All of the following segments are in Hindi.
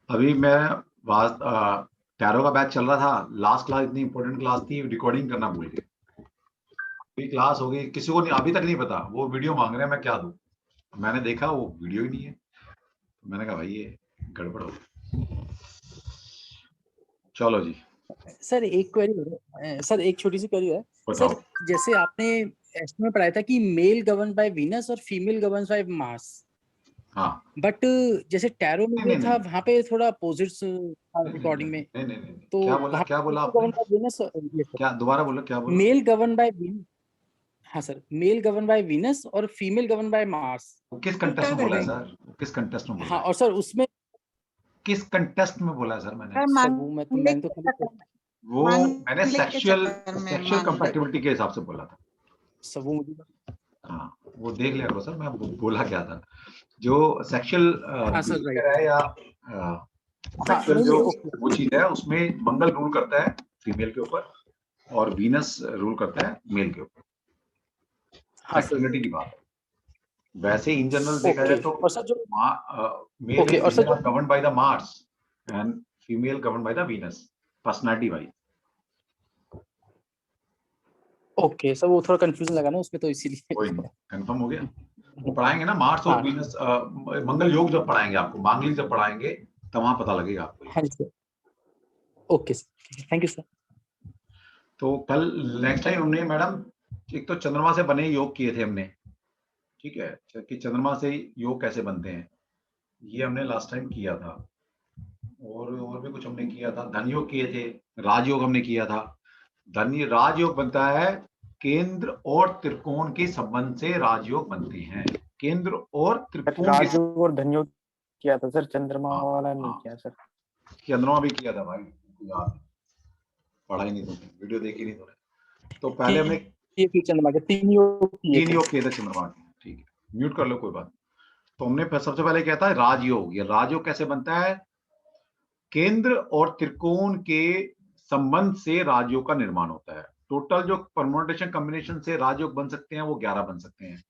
अभी मैं टैरो का बैच चल रहा था। लास्ट क्लास इतनी इंपॉर्टेंट क्लास थी, रिकॉर्डिंग करना भूल गए। अभी क्लास हो गई, किसी को नहीं, अभी तक नहीं पता। वो वीडियो मांग रहे हैं, मैं क्या दूं। मैंने देखा वो वीडियो ही नहीं है, तो मैंने कहा भाई ये गड़बड़ हो गई। चलो जी, सर एक क्वेरी है, सर एक छोटी सी क्वेरी है बताओ। सर। जैसे आपने एस्ट्रो में पढ़ाया था कि मेल गवर्न बाय वीनस और फीमेल गवर्न बाय मार्स, हाँ, बट जैसे टैरो में नहीं जो नहीं था नहीं वहां पे थोड़ा अपोजिट्स था नहीं नहीं रिकॉर्डिंग में। नहीं नहीं नहीं नहीं। तो क्या बोला, वहां क्या पे बोला गवर्न आपने? बाय वीनस, ये सर क्या दोबारा बोलो, क्या बोला? Male govern by Venus. हाँ sir, male govern by Venus और फीमेल गवर्न बाय मार्स। वो किस कंटेस्ट में बोला है सर? वो किस कंटेस्ट में बोला हाँ, है? और सर उसमें किस कंटेस्ट में बोला है सर मैंने? सर वो मैंने तो खाली वो मैंने मांगलिक के सेक्सुअल चक्कर में सेक्सुअल कंपैटिबिलिटी के हिसाब से बोला था। सर वो मुझे हाँ, वो देख लिया करो सर, मैं बोला क्या था। जो सेक्सुअल हाँ सर राइट। है या हाँ सेक्सुअल नहीं जो ओके। वो चीज है, उसमें मंगल रूल करता है फीमेल के ऊपर, और वीनस रूल करता है मेल के ऊपर। हाँ सर सेक्सुअलिटी की बात है। वैसे इन जनरल देखा ओके। जाए तो और सर जो मेल ओके एंड और सर फीमेल जो are govern by the Mars and female govern by the Venus, personality wise. Okay sir, वो थोड़ा कंफ्यूजन लगा ना उसमें, तो इसीलिए कोई नहीं, कंफर्म हो गया। वो पढ़ाएंगे ना मार्स और हाँ वीनस, मंगल योग जब पढ़ाएंगे आपको, मांगलिक जब पढ़ाएंगे, तब वहां पता लगेगा आपको ये। हाँ जी sir. Okay sir, thank you sir. तो कल नेक्स्ट टाइम हमने मैडम एक तो चंद्रमा से बने योग किए थे हमने, ठीक है, कि चंद्रमा से योग कैसे बनते हैं, ये हमने लास्ट टाइम किया था। और भी कुछ हमने किया था, धन योग किए थे, राजयोग हमने किया था। राजयोग बनता है केंद्र और त्रिकोण के संबंध से, राजयोग बनते हैं केंद्र और त्रिकोण के। राजयोग और धनयोग किया था सर, चंद्रमा हाँ वाला नहीं हाँ, किया सर। चंद्रमा भी किया था भाई, याद है। पढ़ाई नहीं तुमने, वीडियो देखी नहीं तुमने। तो पहले हमने ये फिर चंद्रमा के 3 योग किए 3 थे। योग किए थे चंद्रमा के, ठीक है, म्यूट कर लो कोई बात। तो हमने सबसे पहले क्या था, राजयोग। ये राजयोग कैसे बनता है? केंद्र और त्रिकोण के संबंध से राजयोग का निर्माण होता है। टोटल जो परम्यूटेशन कॉम्बिनेशन से राजयोग बन सकते हैं वो 11 बन सकते हैं।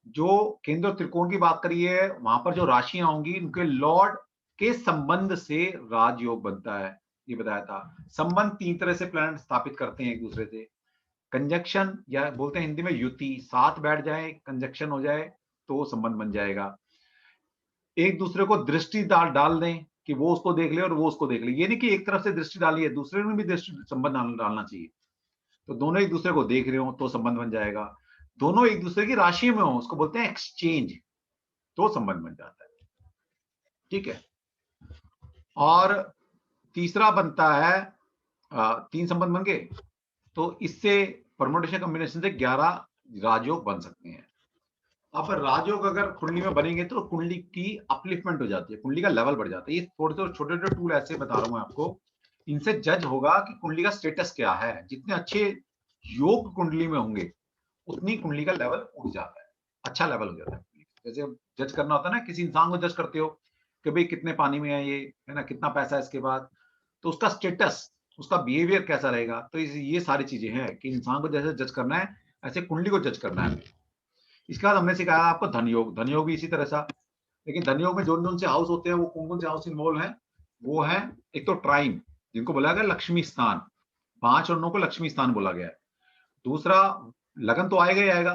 जो केंद्र और त्रिकोण की बात करी है, वहां पर जो राशियां होंगी उनके लॉर्ड के संबंध से राजयोग बनता है, ये बताया था। संबंध 3 तरह से प्लैनेट स्थापित करते हैं एक दूसरे से। कंजक्शन, या बोलते हैं हिंदी में युति, साथ बैठ जाए, कंजक्शन हो जाए तो संबंध बन जाएगा। एक दूसरे को दृष्टि डाल दें कि वो उसको देख ले और वो उसको देख ले। ये नहीं कि एक तरफ से दृष्टि डाली है, दूसरे में भी दृष्टि संबंध डालना चाहिए। तो दोनों एक दूसरे को देख रहे हो तो संबंध बन जाएगा। दोनों एक दूसरे की राशि में हो, उसको बोलते हैं एक्सचेंज, तो संबंध बन जाता है, ठीक है। और तीसरा बनता है 3 संबंध बन गए, तो इससे परम्यूटेशन कॉम्बिनेशन से 11 राजयोग बन सकते हैं। अब राजयोग अगर कुंडली में बनेंगे तो कुंडली की अपलिफ्टमेंट हो जाती है, कुंडली का लेवल बढ़ जाता है। ये थोड़े छोटे छोटे टूल ऐसे बता रहा हूं मैं आपको, इनसे जज होगा कि कुंडली का स्टेटस क्या है। जितने अच्छे योग कुंडली में होंगे उतनी कुंडली का लेवल उठ जाता है, अच्छा लेवल हो जाता है। जैसे जज करना होता है ना, किसी इंसान को जज करते हो कि भाई कितने पानी में है ये, है ना, कितना पैसा है इसके बाद, तो उसका स्टेटस, उसका बिहेवियर कैसा रहेगा। तो ये सारी चीजें हैं कि इंसान को जैसे जज करना है, ऐसे कुंडली को जज करना है। इसके बाद हमने सिखाया आपको धनयोग। धनयोग भी इसी तरह सा, लेकिन धनयोग में जोन जोन से हाउस होते हैं, वो कौन कौन से हाउस इन्वॉल्व हैं, वो है एक तो ट्राइन, जिनको बोला गया लक्ष्मी स्थान, 5 और 9 को लक्ष्मी स्थान बोला गया है। दूसरा, लगन तो आएगा ही आएगा,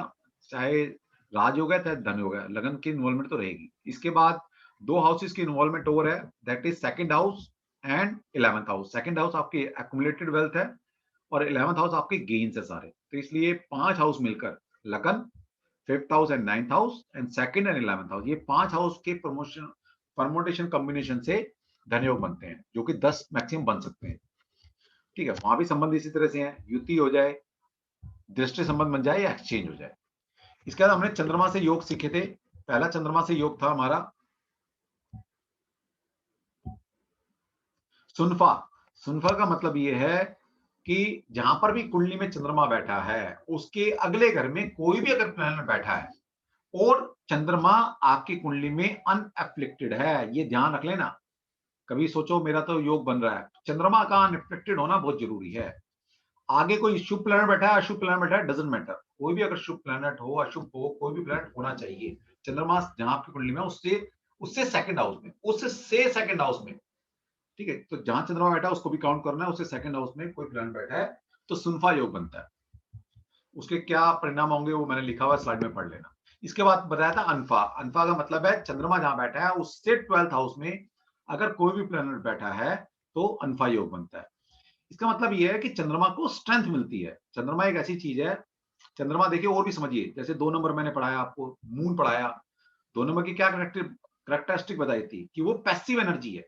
चाहे राजयोग है चाहे धनयोग है, लगन की इन्वॉल्वमेंट तो रहेगी। इसके बाद 2 हाउसेस की इन्वॉल्वमेंट और है, that is second house and 11th house. Second house आपकी एक्युमुलेटेड वेल्थ है और 11th हाउस आपके गेन्स है सारे। तो इसलिए 5 हाउस मिलकर लगन, 5th house and 9th house and second and 11th house, ये 5 हाउस के प्रमोशन परमोटेशन कॉम्बिनेशन से धनयोग बनते हैं, जो कि 10 मैक्सिमम बन सकते हैं, ठीक है। वहां भी संबंध इसी तरह से हैं, युति हो जाए, दृष्टि संबंध बन जाए या एक्सचेंज हो जाए। इसके बाद हमने चंद्रमा से योग सीखे थे। पहला चंद्रमा से योग था हमारा सुनफा। सुनफा का मतलब ये है कि जहां पर भी कुंडली में चंद्रमा बैठा है, उसके अगले घर में कोई भी अगर प्लैनेट बैठा है और चंद्रमा आपकी कुंडली में अनएफ्लिक्टेड है, ये ध्यान रख लेना। कभी सोचो मेरा तो योग बन रहा है, चंद्रमा का अनएफ्लिक्टेड होना बहुत जरूरी है। आगे कोई शुभ प्लैनेट बैठा है, अशुभ प्लैनेट बैठा है, डजंट मैटर, कोई भी अगर शुभ प्लैनेट हो अशुभ हो, कोई भी प्लैनेट होना चाहिए। चंद्रमा जहां आपकी कुंडली में, उससे उससे सेकंड हाउस में, उससे सेकंड हाउस में, ठीक है। तो जहां चंद्रमा बैठा है उसको भी काउंट करना है, उससे सेकंड हाउस में कोई प्लैनेट बैठा है तो सुनफा योग बनता है। उसके क्या परिणाम होंगे वो मैंने लिखा हुआ स्लाइड में पढ़ लेना। इसके बाद बताया था अनफा। अनफा का मतलब है चंद्रमा जहां बैठा है उससे 12th हाउस में अगर कोई भी प्लैनेट बैठा है तो अनफा योग बनता है। इसका मतलब ये है कि चंद्रमा को स्ट्रेंथ मिलती है। चंद्रमा एक ऐसी चीज है, चंद्रमा देखिए और भी समझिए, जैसे 2 नंबर मैंने पढ़ाया आपको, मून पढ़ाया, 2 नंबर की क्या कैरेक्टरिस्टिक बताई थी कि वो पैसिव एनर्जी है।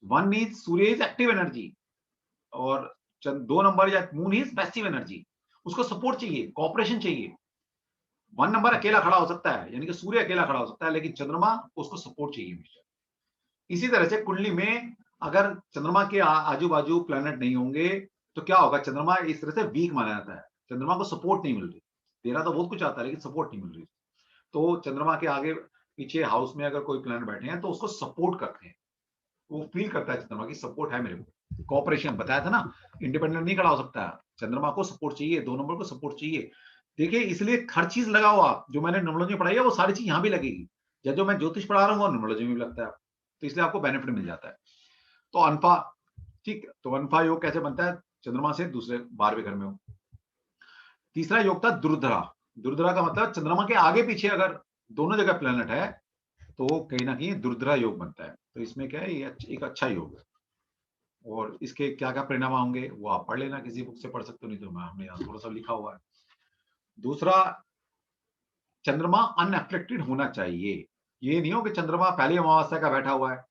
1 is Surya is active energy, और 2 नंबर या मून इज पैसिव एनर्जी। उसको सपोर्ट चाहिए, कॉपरेशन चाहिए। 1 नंबर अकेला खड़ा हो सकता है, यानी कि सूर्य अकेला खड़ा हो सकता है, लेकिन चंद्रमा को उसको सपोर्ट चाहिए हमेशा। इसी तरह से कुंडली में अगर चंद्रमा के आजू बाजू प्लैनेट नहीं होंगे तो क्या होगा, चंद्रमा इस तरह से वीक माना जाता है, चंद्रमा को सपोर्ट नहीं मिल रही। तेरा तो बहुत कुछ आता है लेकिन सपोर्ट नहीं मिल रही। तो चंद्रमा के आगे पीछे हाउस में अगर कोई प्लैनेट बैठे हैं तो उसको सपोर्ट करते हैं, वो फील करता है चंद्रमा की सपोर्ट है मेरे को, कॉपरेशन। बताया था ना, इंडिपेंडेंट नहीं खड़ा हो सकता है, चंद्रमा को सपोर्ट चाहिए, 2 नंबर को सपोर्ट चाहिए। देखिए इसलिए हर चीज लगा हुआ जो मैंने न्यूमरोलॉजी में पढ़ाई है वो सारी चीज यहाँ भी लगेगी, या जो मैं ज्योतिष पढ़ा रहा हूँ वो न्यूमरोलॉजी में भी लगता है, तो इसलिए आपको बेनिफिट मिल जाता है। तो अनफा, ठीक, तो अनफा योग कैसे बनता है, चंद्रमा से दूसरे 12वें घर में हो। तीसरा योग था दुर्धरा। दुर्धरा का मतलब चंद्रमा के आगे पीछे अगर दोनों जगह प्लेनेट है तो कहीं ना कहीं दुर्धरा योग बनता है। तो इसमें क्या है, ये एक अच्छा योग है, और इसके क्या क्या परिणाम होंगे वो आप पढ़ लेना, किसी बुक से पढ़ सकते हो, नहीं तो मैं हमने यहाँ थोड़ा सा लिखा हुआ है। दूसरा, चंद्रमा अनएफ्लेक्टेड होना चाहिए। ये नहीं हो कि चंद्रमा पहली अमावस्या का बैठा हुआ है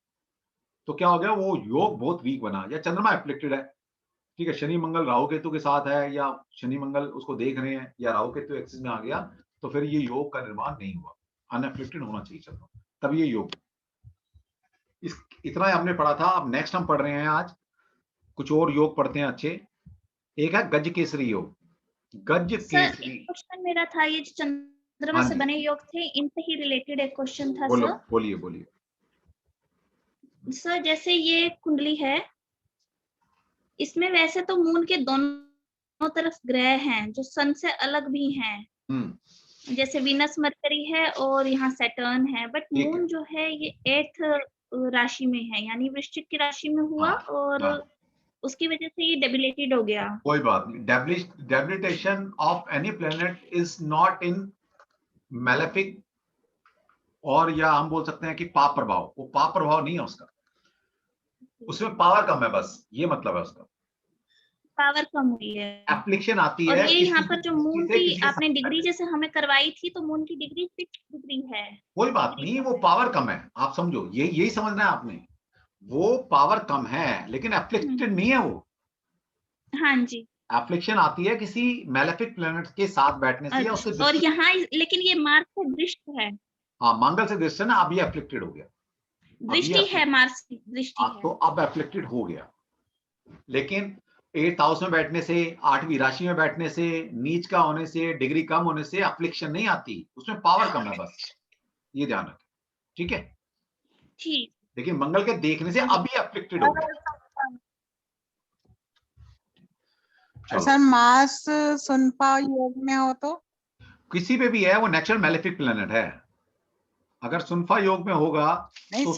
तो क्या हो गया, वो योग बहुत वीक बना, या चंद्रमा एफ्लेक्टेड है, ठीक है, शनि मंगल राहु केतु के साथ है, या शनि मंगल उसको देख रहे हैं, या राहु केतु एक्सिस में आ गया, तो फिर ये योग का निर्माण नहीं हुआ। अनएफ्लेक्टेड होना चाहिए चंद्रमा, तब ये योग। इतना हमने पढ़ा था। अब नेक्स्ट हम पढ़ रहे हैं आज कुछ और योग पढ़ते हैं अच्छे। एक है गज केसरी योग। गज सर केसरी, एक क्वेश्चन मेरा था, ये जो चंद्रमा हाँ से जी, बने योग थे इनसे ही रिलेटेड एक क्वेश्चन था बोलो, सर। बोलिए बोलिए। सर जैसे ये कुंडली है, इसमें वैसे तो मून के दोनों तरफ ग्रह हैं जो सन से अलग भी हैं, जैसे वीनस मरकरी है और यहाँ सैटर्न है, बट ठीक है। मून जो है ये 8th राशि में है, यानी वृश्चिक की राशि में हुआ, हाँ, और हाँ, उसकी वजह से ये डेबिलेटेड हो गया। कोई बात नहीं। Debilitation of any planet is not in malefic, और या हम बोल सकते हैं कि पाप प्रभाव, वो पाप प्रभाव नहीं है उसका, उसमें पावर कम है, बस ये मतलब है उसका। पावर कम हुई है। एप्लीकेशन आती और है ये यहाँ पर जो मून की किसी आपने डिग्री जैसे हमें करवाई थी, तो मून की डिग्री 6 डिग्री है। कोई बात नहीं, वो पावर कम है, आप समझो, यही समझना है आपने। वो पावर कम है लेकिन एफ्लिक्टेड नहीं है वो। हाँ जी। एफ्लिक्शन आती है किसी मैलेफिक प्लेनेट के साथ बैठने से या उससे और यहाँ लेकिन ये मार्स से दृष्ट है। हाँ, मंगल से दृष्टि है ना, अब ये एफ्लिक्टेड हो गया, दृष्टि है, मार्स की दृष्टि है, तो अब एफ्लिक्टेड हो गया। लेकिन 8th हाउस में बैठने से, 8वीं राशि में बैठने से, नीच का होने से, डिग्री कम होने से एफ्लिक्शन नहीं आती, उसमें पावर कम है, बस ये ध्यान रखें, ठीक है। ठीक। लेकिन मंगल के देखने से अभी एफ्लिक्टेड हो गया। सर मार्स सुनपा योग में हो तो किसी पे भी है, वो नेचुरल मैलेफिक प्लेनेट है। अगर सुनफा योग में होगा तो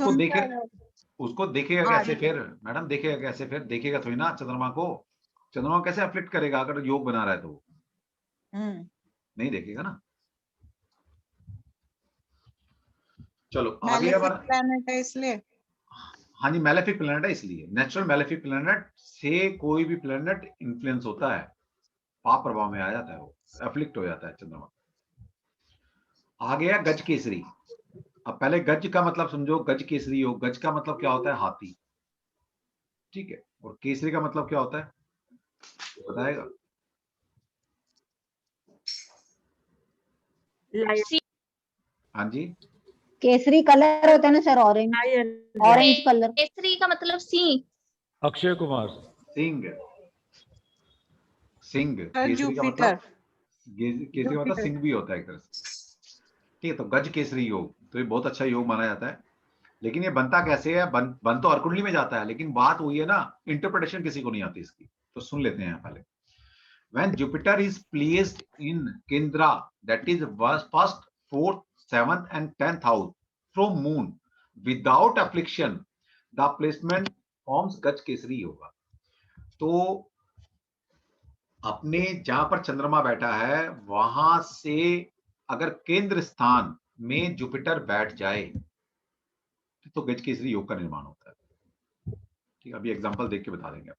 उसको देखेगा कैसे फिर मैडम, देखेगा कैसे फिर, देखेगा थोड़ी ना चंद्रमा को। चंद्रमा कैसे अफ्लिक्ट करेगा अगर योग बना रहा है तो नहीं देखेगा ना। चलो आगे। प्लैनेट है इसलिए, हाँ जी, मैलेफिक प्लेनेट है इसलिए। नेचुरल मैलेफिक प्लेनेट से कोई भी प्लेनेट इन्फ्लुएंस होता है, पाप प्रभाव में आ जाता है, वो अफ्लिक्ट हो जाता है चंद्रमा। आ गया गज केसरी। अब पहले गज का मतलब समझो, गज केसरी हो, गज का मतलब क्या होता है, हाथी, ठीक है, और केसरी का मतलब क्या होता है बताएगा। हाँ जी, केसरी कलर होता है ना sir, orange, orange colour. Kesari का मतलब सिंह। अक्षय कुमार। सिंह, सिंह केसरी का मतलब, केसरी का मतलब सिंह भी होता है एक तरह से, ठीक है। तो गज केसरी योग, तो ये बहुत अच्छा योग माना जाता है। लेकिन ये बनता कैसे है, बन तो हर कुंडली में जाता है, लेकिन बात वही है ना, इंटरप्रिटेशन किसी को नहीं आती इसकी। तो सुन लेते हैं पहले। When Jupiter is placed in Kendra, that is first, 4th, 7th and 10th house from moon, without affliction the placement forms गज केसरी योगा। तो अपने जहां पर चंद्रमा बैठा है वहां से अगर केंद्र स्थान में जुपिटर बैठ जाए तो गज केसरी योग का निर्माण होता है। ठीक, अभी एग्जांपल देख के बता देंगे।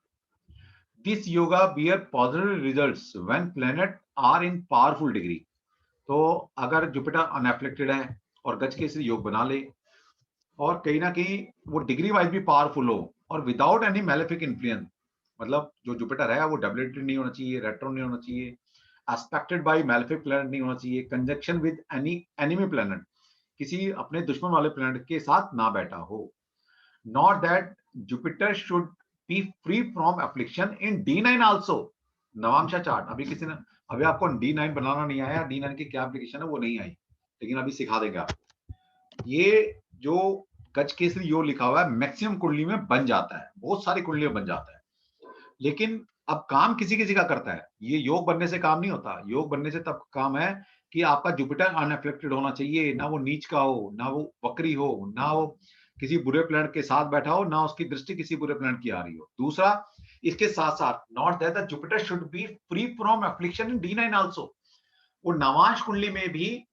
This yoga bear positive results when planet are in powerful degree. तो अगर जुपिटर अनएफ्लिक्टेड है और गज केसरी योग बना ले और कहीं ना कहीं वो डिग्री वाइज भी पावरफुल हो और विदाउट एनी मैलेफिक इन्फ्लुएंस, मतलब जो जुपिटर है वो डबलेटेड नहीं होना चाहिए, रेट्रो नहीं होना चाहिए, एस्पेक्टेड बाय मैलेफिक प्लैनेट नहीं होना चाहिए, conjunction with any enemy planet, किसी अपने दुश्मन वाले प्लैनेट के साथ ना बैठा हो। Not that Jupiter should be free from affliction in D9 also. Navamsha chart अभी आपको D9 बनाना नहीं आया, D9 की क्या एप्लीकेशन है वो नहीं आई, लेकिन अभी सिखा देंगे आपको। ये जो गज केसरी योग लिखा हुआ है मैक्सिमम कुंडली में बन जाता है, बहुत सारी कुंडलियों में बन जाता है, लेकिन अब काम किसी किसी का करता है। ये योग बनने से काम नहीं होता। योग बनने से तब काम है कि आपका जुपिटर अनएफ्लिक्टेड होना चाहिए, ना वो नीच का हो, ना वो वक्री हो, ना वो किसी बुरे प्लैनेट के साथ बैठा हो, ना उसकी दृष्टि किसी बुरे प्लैनेट की आ रही हो। दूसरा, इसके साथ साथ not that the Jupiter should be free from affliction in D9 also. वो नवांश कुंडली में भी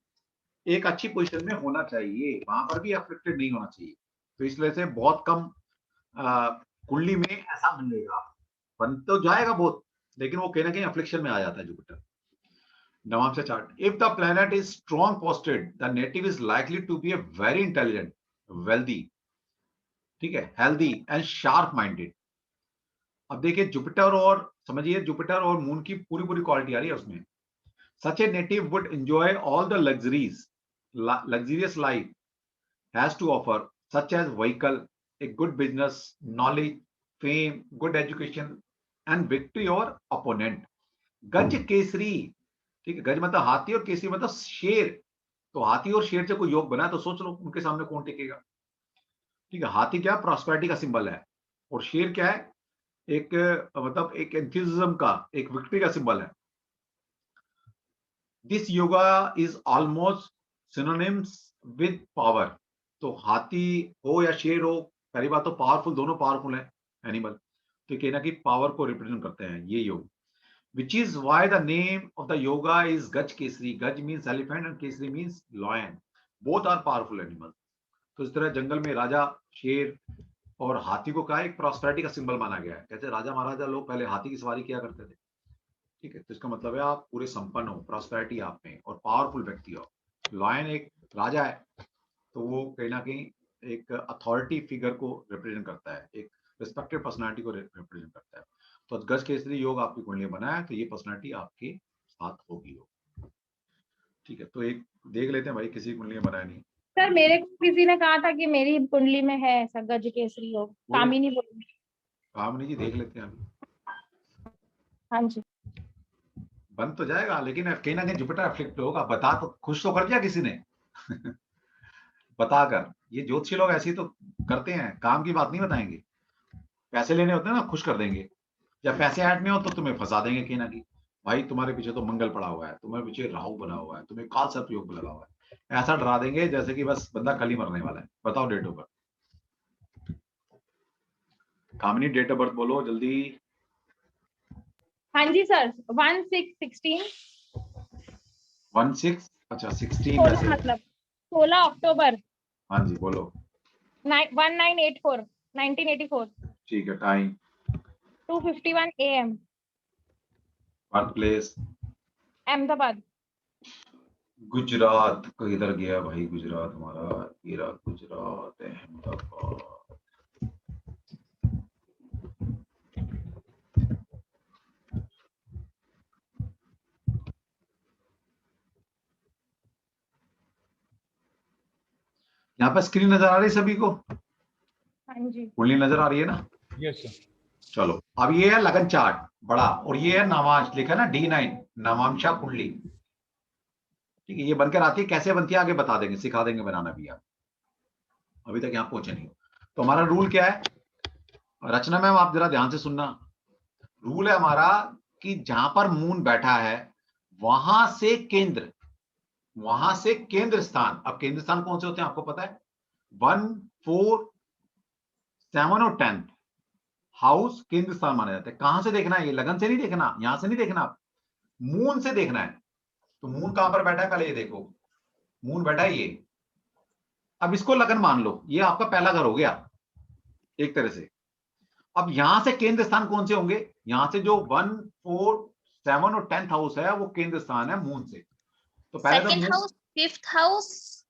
एक अच्छी पोजीशन में होना चाहिए, वहां पर भी एफ्लिक्टेड नहीं होना चाहिए। तो इसलिए से बहुत कम कुंडली में ऐसा मिलेगा, बन तो जाएगा बहुत, लेकिन वो कहीं ना कहीं एफ्लिक्शन में आ जाता है Jupiter. Navamsha chart, if the planet is strong posted the native is likely to be a very intelligent, wealthy, ठीक है, हेल्दी एंड शार्प माइंडेड। अब देखिए जुपिटर और समझिए जुपिटर और मून की पूरी पूरी क्वालिटी आ रही है उसमें। Such a native would enjoy all the luxurious life has to offer, such as vehicle, a good business, knowledge, fame, good education and victory over opponent. गज केसरी, ठीक है, गज मतलब हाथी और केसरी मतलब शेर। तो हाथी और शेर से कोई योग बना है तो सोच लो उनके सामने कौन टिकेगा। ठीक है, हाथी क्या प्रॉस्पेरिटी का सिंबल है और शेर क्या है, एक मतलब एक एंथुसिज्म का, एक विक्ट्री का सिंबल है। This yoga is almost synonyms with power. तो हाथी हो या शेर हो, पहली बात तो पावरफुल, दोनों पावरफुल है एनिमल, तो कहना कि पावर को रिप्रेजेंट करते हैं ये योग। Which is why the name of the yoga is Gaj Kesari. Gaj means elephant and Kesari means lion, both are powerful animal. तो इस तरह जंगल में राजा, शेर और हाथी को क्या एक प्रॉस्पेरिटी का सिंबल माना गया है। कहते राजा महाराजा लोग पहले हाथी की सवारी किया करते थे। ठीक है, तो इसका मतलब है आप पूरे संपन्न हो, प्रॉस्पेरिटी आप में और पावरफुल व्यक्ति हो। लॉयन एक राजा है तो वो कहीं ना कहीं एक अथॉरिटी फिगर को रिप्रेजेंट करता है, एक रिस्पेक्टेड पर्सनालिटी को रिप्रेजेंट करता है। तो गज केसरी योग आपकी कुंडली में बना है तो ये पर्सनालिटी आपके साथ होगी हो। ठीक है, तो एक देख लेते हैं भाई, किसी कुंडली में बनाया नहीं। सर मेरे को किसी ने कहा था कि मेरी कुंडली में है ऐसा गज केसरी योग, कामिनी बोली। कामिनी जी देख लेते हैं अभी। हाँ जी, बन तो जाएगा, लेकिन कहीं ना कहीं जुपिटर एफ्लिक्ट होगा। बता तो खुश तो कर दिया किसी ने बताकर। ये ज्योतिषी लोग ऐसे ही तो करते हैं, काम की बात नहीं बताएंगे। पैसे लेने होते हैं ना, खुश कर देंगे। जब पैसे ऐड में हो तो तुम्हें फंसा देंगे कहीं ना कहीं। भाई तुम्हारे पीछे तो मंगल पड़ा हुआ है, तुम्हारे पीछे राहु बना हुआ है, तुम्हें काल सर्प योग लगा हुआ है, ऐसा डरा देंगे जैसे कि बस बंदा कल ही मरने वाला है। बताओ date of birth. Kamini date of birth बोलो जल्दी। हाँ जी सर, 16 अच्छा 16 मतलब 16 अक्टूबर। हाँ जी बोलो। 1984। ठीक है, time 2:51 AM। Birth place Ahmedabad. Gujarat. किधर गया भाई गुजरात हमारा, ये रहा गुजरात, अहमदाबाद। यहाँ पर स्क्रीन नजर आ रही है सभी को? हाँ जी, कुंडली नजर आ रही है ना? Yes sir. चलो, अब ये है लगन चार्ट बड़ा और ये है नवांश, लिखा ना D9 नवांशा कुंडली। ठीक है, ये बनकर आती है, कैसे बनती है आगे बता देंगे, सिखा देंगे बनाना भी। आप अभी तक यहाँ पहुंचे नहीं हो तो हमारा रूल क्या है, रचना मैम आप जरा ध्यान से सुनना। रूल है हमारा कि जहां पर मून बैठा है वहां से केंद्र स्थान। अब केंद्र स्थान कौन से होते हैं आपको पता है? 1, 4, 7 और 10 हाउस केंद्र स्थान माने जाते हैं। कहां से देखना है? ये लगन से नहीं देखना, यहां से नहीं देखना, मून से देखना है। तो मून कहां पर बैठा है? पहले ये देखो, मून बैठा है ये। अब इसको लगन मान लो, ये आपका पहला घर हो गया एक तरह से। अब यहां से केंद्र स्थान कौन से होंगे? यहां से जो 1, 4, 7 और 10th हाउस है वो केंद्र स्थान है मून से। तो पहले तो second house, 5th house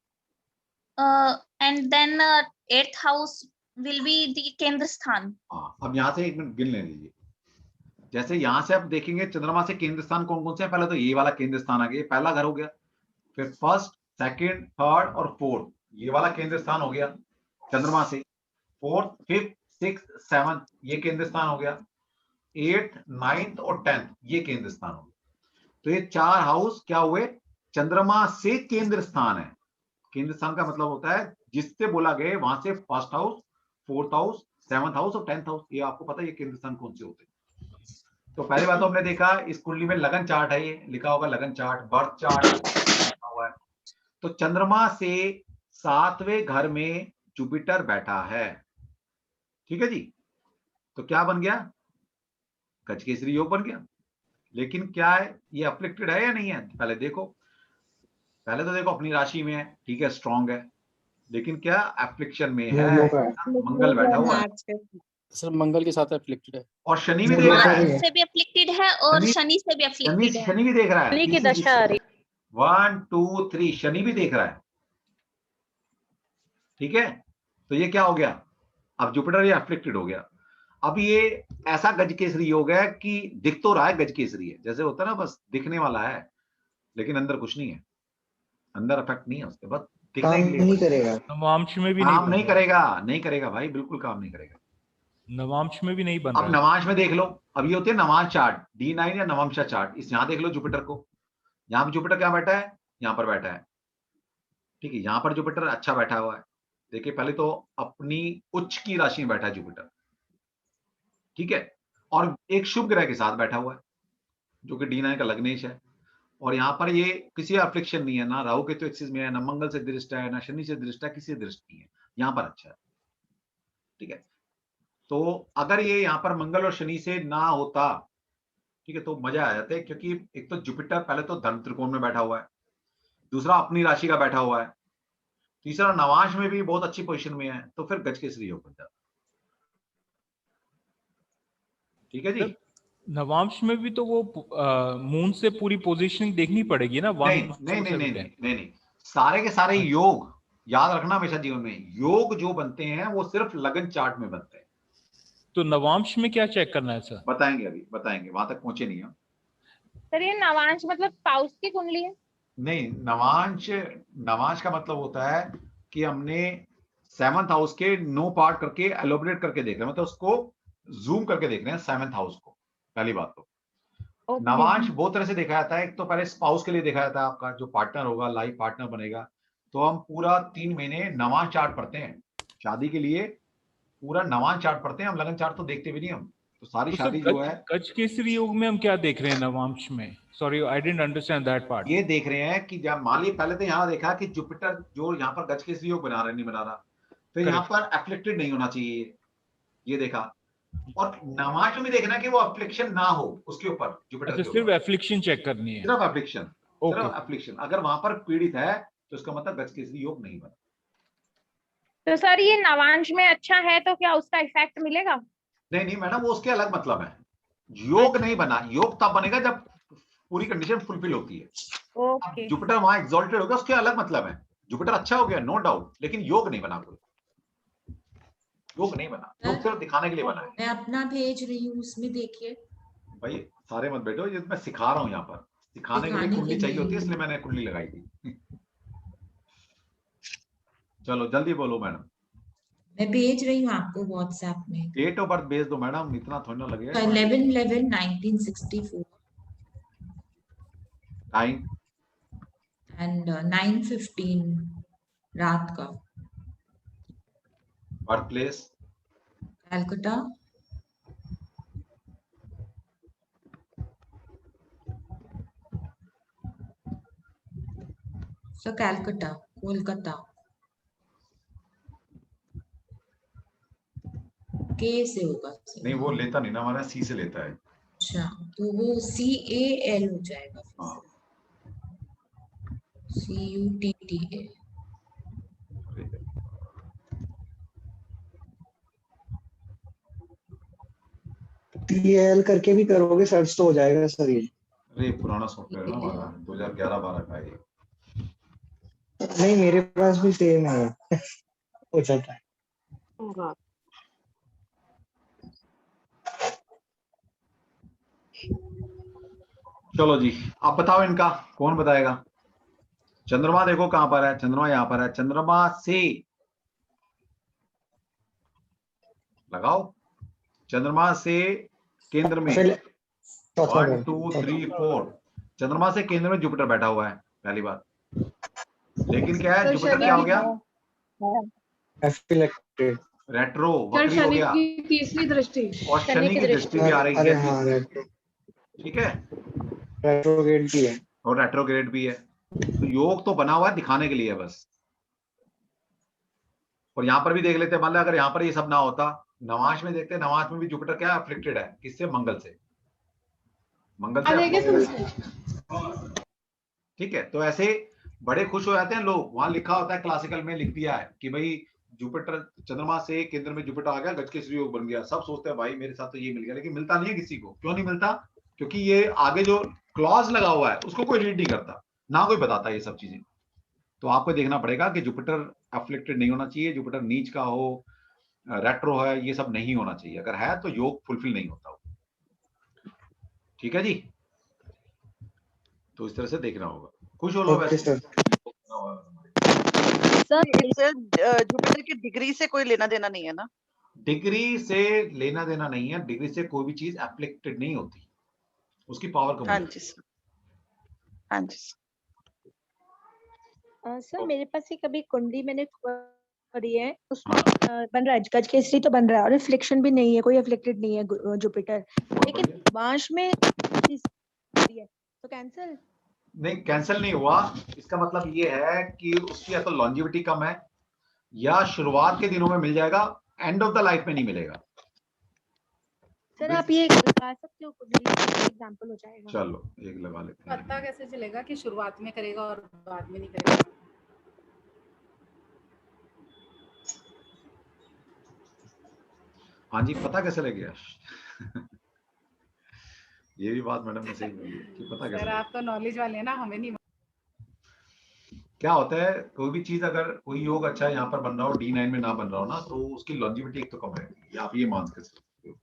and then 8th house will be the kendra sthan. हाँ, अब यहां से एक मिनट गिन ले लीजिए। जैसे यहां से आप देखेंगे चंद्रमा से केंद्र स्थान कौन कौन से हैं? पहले तो ये वाला केंद्र स्थान आ गया, पहला घर हो गया। फिर 1st, 2nd, 3rd और 4th ये वाला केंद्र स्थान हो गया चंद्रमा से। 4th, 5th, 6th, 7th ये केंद्र स्थान हो गया। 8th, 9th और 10th ये केंद्र स्थान हो गया। तो ये 4 हाउस क्या हुए? चंद्रमा से केंद्र स्थान है। केंद्र स्थान का मतलब होता है जिससे बोला गया वहां से 1st house, 4th house, 7th house और 10th हाउस, ये आपको पता है ये केंद्र स्थान कौन से होते हैं। तो पहली बात तो हमने देखा इस कुंडली में लगन चार्ट है, ये लिखा होगा लगन चार्ट, बर्थ चार्ट लिखा हुआ है। तो चंद्रमा से 7वें घर में जुपिटर बैठा है, ठीक है जी। तो क्या बन गया? गजकेसरी योग बन गया। लेकिन क्या है, ये अफ्लिक्टेड है या नहीं है? पहले देखो, पहले तो देखो अपनी राशि में है, ठीक है, स्ट्रांग है। लेकिन क्या अफ्लिक्शन में है? मंगल बैठा हुआ है सर, मंगल के साथ अफ्लिक्टेड है और शनि भी देख रहा है, मार्स से भी अफ्लिक्टेड है और शनि से भी अफ्लिक्टेड है। शनि भी देख रहा है, शनि की दशा आ रही। 1, 2, 3 शनि भी देख रहा है, ठीक है। तो ये क्या हो गया? अब जुपिटर ये अफ्लिक्टेड हो गया। अब ये ऐसा गजकेसरी योग है कि दिख तो रहा है गजकेसरी है, जैसे होता है ना, बस दिखने वाला है, लेकिन अंदर कुछ नहीं है, अंदर इफेक्ट नहीं है उसके बाद दिखने के लिए नहीं करेगा, नवांश में भी काम नहीं करेगा, नहीं करेगा भाई, बिल्कुल काम नहीं करेगा। नवांश में भी नहीं बन अब रहा। नवांश में देख लो, अब ये होते हैं नवांश चार्ट, D9 या नवंशा चार्ट। इस यहां देख लो जुपिटर को, यहां पर जुपिटर क्या बैठा है? यहां पर बैठा है, ठीक है। यहां पर जुपिटर अच्छा बैठा हुआ है। देखिए पहले तो अपनी उच्च की राशि में बैठा है जुपिटर, ठीक है, और एक शुभ ग्रह के साथ बैठा हुआ है जो कि D9 का लग्नेश है। और यहाँ पर ये किसी अफ्लिक्शन नहीं है, ना राहु केतु एक्सिस में है, ना मंगल से दृष्ट है, ना शनि से दृष्ट है, किसी से दृष्ट नहीं है, यहाँ पर अच्छा है, ठीक है। तो अगर ये यहाँ पर मंगल और शनि से ना होता, ठीक है, तो मजा आ जाते, क्योंकि एक तो जुपिटर पहले तो धर्म त्रिकोण में बैठा हुआ है, दूसरा अपनी राशि का बैठा हुआ है, तीसरा नवांश में भी बहुत अच्छी पोजीशन में है, तो फिर गजकेसरी योग बन जाता, ठीक है जी। नवांश में भी तो वो मून से पूरी पोजीशनिंग देखनी पड़ेगी ना। नहीं, सारे के सारे योग याद रखना हमेशा जीवन में, योग जो बनते हैं वो सिर्फ लगन चार्ट में बनते हैं। तो नवांश में क्या चेक करना है सर? बताएंगे, अभी बताएंगे, वहां तक पहुंचे नहीं हम। सर ये नवांश मतलब स्पाउस की कुंडली है? नहीं, नवांश का मतलब होता है कि हमने 7th हाउस के 9 पार्ट करके एलोबरेट करके देख रहे हैं, मतलब उसको जूम करके देख रहे हैं 7th हाउस को। पहली बात तो नवांश बहुत तरह से देखा जाता है। एक तो पहले स्पाउस के लिए देखा जाता है, आपका जो पार्टनर होगा, लाइफ पार्टनर बनेगा, तो हम पूरा 3 महीने नवांश चार्ट पढ़ते हैं शादी के लिए, पूरा नवांश चार्ट पढ़ते हैं हम, लगन चार्ट तो देखते भी नहीं हम। तो सारी शादी जो है गजकेसरी योग में हम क्या देख रहे हैं नवांश में? Sorry, I didn't understand that part. ये देख रहे हैं कि जब मान ली, पहले तो यहाँ देखा कि जुपिटर जो यहाँ पर गजकेसरी योग बना रहा है, नहीं बना रहा, तो यहाँ पर एफ्लिक्टेड नहीं होना चाहिए, ये देखा। और नवांश में देखना कि वो एफ्लिक्शन ना हो उसके ऊपर, जुपिटर के ऊपर सिर्फ एफ्लिक्शन चेक करनी है, सिर्फ एफ्लिक्शन, सिर्फ एफ्लिक्शन। अगर वहां पर पीड़ित है तो उसका मतलब गजकेसरी योग नहीं बना। तो सर ये नवांश में अच्छा है तो क्या उसका इफेक्ट मिलेगा? नहीं मैडम, वो उसके अलग मतलब है। योग नहीं बना, योग तब बनेगा जब पूरी कंडीशन फुलफिल होती है। ओके। जुपिटर वहां एक्सॉल्टेड हो गया, उसके अलग मतलब है। जुपिटर अच्छा हो गया, नो डाउट, लेकिन योग नहीं बना, कोई योग नहीं बना, योग सिर्फ दिखाने के लिए बना है। मैं अपना भेज रही हूँ, उसमें देखिए। भाई सारे मत बैठो, ये मैं सिखा रहा हूँ, यहाँ पर सिखाने के लिए कुंडली चाहिए होती है, इसलिए मैंने कुंडली लगाई थी। चलो जल्दी बोलो मैडम। मैं भेज रही हूँ आपको व्हाट्सएप में। डेट ऑफ बर्थ भेज दो मैडम, इतना थोड़ी ना लगेगा। 11/11/1964 टाइम एंड 9:15 रात का। Birth place Calcutta. कलकत्ता, कोलकाता। के से होगा sir। नहीं वो लेता नहीं ना, हमारा सी से लेता है। अच्छा, तो वो CAL हो जाएगा हाँ CUTTA। TAL करके भी करोगे सर्च तो हो जाएगा सर ये। अरे पुराना सॉफ्टवेयर है ना हमारा, 2011-12 का है ये। नहीं मेरे पास भी सेम है हो जाता है। चलो जी, अब बताओ इनका कौन बताएगा। चंद्रमा देखो कहां पर है, चंद्रमा यहां पर है, चंद्रमा से लगाओ, चंद्रमा से केंद्र में 1 2 3 4, चंद्रमा से केंद्र में जुपिटर बैठा हुआ है पहली बात। लेकिन क्या है, जुपिटर क्या हो गया, रेट्रो वक्री हो गया, तीसरी दृष्टि और शनि की दृष्टि भी आ रही है। ठीक है, रेट्रोग्रेड भी है और रेट्रोग्रेड भी है। तो योग तो बना हुआ है दिखाने के लिए बस। और यहाँ पर भी देख लेते हैं, मान लो अगर यहाँ पर ये सब ना होता, नवांश में देखते हैं, नवांश में भी जुपिटर क्या अफ्लिक्टेड है, किससे, मंगल से, मंगल से। ठीक है, तो ऐसे बड़े खुश हो जाते हैं लोग, वहां लिखा होता है क्लासिकल में लिख दिया है कि भाई जुपिटर, चंद्रमा से केंद्र में जुपिटर आ गया, गजकेसरी योग बन गया। सब सोचते हैं भाई मेरे साथ तो ये मिल गया, लेकिन मिलता नहीं है किसी को। क्यों नहीं मिलता, क्योंकि ये आगे जो क्लॉज लगा हुआ है उसको कोई रीड नहीं करता, ना कोई बताता ये सब चीजें। तो आपको देखना पड़ेगा कि जुपिटर अफ्लिक्टेड नहीं होना चाहिए, जुपिटर नीच का हो, रेट्रो है, ये सब नहीं होना चाहिए। अगर है तो योग फुलफिल नहीं होता। ठीक है जी, तो इस तरह से देखना होगा। खुश हो लो वैसे सर इससे जुपिटर की डिग्री से कोई लेना देना नहीं है ना। डिग्री से लेना देना नहीं है, डिग्री से कोई भी चीज एप्लीकेटेड नहीं होती, उसकी पावर कम हाँ होती जी सर, हाँ जी सर मेरे पास ही कभी कुंडली मैंने करी है, उसमें बन रहा है गजकेसरी तो बन रहा है, और रिफ्लेक्शन भी नहीं है, कोई अफ्लिक्टेड नहीं है जुपिटर, लेकिन वांश में तो कैंसिल नहीं, कैंसिल नहीं हुआ। इसका मतलब ये है कि उसकी या तो लॉन्जिविटी कम है, या शुरुआत के दिनों में मिल जाएगा, एंड ऑफ द लाइफ में नहीं मिलेगा। सर आप ये लगा सकते हो, एग्जांपल हो जाएगा। चलो एक लगा लेते हैं। पता कैसे चलेगा कि शुरुआत में करेगा और बाद में नहीं करेगा। हाँ जी, पता कैसे लग गया ये भी बात मैडम ने सही बोली कि पता कैसे। सर आप तो नॉलेज वाले हैं ना, हमें नहीं। क्या होता है, कोई भी चीज अगर कोई योग अच्छा है यहाँ पर बन रहा हो, D9 में ना बन रहा हो ना, तो उसकी लॉन्जिविटी एक तो कम रहेगी, या आप ये मान सकते हो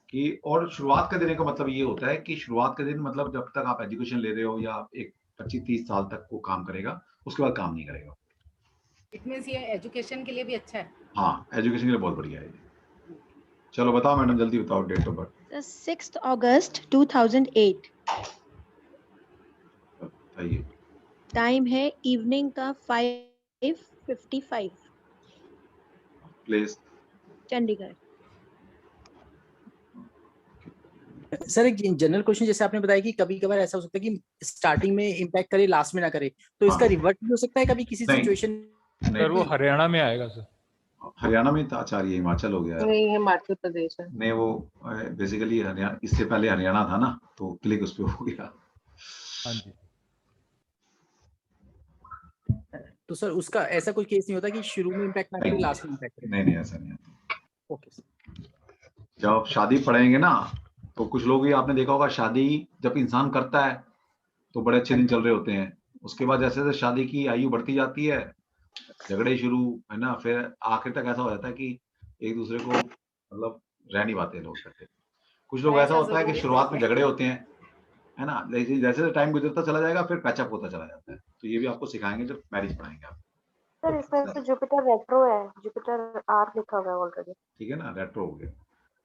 कि। और शुरुआत के देने का मतलब ये होता है कि शुरुआत के दिन मतलब जब तक आप एजुकेशन ले रहे हो, या एक 25-30 साल तक वो काम करेगा, उसके बाद काम नहीं करेगा। इट मींस ये एजुकेशन के लिए भी अच्छा है। हाँ, एजुकेशन के लिए बहुत बढ़िया है। चलो बताओ मैडम, जल्दी बताओ डेट ऑफ बर्थ। 6 अगस्त 2008। बताइए। टाइम है इवनिंग का 5:55। प्लेस चंडीगढ़। सर एक जनरल क्वेश्चन, जैसे आपने बताया कि कभी कभार ऐसा हो सकता है कि स्टार्टिंग में इम्पैक्ट करे, लास्ट में ना करे, तो इसका रिवर्ट भी हो सकता है कभी किसी सिचुएशन। सर वो हरियाणा में आएगा सर। हरियाणा में आचार्य हिमाचल हो गया है। नहीं, हिमाचल प्रदेश है। नहीं, वो बेसिकली हरियाणा, इससे पहले हरियाणा था ना, तो क्लिक उस पे हो गया। हाँ जी। तो सर उसका ऐसा कोई केस नहीं होता कि शुरू में इम्पैक्ट ना करे, लास्ट में इम्पैक्ट करे? नहीं ऐसा नहीं होता। Okay sir. जब आप शादी पढ़ेंगे ना, तो कुछ लोग ही आपने देखा होगा, शादी जब इंसान करता है तो बड़े अच्छे दिन चल रहे होते हैं, उसके बाद जैसे जैसे शादी की आयु बढ़ती जाती है, झगड़े शुरू, है ना, फिर आखिर तक ऐसा हो जाता है कि एक दूसरे को मतलब रह नहीं पाते लोग करते। कुछ लोग ऐसा होता है कि शुरुआत में झगड़े होते हैं, है ना, जैसे जैसे टाइम गुजरता चला जाएगा फिर पैचअप होता चला जाता है। तो ये भी आपको सिखाएंगे जब मैरिज पढ़ाएंगे आप। सर इसमें तो जुपिटर रेट्रो है, जुपिटर आर लिखा हुआ है ऑलरेडी। ठीक है ना, रेट्रो हो गया,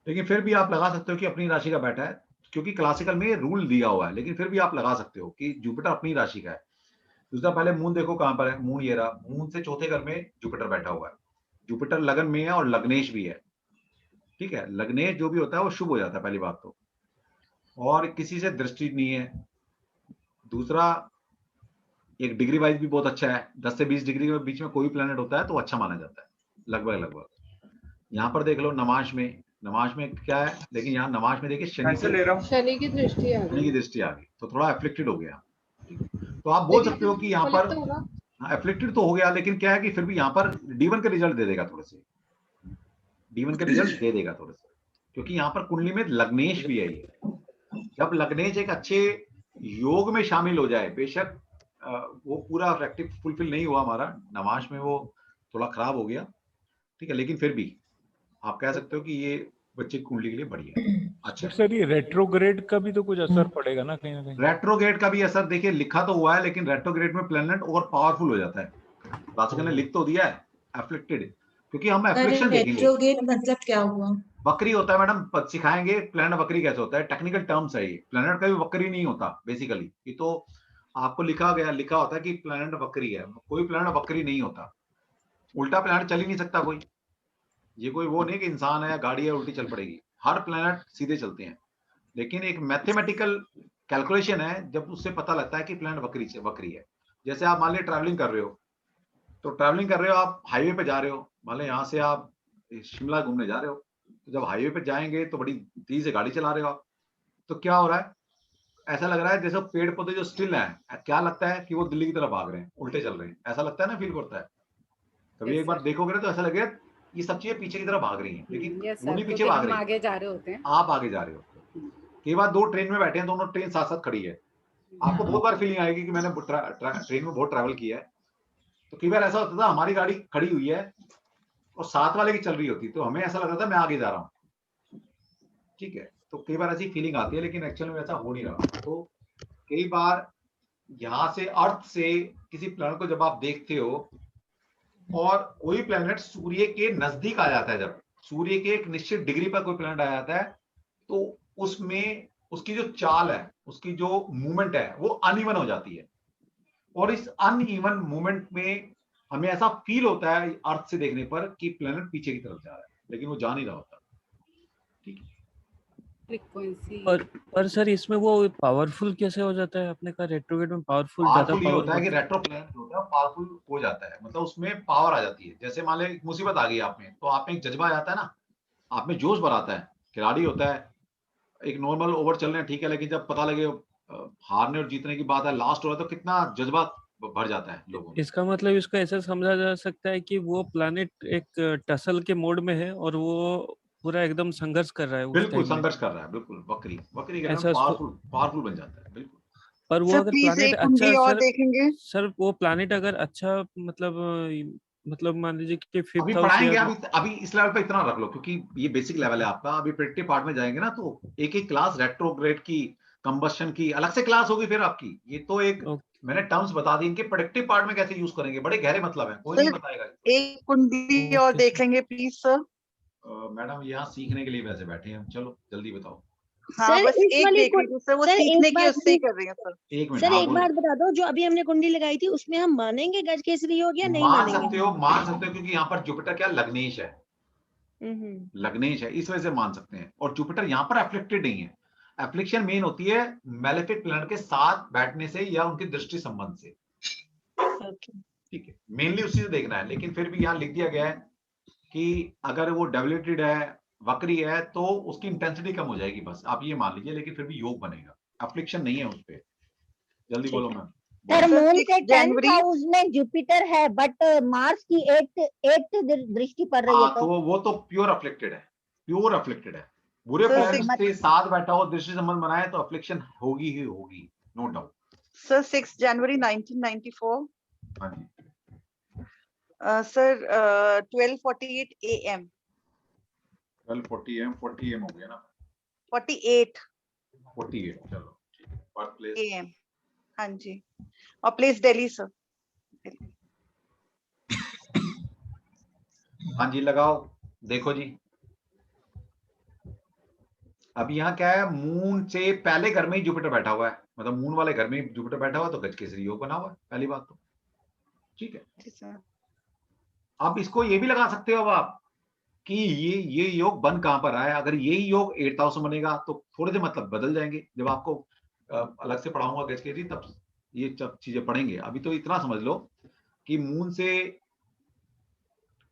लेकिन फिर भी आप लगा सकते हो कि अपनी राशि का बैठा है, क्योंकि क्लासिकल में रूल दिया हुआ है, लेकिन फिर भी आप लगा सकते हो कि जुपिटर अपनी राशि का है। दूसरा, पहले मून देखो कहां पर है, मून ये रहा, मून से चौथे घर में जुपिटर बैठा हुआ है, जुपिटर लगन में है और लग्नेश भी है। ठीक है, लग्नेश जो भी होता है वो शुभ हो जाता है पहली बात तो, और किसी से दृष्टि नहीं है। दूसरा, एक डिग्री वाइज भी बहुत अच्छा है, 10 से 20 डिग्री के बीच में कोई प्लैनेट होता है तो अच्छा माना जाता है लगभग। यहाँ पर देख लो नमाज में क्या है, लेकिन यहाँ नमाज में देखिए शनि से ले रहा हूँ, शनि की दृष्टि आ शनि की गई। दृष्टि आ गई तो थोड़ा एफ्लिक्टेड हो गया। तो आप बोल सकते हो कि यहाँ पर एफ्लिक्टेड तो हो गया, लेकिन क्या है कि फिर भी यहाँ पर D1 के रिजल्ट दे देगा थोड़े से, D1 के रिजल्ट दे देगा थोड़े से, क्योंकि यहाँ पर कुंडली में लग्नेश भी है। ये जब लग्नेश एक अच्छे योग में शामिल हो जाए, बेशक वो पूरा रेक्टिव फुलफिल नहीं हुआ हमारा नमाज में, वो थोड़ा खराब हो गया, ठीक है, लेकिन फिर भी आप कह सकते हो कि ये बच्चे की कुंडली के लिए बढ़िया है। अच्छा सर ये रेट्रोग्रेड का भी तो कुछ असर पड़ेगा ना कहीं ना कहीं? रेट्रोग्रेड का भी असर देखिए लिखा तो हुआ है, लेकिन रेट्रोग्रेड में प्लैनेट और पावरफुल हो जाता है। राशिका ने लिख तो दिया है एफ्लिक्टेड, क्योंकि हम एफ्लिक्शन देखेंगे। रेट्रोगेट मतलब क्या हुआ? वक्री होता है मैडम, सिखाएंगे प्लैनेट वक्री कैसे होता है, टेक्निकल टर्म्स है ये। प्लैनेट का भी वक्री नहीं होता बेसिकली, ये तो आपको लिखा होता है कि प्लैनेट वक्री है, कोई प्लैनेट वक्री नहीं होता। उल्टा प्लैनेट चल ही नहीं सकता कोई, ये कोई वो नहीं कि इंसान है या गाड़ी है उल्टी चल पड़ेगी, हर प्लैनेट सीधे चलते हैं। लेकिन एक मैथमेटिकल कैलकुलेशन है जब उससे पता लगता है कि प्लैनेट वक्री है। जैसे आप मान लीजिए ट्रैवलिंग कर रहे हो, तो ट्रैवलिंग कर रहे हो, आप हाईवे पे जा रहे हो, मान लीजिए यहाँ से आप शिमला घूमने जा रहे हो, तो जब हाईवे पे जाएंगे तो बड़ी तेजी से गाड़ी चला रहे हो आप, तो क्या हो रहा है, ऐसा लग रहा है जैसे पेड़ पौधे जो स्टिल हैं, क्या लगता है कि वो दिल्ली की तरफ भाग रहे हैं, उल्टे चल रहे हैं, ऐसा लगता है ना, फील करता है कभी एक बार देखोगे ना, तो ऐसा लगेगा ये सब चीजें पीछे की तरफ भाग रही हैं, लेकिन वो नहीं पीछे भाग रही, आगे जा रहे होते हैं, आप आगे जा रहे हो। कई बार दो ट्रेन में बैठे हैं, दोनों ट्रेन साथ साथ खड़ी है, आपको बहुत बार फीलिंग आएगी कि मैंने ट्रेन में बहुत ट्रैवल किया है, तो कई बार ऐसा होता था हमारी गाड़ी खड़ी हुई है और साथ वाले की चल रही होती, तो हमें ऐसा लगता था मैं आगे जा रहा हूँ, ठीक है, तो कई बार ऐसी फीलिंग आती है, लेकिन एक्चुअल में ऐसा हो नहीं रहा। तो कई बार यहाँ से अर्थ से किसी प्लैनेट को जब आप देखते हो और कोई प्लैनेट सूर्य के नजदीक आ जाता है, जब सूर्य के एक निश्चित डिग्री पर कोई प्लैनेट आ जाता है, तो उसमें उसकी जो चाल है, उसकी जो मूवमेंट है, वो अनइवन हो जाती है, और इस अनइवन मूवमेंट में हमें ऐसा फील होता है अर्थ से देखने पर कि प्लैनेट पीछे की तरफ जा रहा है, लेकिन वो जा नहीं रहा होता, ठीक है। पर सर इसमें वो पावरफुल कैसे हो जाता है? आपने कहा रेट्रोग्रेड में पावरफुल ज्यादा ये होता है कि रेट्रो प्लैनेट होता है पावरफुल हो जाता है, मतलब उसमें पावर आ जाती है। जैसे मान ले मुसीबत आ गई आप में, तो आप में एक जज्बा आ जाता है ना, आप में जोश भर आता है, खिलाड़ी होता है, एक नॉर्मल ओवर चल रहे हैं ठीक है, लेकिन जब पता लगे हारने और जीतने की बात है, लास्ट हो रहा है, तो कितना जज्बा भर जाता है लोगों में। इसका मतलब इसको ऐसा समझा जा सकता है कि वो प्लैनेट एक टसल के मोड में है और वो पूरा एकदम संघर्ष कर रहा है, बिल्कुल संघर्ष कर रहा है, बिल्कुल वक्री के पावरफुल बन जाता है, बिल्कुल। पर वो अगर प्लैनेट अच्छा और देखेंगे सर, वो प्लैनेट अगर अच्छा मतलब मान लीजिए कि अभी पढ़ाएंगे, अभी इस लेवल पे इतना रख लो, क्योंकि ये बेसिक लेवल है आपका। अभी प्रेडिक्टिव पार्ट में जाएंगे ना, तो एक एक क्लास रेट्रोग्रेड की, कंबस्शन की अलग से क्लास होगी फिर आपकी। ये तो एक मैंने टर्म्स बता दी, इनके प्रेडिक्टिव पार्ट में कैसे यूज करेंगे, बड़े गहरे मतलब है, कोई नहीं बताएगा। एक कुंडली और देख लेंगे प्लीज सर। मैडम यहाँ सीखने के लिए वैसे बैठे हैं हम, चलो जल्दी बताओ। हाँ, बस एक देख लीजिए सर, वो सीखने की उससे ही कर रहे हैं सर। एक मिनट सर, एक बात बता दो, जो अभी हमने कुंडली लगाई थी उसमें हम मानेंगे गज केसरी योग या नहीं मानेंगे? मान सकते हो, क्योंकि यहाँ पर जुपिटर क्या लग्नेश है, लग्नेश है, इस वजह से मान सकते हैं। और जुपिटर यहाँ पर एफ्लिक्टेड नहीं है। एफ्लिक्शन मेन होती है मैलेफिक प्लैनेट के साथ बैठने से या उनकी दृष्टि संबंध से, ठीक है, मेनली उसी से देखना है। लेकिन फिर भी यहाँ लिख दिया गया है कि अगर वो डेबिलिटेड है, वक्री है, तो उसकी इंटेंसिटी कम हो जाएगी, बस आप ये मान लीजिए, लेकिन फिर भी योग बनेगा, एफ्लिक्शन नहीं है उस पे। जल्दी बोलो मैम। सर, मून के 10th हाउस में जुपिटर है, बट मार्स की 8th दृष्टि पड़ रही है, तो वो तो प्योर अफ्लिक्टेड है, प्योर अफ्लिक्टेड है। बुरे प्लैनेट से साथ बैठा हो, दृष्टि संबंध बनाए, तो अफ्लिक्शन होगी ही होगी, नो डाउट। सर 6 जनवरी 1994। हाँ जी सर 12:48 AM। 12:40 AM, 40 AM हो गया ना, 48 चलो बर्थ प्लेस AM। हाँ जी, और प्लेस दिल्ली सर। हाँ जी लगाओ, देखो जी। अब यहाँ क्या है, मून से पहले घर में ही जुपिटर बैठा हुआ है, मतलब मून वाले घर में ही जुपिटर बैठा हुआ, तो गज केसरी योग बना हुआ है, पहली बात तो, ठीक है। अब इसको ये भी लगा सकते हो अब आप कि ये योग बन कहां पर आया। अगर यही योग 8th हाउस में बनेगा तो थोड़े से मतलब बदल जाएंगे, जब आपको अलग से पढ़ाऊंगा गज केसरी, तब ये सब चीजें पढ़ेंगे। अभी तो इतना समझ लो कि मून से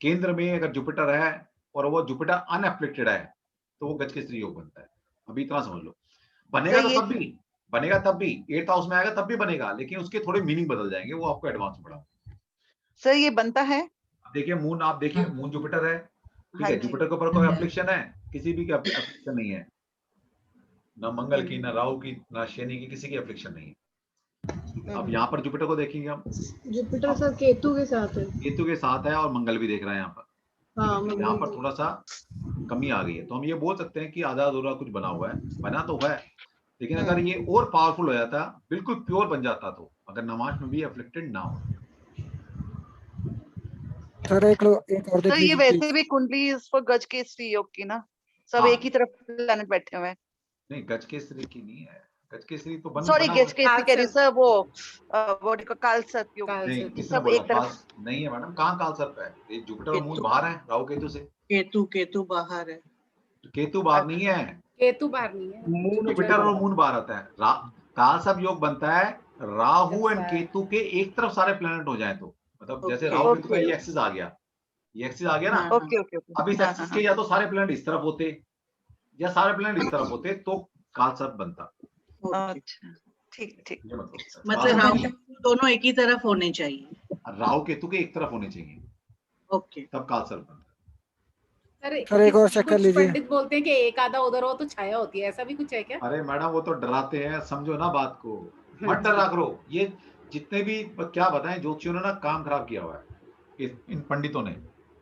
केंद्र में अगर जुपिटर है और वो जुपिटर अनएफ्लिक्टेड है तो वो गजकेसरी योग बनता है। अभी इतना समझ लो। बनेगा तो तब भी बनेगा, तब भी 8th हाउस में आएगा तब भी बनेगा, लेकिन उसके थोड़े मीनिंग बदल जाएंगे, वो आपको एडवांस में पढ़ाऊंगा। सर ये बनता है, देखिए मून, आप देखिए मून जुपिटर है, ठीक है, जुपिटर के ऊपर कोई एप्लीकेशन है? किसी भी की एप्लीकेशन नहीं है, ना मंगल की, ना राहु की, ना शनि की, किसी की एप्लीकेशन नहीं है। अब यहाँ पर जुपिटर को देखेंगे हम, जुपिटर सर केतु के साथ है, केतु के साथ है और मंगल भी देख रहे हैं यहाँ पर। हाँ, यहाँ पर थोड़ा सा कमी आ गई है, तो हम ये बोल सकते हैं कि आधा अधूरा कुछ बना हुआ है, बना तो है, लेकिन अगर ये और पावरफुल हो जाता, बिल्कुल प्योर बन जाता, तो अगर नमाज में भी एफ्लिक्टेड ना हो। सर एक और देख सर ये वैसे भी कुंडली इस पर गजकेसरी योग की ना, सब एक ही तरफ प्लैनेट बैठे हुए हैं। नहीं, गजकेसरी की नहीं है, गजकेसरी तो सॉरी गजकेसरी कह रही सर, वो कालसर्प योग, नहीं, सब एक तरफ नहीं है मैडम, कहाँ कालसर्प है? ये जुपिटर और मून बाहर है राहु केतु से। केतु बाहर है, केतु बाहर नहीं है, केतु बाहर नहीं है, जुपिटर और मून बाहर आता है। कालसर्प योग बनता है राहु एंड केतु के एक तरफ सारे प्लैनेट हो जाए तो, मतलब जैसे राहु केतु का ये एक्सिस आ गया, ये एक्सिस आ गया ना, अब इस एक्सिस के या तो सारे प्लैनेट इस तरफ होते या सारे प्लैनेट इस तरफ होते तो कालसर्प बनता। अच्छा ठीक ठीक, मतलब राहु दोनों एक ही तरफ होने चाहिए, राहु केतु के एक तरफ होने चाहिए, ओके, तब कालसर्प बनता। सर एक और चेक कर लीजिए। पंडित बोलते हैं कि एक आधा उधर हो तो छाया होती है, ऐसा भी कुछ है क्या? अरे मैडम वो तो डराते हैं, समझो ना बात को, मत डरा करो। ये जितने भी क्या बताएं ज्योतिषियों ने ना काम खराब किया हुआ है, इन पंडितों ने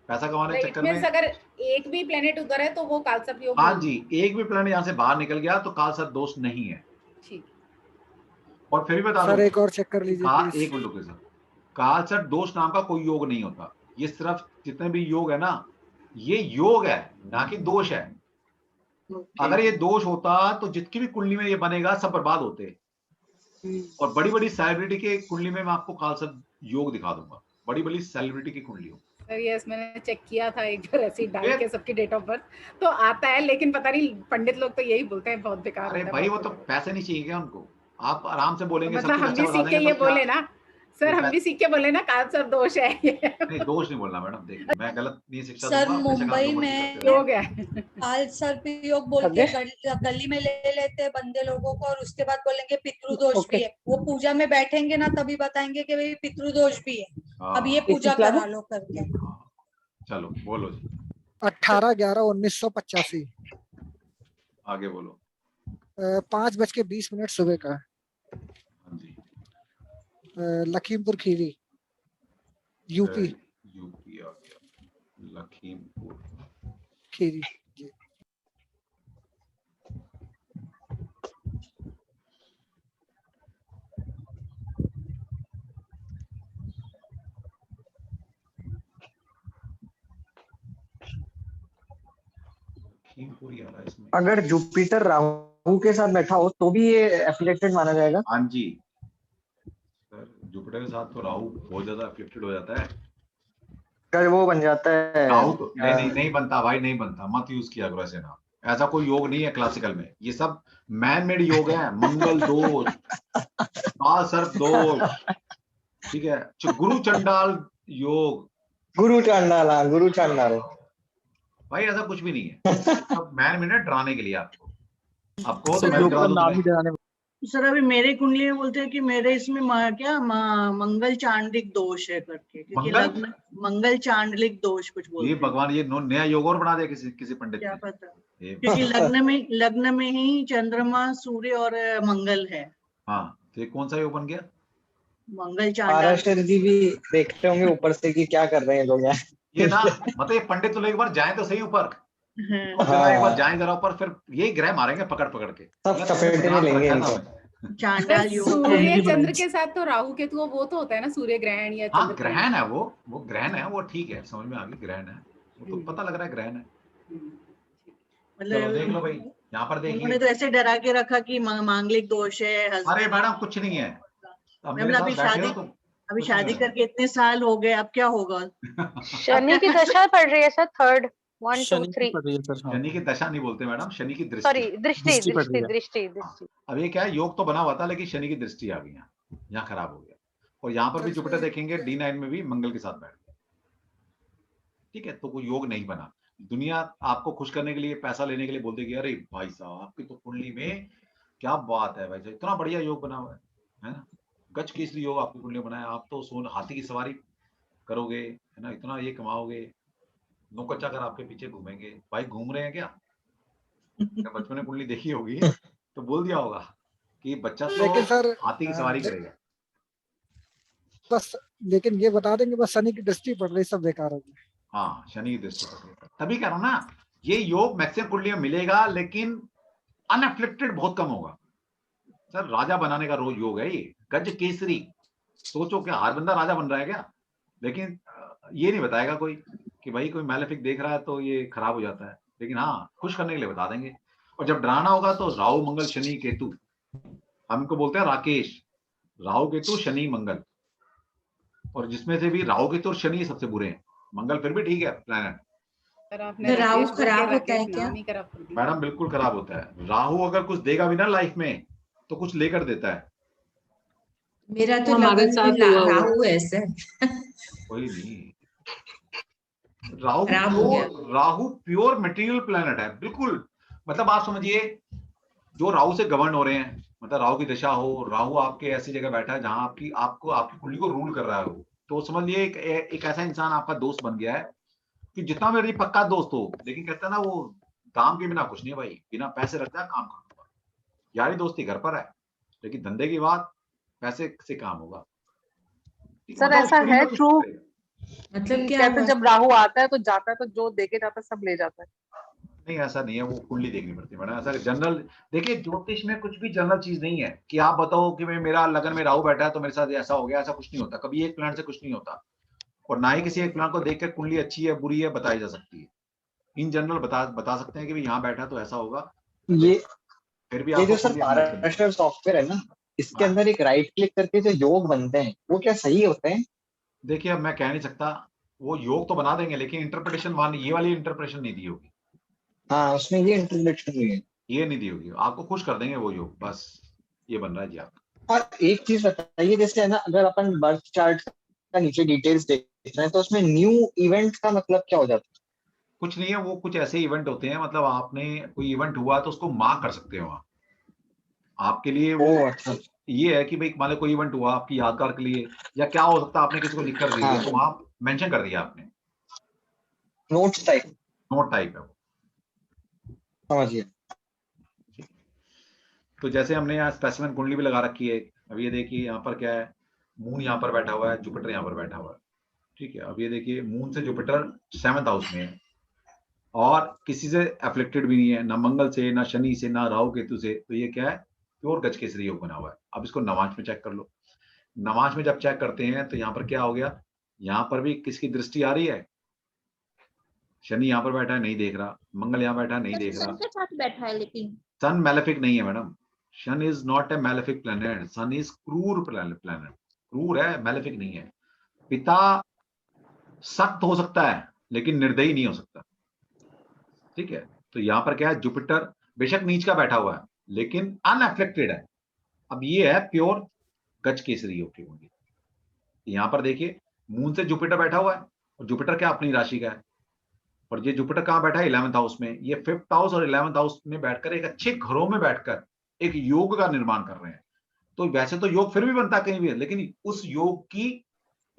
पैसा कमाने के चक्कर में। अगर एक भी प्लेनेट उधर है तो वो कालसर्प योग। हाँ जी, एक भी प्लेनेट यहाँ से बाहर निकल गया तो कालसर्प दोष नहीं है। ठीक। और फिर भी बता सर एक और चेक कर लीजिए एक मिनट रुकिए सर, कालसर्प दोष नाम का कोई योग नहीं होता, ये सिर्फ जितने भी योग है ना, ये योग है ना कि दोष है। अगर ये दोष होता तो जितनी भी कुंडली में ये बनेगा सब बर्बाद होते। और बड़ी बड़ी सेलिब्रिटी के कुंडली में मैं आपको कालसर्प योग दिखा दूंगा, बड़ी बड़ी सेलिब्रिटी की कुंडली हो। सर यस, मैंने चेक किया था एक बार ऐसे डाल के सबकी डेट ऑफ बर्थ, तो आता है, लेकिन पता नहीं पंडित लोग तो यही बोलते हैं बहुत बेकार होता है। अरे भाई वो तो पैसे नहीं चाहिए क्या उनको, आप आराम से बोलेंगे, मतलब हम भी सीख के ये बोले ना सर, हम भी सीख के बोले ना कालसर्प दोष है। नहीं दोष नहीं बोलना मैडम, देखिए मैं गलत नहीं शिक्षा सर मुंबई में योग है, कालसर्प योग बोल के गली में ले लेते हैं बंदे लोगों को, और उसके बाद बोलेंगे पितृदोष भी है। वो पूजा में बैठेंगे ना तभी बताएंगे कि भाई पितृदोष भी है, अब ये पूजा करा लो करके। चलो बोलो जी। 18/11/1985 आगे बोलो। 5:20 सुबह का, लखीमपुर खीरी, यूपी। यूपी आ गया, लखीमपुर खीरी जी। अगर जुपिटर राहु के साथ बैठा हो तो भी ये एफिलिएटेड माना जाएगा? हाँ जी सर, जुपिटर के साथ तो राहु बहुत ज्यादा एफिलिएटेड हो जाता है, अगर वो बन जाता है राहु तो नहीं बनता भाई, नहीं बनता, मत यूज किया करो ऐसे नाम, ऐसा कोई योग नहीं है क्लासिकल में, ये सब मैन मेड योग है। मंगल दोष, कालसर्प दोष, ठीक है, गुरु चंडाल योग, गुरु चांडाल भाई ऐसा कुछ भी नहीं है, सब मैन मेड है डराने के लिए आपको सर अभी मेरे कुंडली में बोलते हैं कि मेरे इसमें मंगल चांडलिक दोष है करके, क्योंकि मंगल चांडलिक दोष कुछ बोलते हैं। ये भगवान ये नया योग और बना दिया किसी पंडित क्या पता, क्योंकि लग्न में ही चंद्रमा सूर्य और मंगल है। हाँ तो ये कौन सा योग बन गया? मंगल चांडाल जी भी देखते होंगे ऊपर से कि क्या कर रहे हैं लोग यहाँ। ये ना मतलब ये पंडित तो एक बार जाए तो सही ऊपर, एक बार जाएं जरा ऊपर, फिर ये ग्रह मारेंगे पकड़ के, सब चपेटे में लेंगे इनको। चांडाल योग सूर्य चंद्र के साथ तो राहु केतु वो तो होता है ना, सूर्य ग्रहण या हाँ ग्रहण है, वो ग्रहण है, वो ठीक है, समझ में आ गई, ग्रहण है वो तो पता लग रहा है ग्रहण है। मतलब देख लो भाई यहाँ पर देखिए, उन्होंने तो ऐसे डरा के रखा कि मांगलिक दोष है। अरे मैडम कुछ नहीं है, अभी शादी करके इतने साल हो गए, अब क्या होगा? शनि की दशा पड़ रही है सर, 3rd 1 2 3 शनि की दशा नहीं बोलते मैडम, शनि की दृष्टि, सॉरी दृष्टि। अब ये क्या है, योग तो बना हुआ था लेकिन शनि की दृष्टि आ गई, यहाँ खराब हो गया। और यहाँ पर भी जुपिटर देखेंगे D9 में भी मंगल के साथ बैठ गया, ठीक है, तो कोई योग नहीं बना। दुनिया आपको खुश करने के लिए, पैसा लेने के लिए बोल देगी, अरे भाई साहब आपकी तो कुंडली में क्या बात है भाई साहब, इतना बढ़िया योग बना हुआ है ना, गज केसरी योग आपकी कुंडली में बना है, आप तो सोन हाथी की सवारी करोगे, है ना, इतना ये कमाओगे, नौकर चाकर आपके पीछे घूमेंगे। भाई घूम रहे हैं क्या? बचपन में कुंडली देखी होगी तो बोल दिया होगा कि बच्चा तो सर हाथी की सवारी करेगा। बस लेकिन ये बता देंगे बस शनि की दृष्टि पड़ रही, सब बेकार हो गया। हाँ, शनि की दृष्टि पड़ रही है, तभी कह रहा हूं ना, ये योग मैक्सिमम कुंडली में मिलेगा, लेकिन अनअफ्लिक्टेड बहुत कम होगा। सर राजा बनाने का रोज योग है ये, गज केसरी। सोचो क्या हर बंदा राजा बन रहा है क्या? लेकिन ये नहीं बताएगा कोई कि भाई कोई मैलेफिक देख रहा है तो ये खराब हो जाता है, लेकिन हाँ खुश करने के लिए बता देंगे। और जब डराना होगा तो राहु मंगल शनि केतु, हमको बोलते हैं राकेश, राहु केतु शनि मंगल, और जिसमें से भी राहु केतु और शनि सबसे बुरे हैं, मंगल फिर भी ठीक है प्लैनेट। राहु खराब होता है क्या? मैडम बिल्कुल खराब होता है। राहु अगर कुछ देगा भी ना लाइफ में तो कुछ लेकर देता है। मेरा तो लगन में राहु है सर। कोई नहीं, राहु प्योर मटेरियल प्लैनेट है बिल्कुल। मतलब आप समझिए जो राहु से गवर्न हो रहे हैं, मतलब राहु की दशा हो, राहु आपके ऐसी जगह बैठा है जहां आपकी कुंडली को रूल कर रहा है, तो समझिए एक ऐसा इंसान आपका दोस्त बन गया है कि जितना मेरी पक्का दोस्त हो, लेकिन कहता है ना वो काम के बिना कुछ नहीं भाई, बिना पैसे रखता है काम करूंगा। यारी दोस्ती घर पर है, लेकिन धंधे की बात पैसे से काम होगा। सर ऐसा है ट्रू, मतलब क्या कहते जब राहु आता है तो जाता है, तो जो देके जाता है सब ले जाता है। नहीं ऐसा नहीं है, वो कुंडली देखनी पड़ती है मैडम। ऐसा जनरल देखिए, ज्योतिष में कुछ भी जनरल चीज नहीं है कि आप बताओ कि मेरा लगन में राहु बैठा है तो मेरे साथ ऐसा हो गया, ऐसा कुछ नहीं होता। कभी एक प्लांट से कुछ नहीं होता, और ना ही किसी एक प्लांट को देखकर कुंडली अच्छी है बुरी है बताई जा सकती है। इन जनरल बता सकते हैं कि यहाँ बैठा तो ऐसा होगा। ये फिर भी ये जो सर महाराष्ट्र सॉफ्टवेयर है ना, इसके अंदर एक राइट क्लिक करके जो योग बनते हैं वो क्या सही होते हैं? देखिए अब मैं कह नहीं सकता, वो योग तो बना देंगे लेकिन इंटरप्रिटेशन ये वाली इंटरप्रिटेशन नहीं दी होगी। हाँ उसमें ये इंटरप्रिटेशन नहीं है, ये नहीं दी होगी, आपको खुश कर देंगे वो योग, बस ये बन रहा है जी आपका। और एक चीज बताइए, जैसे है ना, अगर अपन बर्थ चार्ट का नीचे डिटेल्स देख रहे हैं तो उसमें न्यू इवेंट का मतलब क्या हो जाता है? कुछ नहीं है, वो कुछ ऐसे इवेंट होते हैं, मतलब आपने कोई इवेंट हुआ तो उसको मार्क कर सकते हो आप, आपके लिए वो अच्छा। ये है कि भाई मान लो कोई इवेंट हुआ आपकी यादगार के लिए, या क्या हो सकता है आपने किसी को लिख कर दिया, हाँ। तो आप मेंशन कर दिया आपने, नोट टाइप है वो, समझिए। तो जैसे हमने यहाँ स्पेसिफिक कुंडली भी लगा रखी है। अब ये देखिए यहाँ पर क्या है, मून यहाँ पर बैठा हुआ है, जुपिटर यहाँ पर बैठा हुआ है, ठीक है। अब ये देखिए मून से जुपिटर 7th हाउस में है, और किसी से एफ्लिक्टेड भी नहीं है, ना मंगल से, ना शनि से, ना राहु केतु से, तो ये क्या है, प्योर गज केसरी योग बना हुआ है। अब इसको नवांश में चेक कर लो। नवांश में जब चेक करते हैं तो यहाँ पर क्या हो गया, यहाँ पर भी किसकी दृष्टि आ रही है, शनि यहाँ पर बैठा है नहीं देख रहा, मंगल यहाँ बैठा है नहीं देख रहा, के साथ बैठा है, लेकिन सन मैलेफिक नहीं है madam, sun is not a malefic planet, sun is krur planet, क्रूर है, मैलेफिक नहीं है। पिता सख्त हो सकता है लेकिन निर्दयी नहीं हो सकता, ठीक है। तो यहाँ पर क्या है, जुपिटर बेशक नीच का बैठा हुआ है लेकिन अनएफ्लेक्टेड है। अब ये है प्योर गज केसरी योग की कुंडली। यहाँ पर देखिए मून से जुपिटर बैठा हुआ है, और जुपिटर क्या अपनी राशि का है, और ये जुपिटर कहाँ बैठा है, 11th हाउस में। ये 5th हाउस और 11th हाउस में बैठकर एक अच्छे घरों में बैठकर एक योग का निर्माण कर रहे हैं। तो वैसे तो योग फिर भी बनता कहीं भी है, लेकिन उस योग की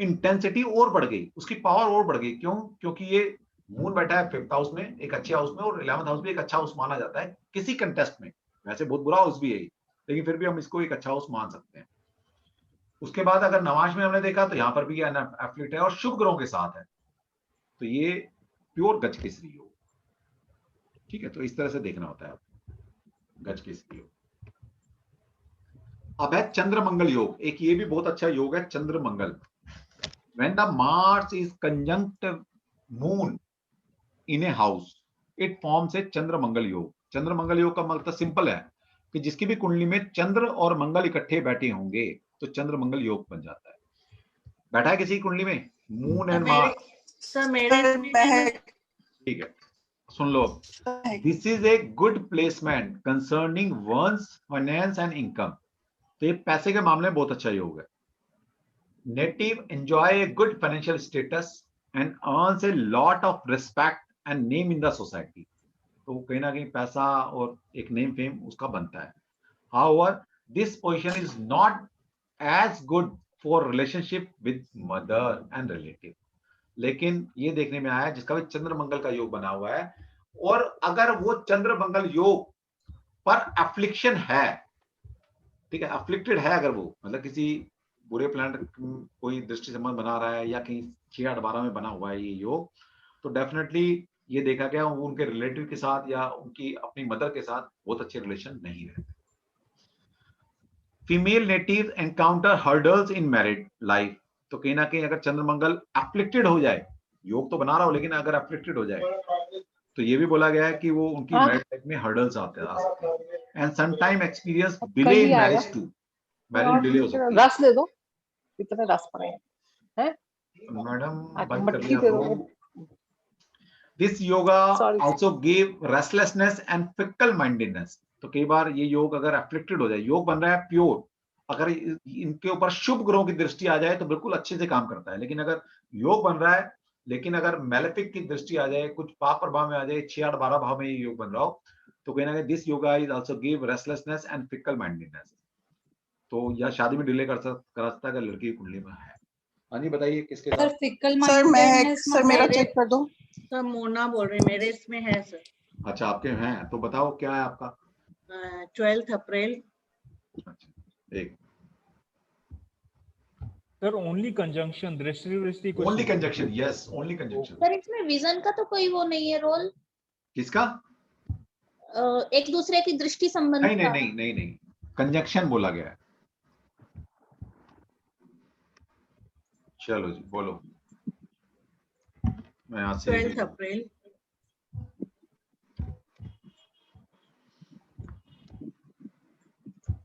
इंटेंसिटी और बढ़ गई, उसकी पावर और बढ़ गई। क्यों? क्योंकि ये मून बैठा है 5th हाउस में, एक अच्छे हाउस में, और 11th हाउस भी एक अच्छा हाउस माना जाता है किसी कंटेस्ट में। वैसे बहुत बुरा हाउस भी है, लेकिन फिर भी हम इसको एक अच्छा हाउस मान सकते हैं। उसके बाद अगर नवांश में हमने देखा तो यहाँ पर भी एफ्लिक्ट है और शुभ ग्रहों के साथ है, तो ये प्योर गज केसरी योग, ठीक है। तो इस तरह से देखना होता है गज केसरी योग। अब है चंद्र मंगल योग, एक ये भी बहुत अच्छा योग है, चंद्र मंगल। When the Mars is conjunct Moon in a house, it forms a चंद्र मंगल योग। चंद्र मंगल योग का मतलब सिंपल है कि जिसकी भी कुंडली में चंद्र और मंगल इकट्ठे बैठे होंगे तो चंद्र मंगल योग बन जाता है। बैठा है किसी कुंडली में मून एंड मार्स, ठीक है, सुन लो। This is a good placement concerning one's finance and income. तो ये पैसे के मामले में बहुत अच्छा योग है। Native enjoy a good financial status and earns a lot of respect and name in the society. तो कहीं ना कहीं पैसा और एक नेम फेम उसका बनता है। However this position is not as good for relationship with mother and relative. लेकिन ये देखने में आया जिसका भी चंद्र मंगल का योग बना हुआ है, और अगर वो चंद्र मंगल योग पर एफ्लिक्शन है, ठीक है, अफ्लिक्टेड है, अगर वो मतलब किसी बुरे प्लैनेट कोई दृष्टि संबंध बना रहा है या कहीं 6-8-12 में बना हुआ है ये योग, तो डेफिनेटली ये देखा गया उनके रिलेटिव के साथ या उनकी अपनी मदर के साथ बहुत अच्छे रिलेशन नहीं रहते। फीमेल नेटिव एनकाउंटर हर्डल्स इन मैरिड लाइफ। तो कहीं ना कहीं अगर चंद्रमंगल एफ्लिक्टेड हो जाए, योग तो बना रहा हो लेकिन अगर एफ्लिक्टेड हो जाए, तो ये भी बोला गया है कि वो उनकी मैरिड लाइफ में हर्डल्स आते हैं and sometime experience delay in marriage too, marriage delay हो सकती है। रस दे दो, कितने रस पड़े हैं मैडम बंद कर मट्ठी लिया दे तो। दो। This yoga Sorry. Also give restlessness and fickle mindedness. तो कई बार ये योग अगर एफ्लिक्टेड हो जाए, योग बन रहा है प्योर, अगर इनके ऊपर शुभ ग्रहों की दृष्टि आ जाए तो बिल्कुल अच्छे से काम करता है। लेकिन अगर योग बन रहा है लेकिन अगर मैलेफिक की दृष्टि आ जाए, कुछ पाप प्रभाव में आ जाए, 6-8-12 भाव में ये योग बन रहा हो, तो कहीं ना कहीं this yoga is also give restlessness and fickle mindedness. तो या शादी में डिले कर सकता है अगर लड़की की कुंडली में है। हाँ जी बताइए किसके सर साथ? फिकल सर महक, सर मेरा मेरे- चेक कर दो। सर मोना बोल रही, मेरे इसमें है सर। अच्छा आपके हैं, तो बताओ क्या है आपका? 12 अप्रैल। एक सर ओनली कंजंक्शन, दृष्टि कुछ ओनली नहीं। Conjunction, yes only conjunction. Sir इसमें विजन का तो कोई वो नहीं है रोल, किसका? एक दूसरे की दृष्टि संबंध नहीं नहीं का। नहीं नहीं नहीं, कंजंक्शन बोला गया है। चलो जी बोलो, मैं यहाँ से 12 अप्रैल।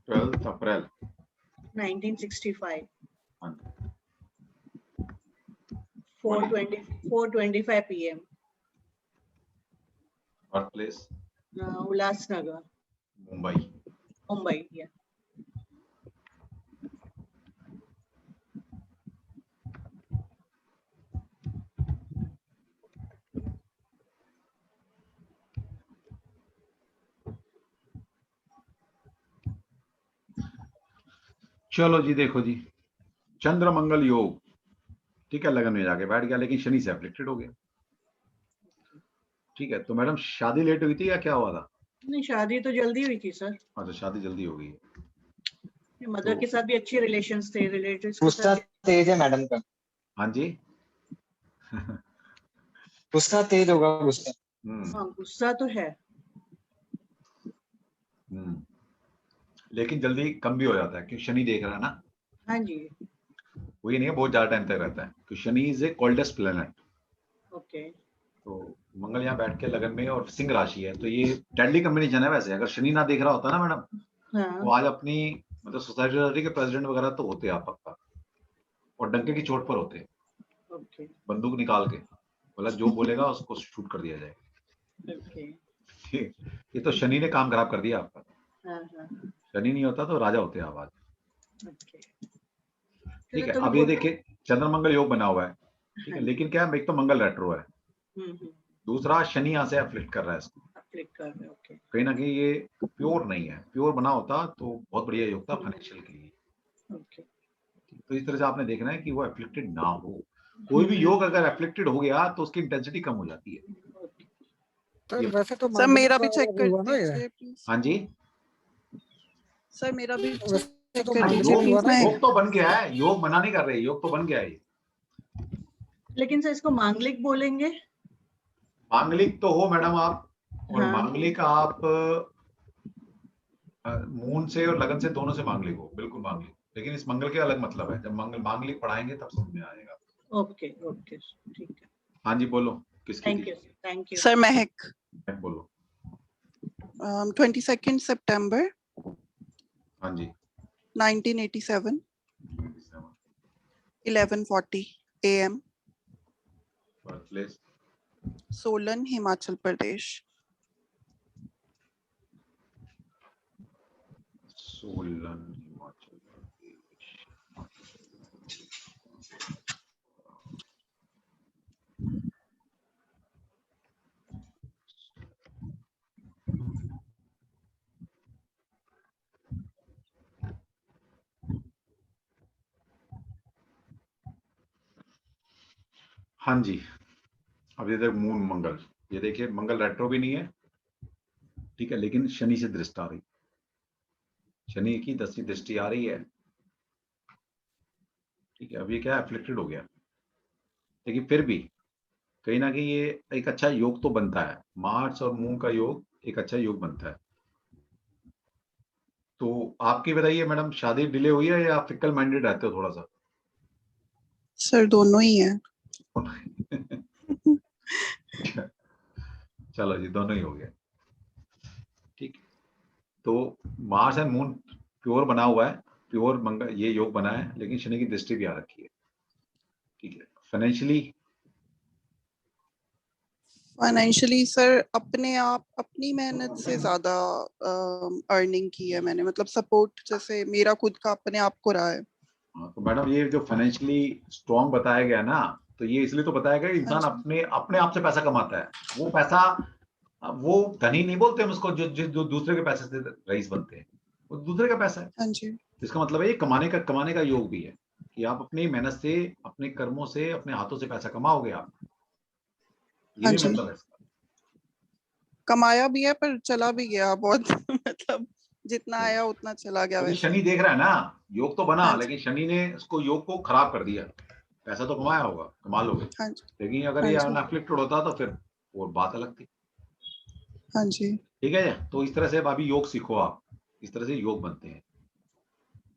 12 अप्रैल 1965। हाँ। 4:25 PM। Birth place Ulhasnagar, Mumbai. Mumbai. या चलो जी देखो जी, चंद्र मंगल योग, ठीक है, लगन में जाके बैठ गया लेकिन शनि से एफ्लिक्टेड हो गया। ठीक है, तो मैडम शादी लेट हुई थी या क्या हुआ था? नहीं, शादी तो जल्दी हुई थी सर। अच्छा शादी जल्दी हो गई। मदर के साथ भी अच्छे रिलेशंस थे, रिलेटिव्स के गुस्सा साथ। तेज है मैडम का। हाँ जी गुस्सा तेज होगा, गुस्सा। हाँ गुस्सा तो है। लेकिन जल्दी कम भी हो जाता है क्योंकि शनि देख रहा है ना। हाँ जी। वो ये नहीं है बहुत ज्यादा टाइम तक रहता है, क्योंकि Shani is a coldest planet. Okay. तो मंगल यहाँ बैठ के लगन में और सिंह राशि है, तो ये डेडली कॉम्बिनेशन है। वैसे अगर शनि ना देख रहा होता ना मैडम, हाँ। तो आज अपनी मतलब सोसाइटी के प्रेसिडेंट वगैरह तो होते आप पक्का, और डंके की चोट पर होते, ओके। बंदूक निकाल के, मतलब जो बोलेगा उसको शूट कर दिया जाएगा। ओके। ठीक, ये तो शनि ने काम खराब कर दिया आपका। हाँ हाँ। शनि नहीं होता तो राजा होते आप आज। ओके। ठीक है, अब ये देखिए चंद्रमंगल योग बना हुआ है, ठीक है, लेकिन क्या है, एक तो मंगल रेट्रो है, दूसरा शनि यहाँ से एफ्लिक्ट कर रहा है इसको। ओके। कहीं ना कहीं ये प्योर नहीं है, प्योर बना होता तो बहुत बढ़िया योग था फाइनेंशियल के लिए। ओके। तो इस तरह से आपने देखना है कि वो एफ्लिक्टेड ना हो। कोई भी योग अगर एफ्लिक्टेड हो गया तो उसकी इंटेंसिटी कम हो जाती है। सर वैसे तो सर मेरा भी मांगलिक चेक कर हुआ ना ये। दीजिए प्लीज। हाँ जी सर मेरा भी वैसे चेक तो कर मांगलिक दीजिए हुआ प्लीज। ना ये। योग तो बन गया है, योग बना नहीं कर रहे, योग तो बन गया है। लेकिन सर इसको मांगलिक बोलेंगे? मांगलिक तो हो मैडम आप, और हाँ। मांगलिक आप मून से और लगन से दोनों से मांगलिक हो, बिल्कुल मांगलिक, लेकिन इस मंगल के अलग मतलब है। जब मांगलिक पढ़ाएंगे तब समझ में आएगा। ओके ओके ठीक है। हाँ जी बोलो किसकी? थैंक यू सर महक। बोलो। 22 सितंबर हाँ जी 1987 11:40 AM। Birth place Solan Himachal Pradesh. Solan Himachal Pradesh. हाँ जी, अब ये देख मून मंगल, ये देखिए मंगल रेट्रो भी नहीं है, ठीक है, लेकिन शनि से दृष्टि आ रही, शनि की 10वीं दृष्टि आ रही है, ठीक है। अब ये क्या एफ्लिक्टेड हो गया, लेकिन फिर भी कहीं ना कहीं ये एक अच्छा योग तो बनता है, मार्स और मून का योग एक अच्छा योग बनता है। तो आपकी बताइए मैडम, शादी डिले हुई है या फिकल माइंडेड रहते हो थोड़ा सा? सर दोनों ही है। चलो जी, दोनों ही हो गया, ठीक। तो मार्स एंड मून प्योर बना हुआ है, प्योर मंगल ये योग बना है, लेकिन शनि की दृष्टि भी आ रखी है, ठीक है। फाइनेंशियली सर अपने आप अपनी मेहनत से ज्यादा अर्निंग की है मैंने, मतलब सपोर्ट जैसे मेरा खुद का अपने आप को रहा है। तो मैडम ये जो फाइनेंशियली स्ट्रॉन्ग बताया गया ना, तो ये इसलिए तो बताया गया इंसान अपने अपने आप से पैसा कमाता है, वो पैसा, वो धनी नहीं बोलते हम उसको, जो दूसरे के पैसे से रईस बनते हैं, वो दूसरे का पैसा है। हाँ जी। इसका मतलब है ये कमाने का योग भी है कि आप अपनी मेहनत से, अपने कर्मों से, अपने हाथों से पैसा कमाओगे आप, ये भी मतलब है इसका। कमाया भी है पर चला भी गया बहुत मतलब जितना आया उतना चला गया। वैसे शनि देख रहा है ना, योग तो बना, लेकिन शनि ने उसको योग को खराब कर दिया। पैसा तो कमाया होगा, कमा लोगे, लेकिन अगर ये अनअफ्लिक्टेड होता तो फिर वो बात अलग थी। हाँ जी, ठीक है। तो इस तरह से अभी योग सीखो आप, इस तरह से योग बनते हैं।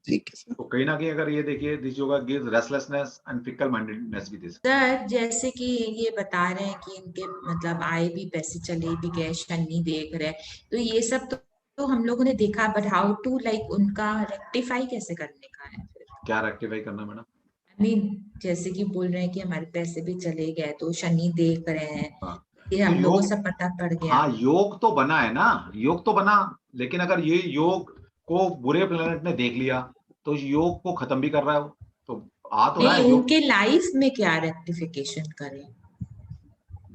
ठीक है सर। तो कहीं ना कहीं अगर ये देखिए, this yoga gives restlessness and fickle mindedness भी दे सकते हैं। सर जैसे कि ये बता रहे हैं कि इनके मतलब आए भी, पैसे चले भी गए, शनि देख रहे, तो ये सब तो हम लोगों ने देखा, बट हाउ टू लाइक उनका रेक्टिफाई कैसे करने का है? क्या रेक्टिफाई करना मैडम? जैसे कि बोल रहे हैं कि हमारे पैसे भी चले गए, तो शनि देख रहे हैं, ये हम तो लोगों को सब पता पड़ गया। हाँ, योग तो बना है ना, योग तो बना, लेकिन अगर ये योग को बुरे प्लेनेट ने देख लिया तो योग को खत्म भी कर रहा है, तो आ तो रहा है। उनके लाइफ में क्या रेक्टिफिकेशन करें?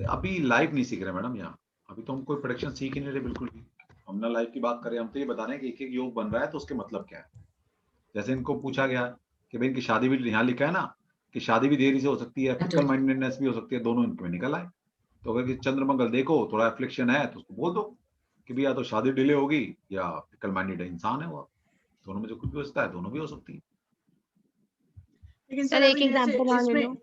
अभी लाइफ नहीं सीख रहे मैडम, यहाँ अभी तो हम कोई प्रेडिक्शन सीख ही नहीं रहे बिल्कुल भी। हम ना लाइफ की बात करें, हम तो ये बता रहे हैं कि एक एक योग बन रहा है तो उसके मतलब क्या है। जैसे इनको पूछा गया कि भाई इनकी शादी भी, यहाँ लिखा है ना कि शादी भी देरी से हो सकती है, फिकल माइंडेडनेस भी हो सकती है, दोनों इनके में निकल आए। तो अगर चंद्रमंगल देखो थोड़ा एफ्लिक्शन है तो उसको बोल दो कि भैया तो शादी डिले होगी या फिकल माइंडेड इंसान है वो, दोनों में जो कुछ भी हो सकता है, दोनों भी हो सकती है। लेकिन सर एक एग्जांपल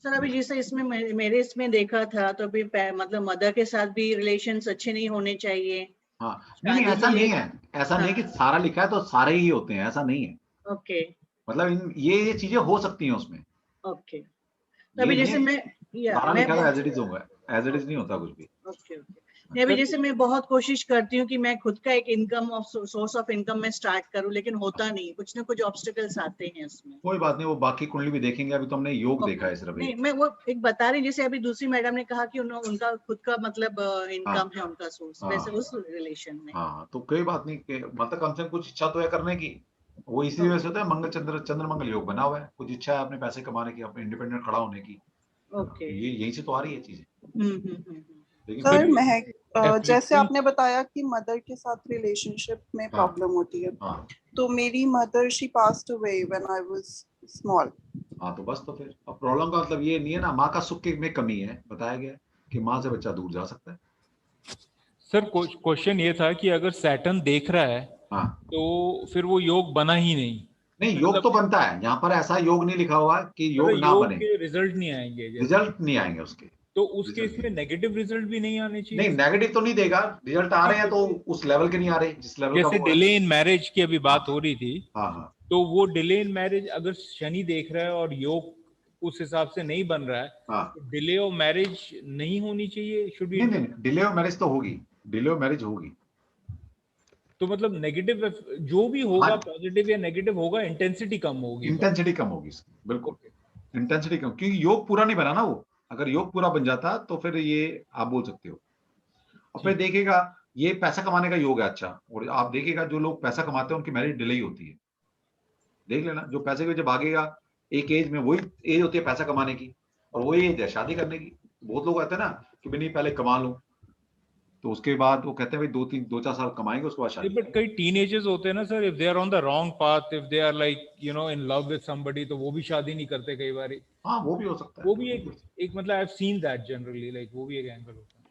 सर अभी जैसे इसमें मेरे इसमें देखा था तो अभी मतलब मदर के साथ भी रिलेशंस अच्छे नहीं होने चाहिए। हाँ, नहीं ऐसा नहीं है, ऐसा नहीं कि सारा लिखा है तो सारे ही होते हैं, ऐसा नहीं है। ओके, मतलब ये चीजें हो सकती हैं उसमें। ओके, अभी जैसे मैं एज इट इज होगा, एज इट इज नहीं होता कुछ भी। ओके, अभी जैसे मैं बहुत कोशिश करती हूँ कि मैं खुद का एक इनकम सोर्स ऑफ इनकम में स्टार्ट करूँ, लेकिन होता नहीं, कुछ ना कुछ ऑब्स्टिकल्स आते हैं उसमें। कोई बात नहीं, वो बाकी कुंडली भी देखेंगे, अभी तो हमने योग देखा है सिर्फ। नहीं, मैं वो एक बता रही, जैसे अभी दूसरी मैडम ने कहा कि उनका खुद का मतलब इनकम है उनका सोर्स, वैसे उस रिलेशन में। हाँ, तो कोई बात नहीं, मतलब कम से कम कुछ इच्छा तो है करने की, वो इसी वजह से होता है। मंगल चंद्र मंगल योग बना हुआ है, कुछ इच्छा है अपने पैसे कमाने की, अपने इंडिपेंडेंट खड़ा होने की। ओके, ये यहीं से तो आ रही है चीजें। सर महक, जैसे आपने बताया कि मदर के साथ रिलेशनशिप में प्रॉब्लम होती है, तो मेरी mother she passed away when I was small. हाँ, तो बस, तो फिर अब प्रॉब्लम का मतलब ये नहीं है ना, माँ का सुख में कमी है, बताया गया कि माँ से बच्चा दूर जा सकता है। सर क्वेश्चन ये था कि अगर सैटर्न देख रहा है तो फिर वो योग बना ही नहीं। योग तो बनता है, यहाँ पर ऐसा योग नहीं लिखा हुआ कि योग ना बने, रिजल्ट नहीं आएंगे, रिजल्ट नहीं आएंगे उसके, तो उस केस में नेगेटिव रिजल्ट भी नहीं आने चाहिए। नहीं, नेगेटिव तो नहीं देगा, रिजल्ट आ रहे हैं तो उस लेवल के नहीं आ रहे जिस लेवल का। जैसे डिले इन मैरिज की अभी बात हो रही थी, तो वो डिले इन मैरिज अगर शनि देख रहा है और योग उस हिसाब से नहीं बन रहा है, तो डिले ऑफ मैरिज नहीं होनी चाहिए, शुड बी। नहीं, डिले ऑफ मैरिज तो होगी, डिले ऑफ मैरिज होगी। तो मतलब नेगेटिव जो भी होगा, पॉजिटिव या नेगेटिव होगा, इंटेंसिटी कम होगी। इंटेंसिटी कम होगी, बिल्कुल इंटेंसिटी कम, क्योंकि योग पूरा नहीं बना ना वो। अगर योग पूरा बन जाता तो फिर ये आप बोल सकते हो। और फिर देखिएगा, ये पैसा कमाने का योग है अच्छा, और आप देखिएगा जो लोग पैसा कमाते हैं उनकी मैरिज डिले ही होती है। देख लेना, जो पैसे के जब भागेगा, एक एज में वही एज होती है पैसा कमाने की, और वही एज है शादी करने की। बहुत लोग कहते हैं ना कि नहीं पहले कमा लूं, तो उसके बाद वो कहते हैं भाई 2-4 साल कमाएंगे, उसके बाद शादी। बट कई टीनेजर्स होते हैं ना sir, if they are on the wrong path, if they are like you know in love with somebody, तो वो भी शादी नहीं करते कई बार। हाँ वो भी हो सकता है, वो भी एक मतलब I have seen that generally, like वो भी एक एंगल होता है।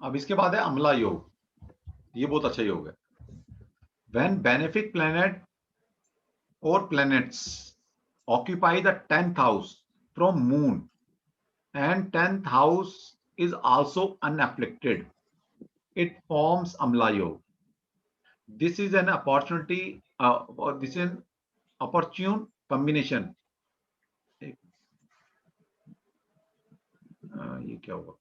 अब इसके बाद है अम्ला योग, ये बहुत अच्छा योग है। When benefic planet or planets occupy the 10th house from moon and 10th house is also unafflicted, it forms Amla Yoga. This is an opportunity or this is an opportune combination. ये क्या होगा,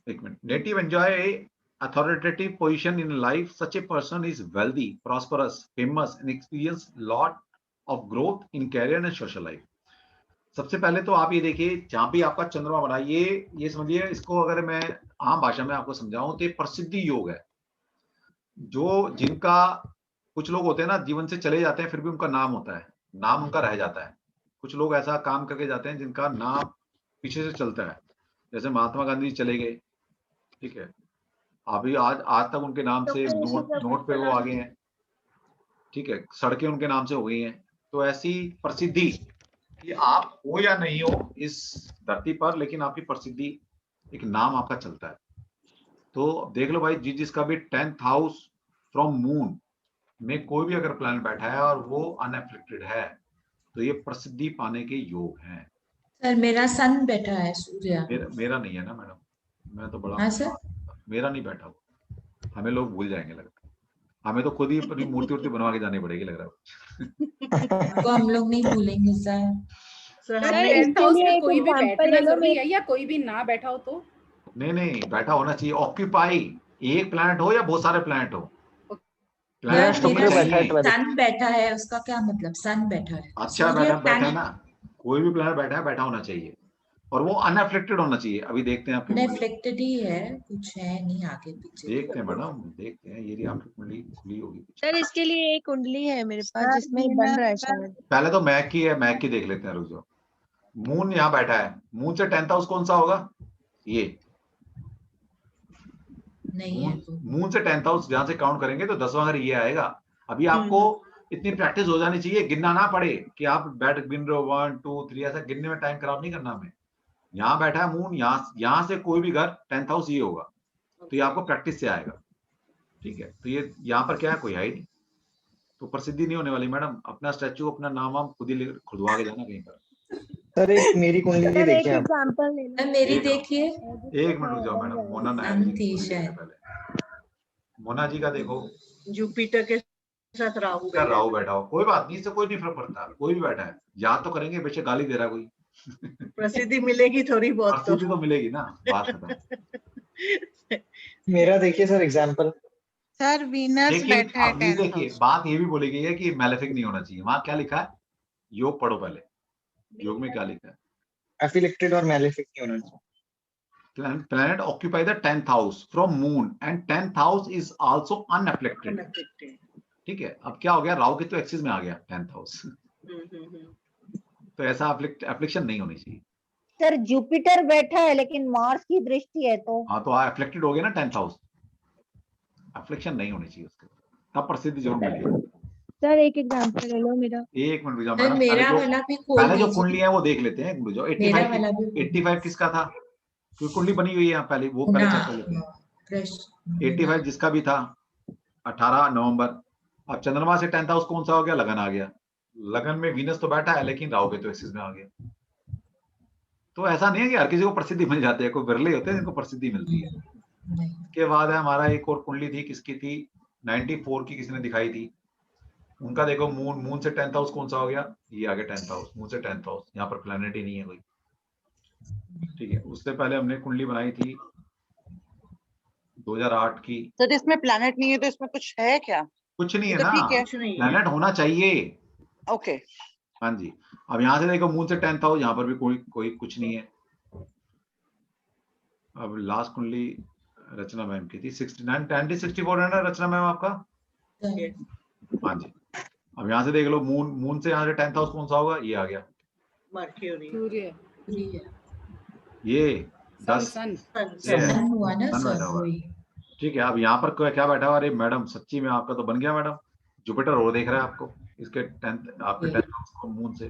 एक minute. Native enjoy a authoritative position in life. Such a person is wealthy, prosperous, famous and experience lot of growth in career and social life. सबसे पहले तो आप ये देखिए, जहां भी आपका चंद्रमा बना, ये समझिए, इसको अगर मैं आम भाषा में आपको समझाऊं तो ये प्रसिद्धि योग है। जो जिनका, कुछ लोग होते हैं ना, जीवन से चले जाते हैं फिर भी उनका नाम होता है, नाम उनका रह जाता है। कुछ लोग ऐसा काम करके जाते हैं जिनका नाम पीछे से चलता है, जैसे महात्मा गांधी चले गए, ठीक है, अभी आज तक उनके नाम से नोट पे वो आगे हैं, ठीक है, सड़कें उनके नाम से हो गई हैं। तो ऐसी प्रसिद्धि, कि आप हो या नहीं हो इस धरती पर, लेकिन आपकी प्रसिद्धि, एक नाम आपका चलता है। तो देख लो भाई, जिसका भी 10th हाउस फ्रॉम मून में कोई भी अगर प्लैनेट बैठा है और वो अनएफ्लिक्टेड है, तो ये प्रसिद्धि पाने के योग हैं। सर मेरा सन बैठा है सूर्य। मेरा नहीं है ना मैडम, मैं तो बड़ा। हाँ सर, मेरा नहीं बैठा हो, हमें लोग भूल जाएंगे लगता है, हमें तो खुद ही अपनी मूर्ति बनवा के जानी पड़ेगी लग रहा है। तो हम लोग नहीं भूलेंगे सर। कोई भी बैठना जरूरी है या कोई भी ना बैठा हो तो? नहीं, बैठा होना चाहिए। ऑक्यूपाई, एक प्लैनेट हो या बहुत सारे प्लैनेट हो, सन बैठा है, उसका क्या मतलब? सन बैठा है, अच्छा बैठा ना, कोई भी प्लैनेट बैठा है, बैठा होना चाहिए, और वो अनअफ्लिक्टेड होना चाहिए। अभी देखते हैं आपकी अनअफ्लिक्टेड ही है, कुछ है नहीं आगे पीछे। देखते हैं मैडम, देखते हैं, ये आपकी कुंडली खुली होगी सर। इसके लिए एक कुंडली है मेरे पास जिसमें बन रहा है शायद। पहले तो मैक की है, मैक की देख लेते हैं, रुक जाओ। मून यहाँ बैठा है, मून से 10th हाउस कौन सा होगा? ये नहीं है। मून से 10th हाउस जहां से काउंट करेंगे तो 10वां घर ये आएगा। अभी आपको इतनी प्रैक्टिस हो जानी चाहिए, गिनना ना पड़े कि आप बैठ गिन रहे हो 1 2 3, ऐसा गिनने में टाइम खराब नहीं करना हमें। यहाँ बैठा है मून, यहाँ से कोई भी घर 10th हाउस ये होगा, तो ये आपको प्रैक्टिस से आएगा, ठीक है। तो ये यहाँ पर क्या है, कोई है ही नहीं, तो प्रसिद्धि नहीं होने वाली मैडम। अपना स्टैचू, अपना नाम आप खुद ही खुदवा के जाना कहीं पर। सर एक मेरी कुंडली देखिए आप। एग्जांपल ले लो। मेरी देखिए, एक मिनट रुक जाओ मैडम, मोना मोना जी का देखो, जुपिटर के साथ राहु बैठा हो, कोई बात नहीं, इससे कोई नहीं फर्क पड़ता, कोई भी बैठा है, याद तो करेंगे, बेशक गाली दे रहा कोई, प्रसिद्धि मिलेगी थोड़ी बहुत, प्रसिद्धि तो मिलेगी ना, बात खत्म। मेरा देखिए सर एग्जांपल। सर वीनस बैठा है। देखिए बात ये भी बोली गई है कि मैलेफिक नहीं होना चाहिए। वहां क्या लिखा है, योग पढ़ो पहले, योग में क्या लिखा है? एफिलिक्टेड और मैलेफिक नहीं होना चाहिए। Planet occupy the 10th house from moon and 10th house is also unafflicted. ठीक है, अब क्या हो गया, राहु के तो एक्सिस में आ गया 10th हाउस, तो ऐसा एफ्लिक्शन नहीं होनी चाहिए। सर जुपिटर बैठा है लेकिन मार्स की दृष्टि है, तो हाँ, तो एफ्लिक्टेड हो गया ना 10th हाउस, एफ्लिक्शन नहीं होनी चाहिए उसके, तब प्रसिद्धि जरूर मिलेगी। सर एक एग्जांपल ले लो मेरा। एक मिनट रुक जाओ, पहले जो कुंडली है वो देख लेते हैं। रुक जाओ, 85 किसका था? कोई कुंडली बनी हुई है यहाँ पहले, वो पहले चेक कर लेते हैं। 85 जिसका भी था 18 नवंबर। अब चंद्रमा से 10th हाउस कौन सा हो गया? लगन आ गया। लगन में वीनस तो बैठा है लेकिन राहु के तो एक्सिस में आ गया। तो ऐसा नहीं है कि हर किसी को प्रसिद्धि मिल जाती है, कोई बिरले होते हैं जिनको प्रसिद्धि मिलती है। उसके बाद है हमारा एक और कुंडली थी, किसकी थी? 94 की किसी ने दिखाई थी। उनका देखो, मून से 10th हाउस कौन सा हो गया? ये आ गया 10th हाउस, मून से 10th हाउस, यहाँ पर प्लैनेट ही नहीं है कोई, ठीक है। उससे पहले हमने कुंडली बनाई थी 2008 की। सर इसमें प्लैनेट नहीं है तो इसमें कुछ है क्या? कुछ नहीं है तो ना, प्लैनेट होना चाहिए। ओके, हाँ जी। अब यहाँ से देखो, मून से 10th हाउस, यहाँ पर भी कोई कुछ नहीं है। अब लास्ट कुंडली रचना मैम की थी 64 है ना रचना मैम आपका? हाँ जी। अब यहाँ से देख लो, मून से यहाँ से 10th हाउस कौन सा होगा? ये आ गया मर्क्यूरी। ये 10 सन हुआ ना सन बैठा सर, हुआ है। वही। ठीक है, अब यहाँ पर क्या बैठा हुआ? अरे मैडम सच्ची में आपका तो बन गया मैडम, जुपिटर और देख रहा है आपको इसके 10th आपके 10th हाउस को मून से।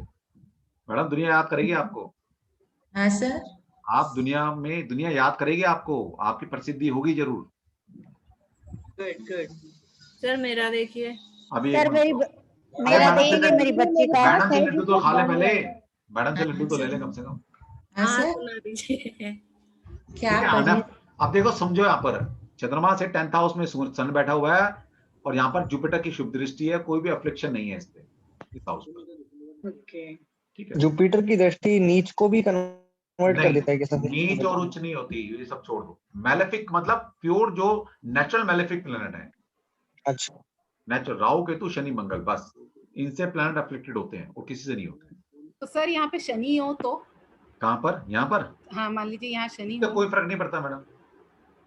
मैडम दुनिया याद करेगी आपको। हाँ सर, आप दुनिया याद करेगी आपको, आपकी प्रसिद्धि होगी जरूर। Good good. सर मेरा देखिए। अभी सर मेरा देखिए मेरी बच्ची का मैडम से लड्डू तो खा ले पहले, मैडम से लड्डू तो ले ले कम से कम। हाँ सर, सुना दीजिए। क्या अब देखो समझो, यहाँ पर चंद्रमा से 10th हाउस में सन बैठा हुआ है और यहाँ पर जुपिटर की शुभ दृष्टि है, कोई भी अफ्लिक्शन नहीं है इस पे, इस हाउस पर। ओके ठीक है, जुपिटर की दृष्टि नीच को भी कन्वर्ट कर देता है कि सब नीच और उच्च नहीं होती, ये सब छोड़ दो। मैलेफिक मतलब प्योर जो नेचुरल मैलेफिक प्लेनेट है। अच्छा, नेचुरल राहु केतु शनि मंगल, बस इनसे प्लेनेट अफ्लिक्टेड होते हैं और किसी से नहीं होते। तो सर यहाँ पे शनि हो तो कहाँ पर? यहाँ पर हाँ मान लीजिए यहाँ शनि तो हो। कोई फर्क नहीं पड़ता मैडम।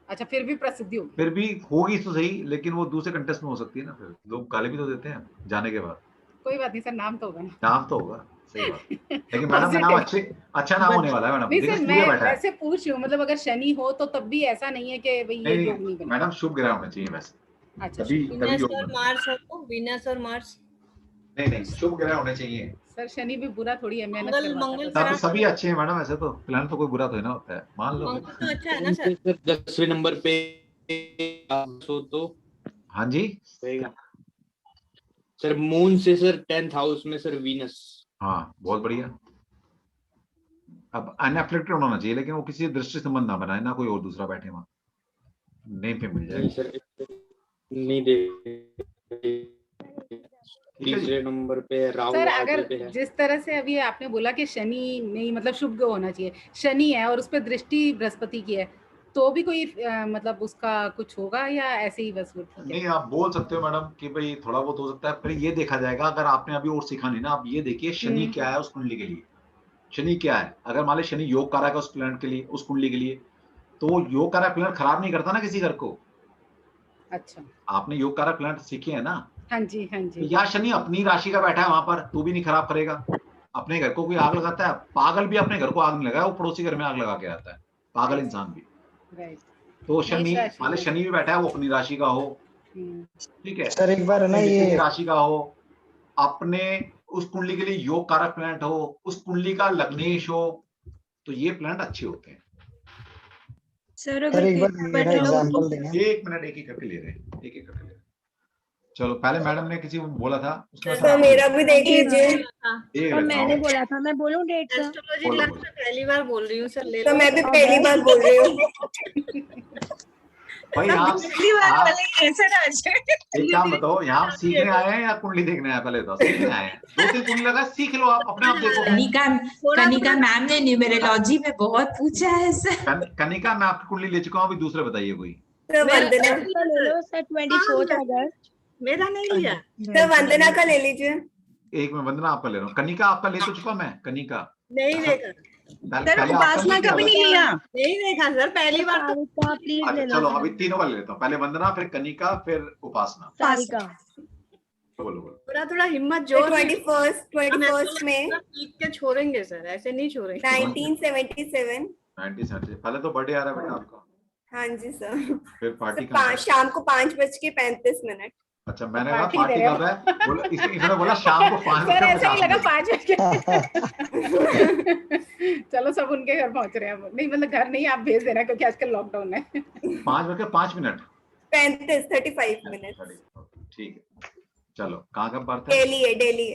अच्छा फिर भी प्रसिद्धि होगी। फिर भी होगी तो सही, लेकिन वो दूसरे कंटेस्ट में हो सकती है ना, फिर लोग गाली भी तो देते हैं जाने के बाद। कोई बात नहीं सर, नाम तो होगा ना। नाम तो होगा, सही बात। लेकिन मैडम का नाम अच्छा नाम होने वाला है मैडम। नहीं देखिए सर, सूर्य मैं बैठा है। वैसे पूछ रही हूँ, मतलब अगर शनि हो तो तब भी ऐसा नहीं है कि भाई ये योग नहीं बना। मैडम शुभ ग्रह होना चाहिए वैसे, अच्छा तभी वीनस योग और बनता मार्स हो, वीनस और मार्स। है। नहीं शुभ ग्रह होने चाहिए। सर शनि भी बुरा थोड़ी है, मेहनत मंगल करवाता है। सभी अच्छे हैं मैडम, ऐसे तो प्लान तो कोई बुरा तो ही ना होता है, मान लो। मंगल तो अच्छा है ना सर। 10वें नंबर पे तो हाँ जी सर, मून से सर 10th हाउस में सर वीनस। हाँ बहुत बढ़िया। अब अनएफ्लिक्टेड होना चाहिए, लेकिन वो किसी दृष्टि संबंध ना बनाए ना, कोई और दूसरा बैठे वहां, नेम पे मिल जाए। सर नहीं दे। तीसरे नंबर पे राहु। सर अगर जिस तरह से अभी आपने बोला कि शनि नहीं मतलब शुभ होना चाहिए, शनि है और उस पर दृष्टि बृहस्पति की है, तो भी कोई मतलब उसका कुछ होगा या ऐसे ही बस? नहीं आप बोल सकते हो मैडम कि भाई थोड़ा बहुत हो सकता है, फिर ये देखा जाएगा। अगर आपने अभी और सीखा नहीं ना, आप ये देखिए शनि क्या है उस कुंडली के लिए। शनि क्या है? अगर मान ली शनि योग कारक है उस प्लैनेट के लिए, उस कुंडली के लिए, तो वो योग कारक प्लैनेट खराब नहीं करता ना किसी घर को। अच्छा, आपने योग कारक प्लैनेट सीखे है ना। हाँ जी हाँ जी। या शनि अपनी राशि का बैठा है वहां पर, तो भी नहीं खराब करेगा। अपने घर को कोई आग लगाता है, पागल भी अपने घर को आग नहीं लगाया, वो पड़ोसी घर में आग लगा के आता है, पागल इंसान भी। तो शनि मान ली शनि भी बैठा है, वो अपनी राशि का हो, ठीक है सर एक बार ना ये राशि का हो, अपने उस कुंडली के लिए योग कारक प्लैनेट हो, उस कुंडली का लग्नेश हो, तो ये प्लैनेट अच्छे होते हैं। सर एक बार मेरा एग्जांपल देंगे। एक मिनट, एक एक करके ले रहे हैं, एक एक करके ले रहे हैं। चलो पहले मैडम ने किसी को बोला था, तो मेरा भी देख लीजिए। और मैंने बोला था, मैं बोलूं डेट का? एस्ट्रोलॉजी क्लास में पहली बार बोल रही हूँ सर, ले तो लो। मैं भी पहली बार बोल रही हूँ। भाई आप एक काम बताओ, यहाँ सीखने आए हैं या कुंडली देखने आए? पहले तो सीखने आए हैं, 2-3 कुंडली लगा, सीख लो आप, अपने आप देखो। कनिका मैम ने न्यूमेरोलॉजी में बहुत पूछा है सर। कनिका मैं आपकी कुंडली ले चुका हूँ, अभी दूसरे बताइए कोई। वंदना का ले लो सर, 24 अगस्त। मेरा नहीं लिया सर, वंदना का ले लीजिए। एक मैं वंदना आपका ले रहा हूँ, कनिका आपका ले तो चुका मैं, कनिका नहीं देखा सर, उपासना का भी नहीं लिया। नहीं देखा सर, पहली बार तो। अच्छा चलो अभी तीनों का ले लेता हूँ, पहले वंदना, फिर कनिका, फिर उपासना। सारिका। बोलो बोलो। थोड़ा हिम्मत जोर। 21st में जीत के छोड़ेंगे सर, ऐसे नहीं छोड़ेंगे। 1977। 1977 पहले तो बर्थडे आ रहा है बेटा आपका। हाँ जी सर। फिर पार्टी शाम को 5:35। अच्छा मैंने कहा पार्टी कब है, बोला इसने बोला शाम को 5 बजे। ऐसा ही लगा 5 बजे। चलो सब उनके घर पहुंच रहे हैं। नहीं मतलब घर नहीं, आप भेज देना क्योंकि आजकल लॉकडाउन है। 5:05 35 ठीक है। चलो कहाँ कब बात है? डेली है। डेली?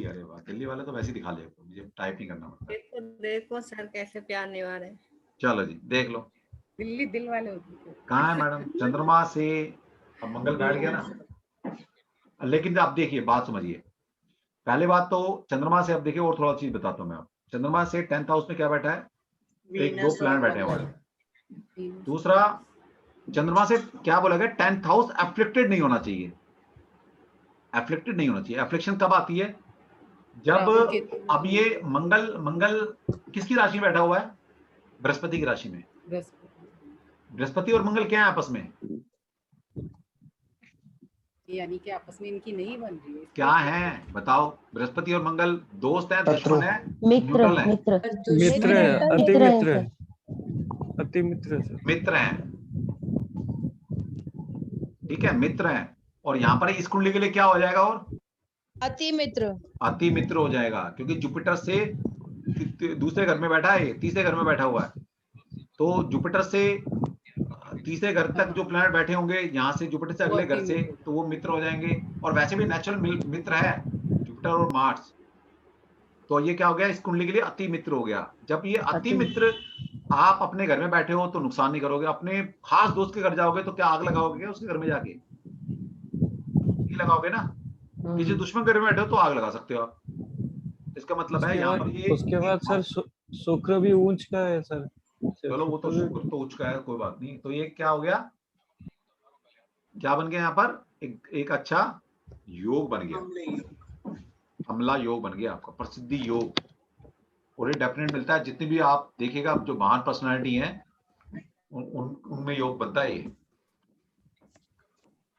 अरे वाह, दिल्ली वाले तो वैसे दिखा ले, मुझे टाइप नहीं करना पड़ता। देखो सर कैसे प्यार निभा रहे हैं। चलो जी देख लो, दिल्ली दिल वाले होते हैं। कहाँ है मैडम? चंद्रमा से अब मंगल बैठ गया ना, लेकिन आप देखिए बात समझिए। पहले बात तो चंद्रमा से, अब देखिए और थोड़ा चीज बताता हूँ मैं। चंद्रमा से 10th हाउस में क्या बैठा है? एक 2 प्लैनेट बैठे हैं। दूसरा चंद्रमा से क्या बोला गया? 10th हाउस एफ्लिक्टेड नहीं होना चाहिए। एफ्लिक्टेड नहीं होना चाहिए। एफ्लिक्शन कब आती है? जब अब ये मंगल किसकी राशि में बैठा हुआ है? बृहस्पति की राशि में। बृहस्पति और मंगल क्या है आपस में? यानी कि आपस में इनकी नहीं बन रही है। क्या है बताओ? बृहस्पति और मंगल दोस्त है, दुश्मन है, मित्र न्यूट्रल है? मित्र है, अति मित्र है, अति मित्र है, मित्र है, ठीक है, मित्र है। और यहाँ पर इस कुंडली के लिए क्या हो जाएगा? और अति मित्र, अति मित्र हो जाएगा, क्योंकि जुपिटर से दूसरे घर में बैठा है, तीसरे घर में बैठा हुआ है। तो जुपिटर से तीसरे घर तक जो प्लैनेट बैठे होंगे, यहाँ से जुपिटर से अगले घर से, तो वो मित्र हो जाएंगे। और वैसे भी नेचुरल मित्र है जुपिटर और मार्स। तो ये क्या हो गया? इस कुंडली के लिए अति मित्र हो गया। जब ये अति मित्र, आप अपने घर में बैठे हो तो नुकसान नहीं करोगे, अपने खास दोस्त के घर जाओगे तो क्या आग लगाओगे उसके घर में जाके? नहीं लगाओगे ना। किसी दुश्मन के घर में बैठे हो तो आग लगा सकते हो आप। इसका मतलब है यहाँ पर ये। उसके बाद सर शुक्र भी ऊंच का है सर। चलो वो तो शुक्र तो उच्च का है, कोई बात नहीं। तो ये क्या हो गया? क्या बन गया यहाँ पर? एक अच्छा योग बन गया, हमला योग बन गया आपका, प्रसिद्धि योग। और ये डेफिनेट मिलता है, जितनी भी आप देखिएगा जो महान पर्सनालिटी है उनमें योग बनता है।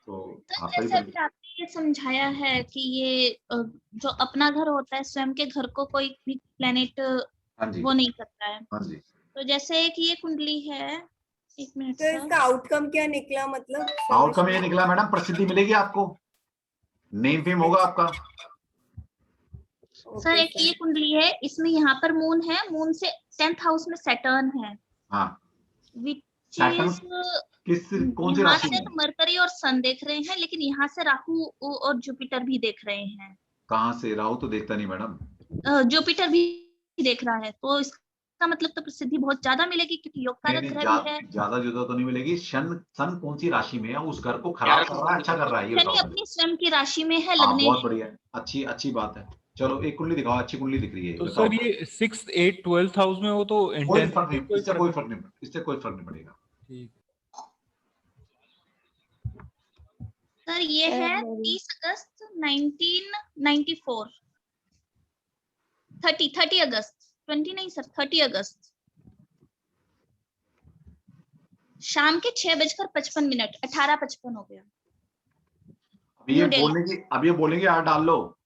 तो जैसे अभी आपने ये समझाया है कि ये जो अपना घर होता है, स्वयं के घर को कोई भी प्लेनेट वो नहीं करता है। तो जैसे कि ये कुंडली है, एक मिनट, तो इसका आउटकम क्या निकला? मतलब आउटकम ये निकला मैडम, प्रसिद्धि मिलेगी आपको, नेम फेम होगा आपका। सर एक ये कुंडली है, इसमें यहाँ पर मून है, मून से 10th हाउस में सैटर्न है। हाँ। कौन सी राशि? से तो मरकरी और सन देख रहे हैं, लेकिन यहाँ से राहु और जुपिटर भी देख रहे हैं। कहाँ से? राहु तो देखता नहीं मैडम, जुपिटर भी देख रहा है। तो इसका मतलब तो प्रसिद्धि बहुत ज्यादा मिलेगी, क्योंकि योग कारक ग्रह भी है। ज्यादा तो नहीं मिलेगी। सन कौन सी राशि में है? उस घर को खराब कर रहा है, अच्छा कर रहा है? शनि अपनी स्वयं की राशि में है, लगने। बहुत बढ़िया, अच्छी बात है। चलो एक कुंडली दिखाओ, अच्छी कुंडली दिख रही है। तो सर ये 6th 8th 12th हाउस में हो तो इससे कोई फर्क नहीं पड़ेगा। सर ये है 30 अगस्त 1994, 30 अगस्त 20 नहीं सर, 30 अगस्त शाम के 6:55, 18:55 हो गया। अब ये बोलेंगे यार डाल लो,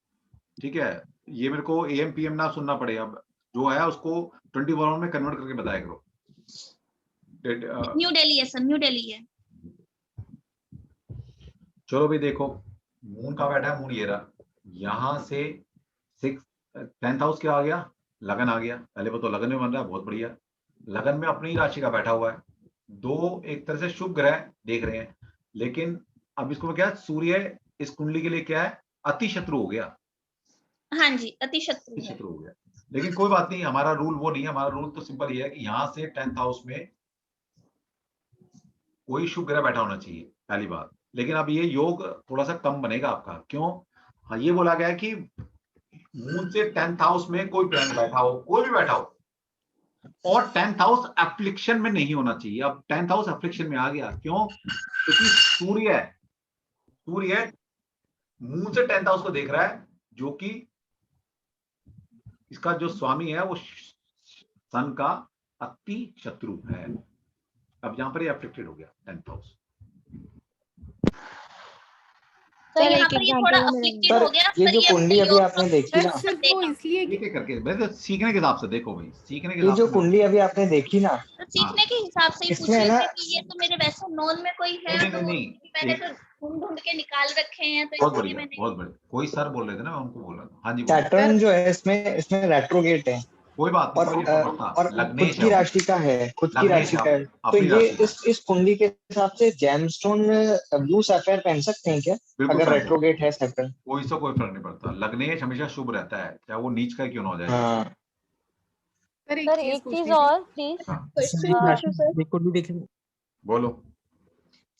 ठीक है? ये मेरे को AM PM ना सुनना पड़ेगा। अब जो है उसको 24 आवर में कन्वर्ट करके बताया करो। न्यू दिल्ली है सर, न्यू दिल्ली है। चलो भाई देखो, मून का बैठा है, मून ये रहा। यहाँ से 10th हाउस क्या आ गया? लगन आ गया। पहले वो तो लगन में बन रहा है, बहुत बढ़िया। लगन में अपनी राशि का बैठा हुआ है। दो एक तरह से शुभ ग्रह देख रहे हैं, लेकिन अब इसको क्या, सूर्य इस कुंडली के लिए क्या है? अति शत्रु हो गया। हाँ जी, अति शत्रु हो गया। लेकिन कोई बात नहीं, हमारा रूल वो नहीं है। हमारा रूल तो सिंपल ये है कि यहाँ से 10th हाउस में कोई शुभ ग्रह बैठा होना चाहिए, पहली बात। लेकिन अब ये योग थोड़ा सा कम बनेगा आपका। क्यों? हाँ, ये बोला गया है कि मून से 10th हाउस में कोई प्लैनेट बैठा हो, कोई भी बैठा हो, और 10th हाउस एफ्लिक्शन में नहीं होना चाहिए। अब 10th हाउस एफ्लिक्शन में आ गया, क्यों? क्योंकि सूर्य मून से 10th हाउस को देख रहा है, जो कि इसका जो स्वामी है वो सन का अति शत्रु है। अब यहाँ पर ये एफ्लिक्टेड हो गया 10th हाउस। तो यहाँ पर ये थोड़ा अफ्लिक्टेड हो गया। ये जो कुंडली अभी आपने देखी ना, इसलिए करके वैसे सीखने के हिसाब से देखो भाई, सीखने के ये जो कुंडली अभी आपने देखी ना, तो सीखने के हिसाब से ही पूछ रहे थे कि ये तो मेरे वैसे नॉन में कोई है, नहीं, मैंने तो ढूंढ के निकाल रखे हैं, तो बहुत बढ़िया, बहुत बढ़िया। कोई सर बोल रहे थे ना, मैं उनको बोल रहा था। हाँ जी, सैटर्न जो है इसमें रेट्रोगेट है। कोई बात नहीं, और खुद की राशि का है, खुद की राशि का है। तो ये इस कुंडली के हिसाब से जेमस्टोन ब्लू सैफायर पहन सकते हैं क्या, अगर रेट्रोगेट है सैटर्न? कोई फर्क नहीं पड़ता। लग्नेश हमेशा शुभ रहता है, चाहे वो नीच का क्यों ना हो जाए। सर एक चीज और प्लीज, बोलो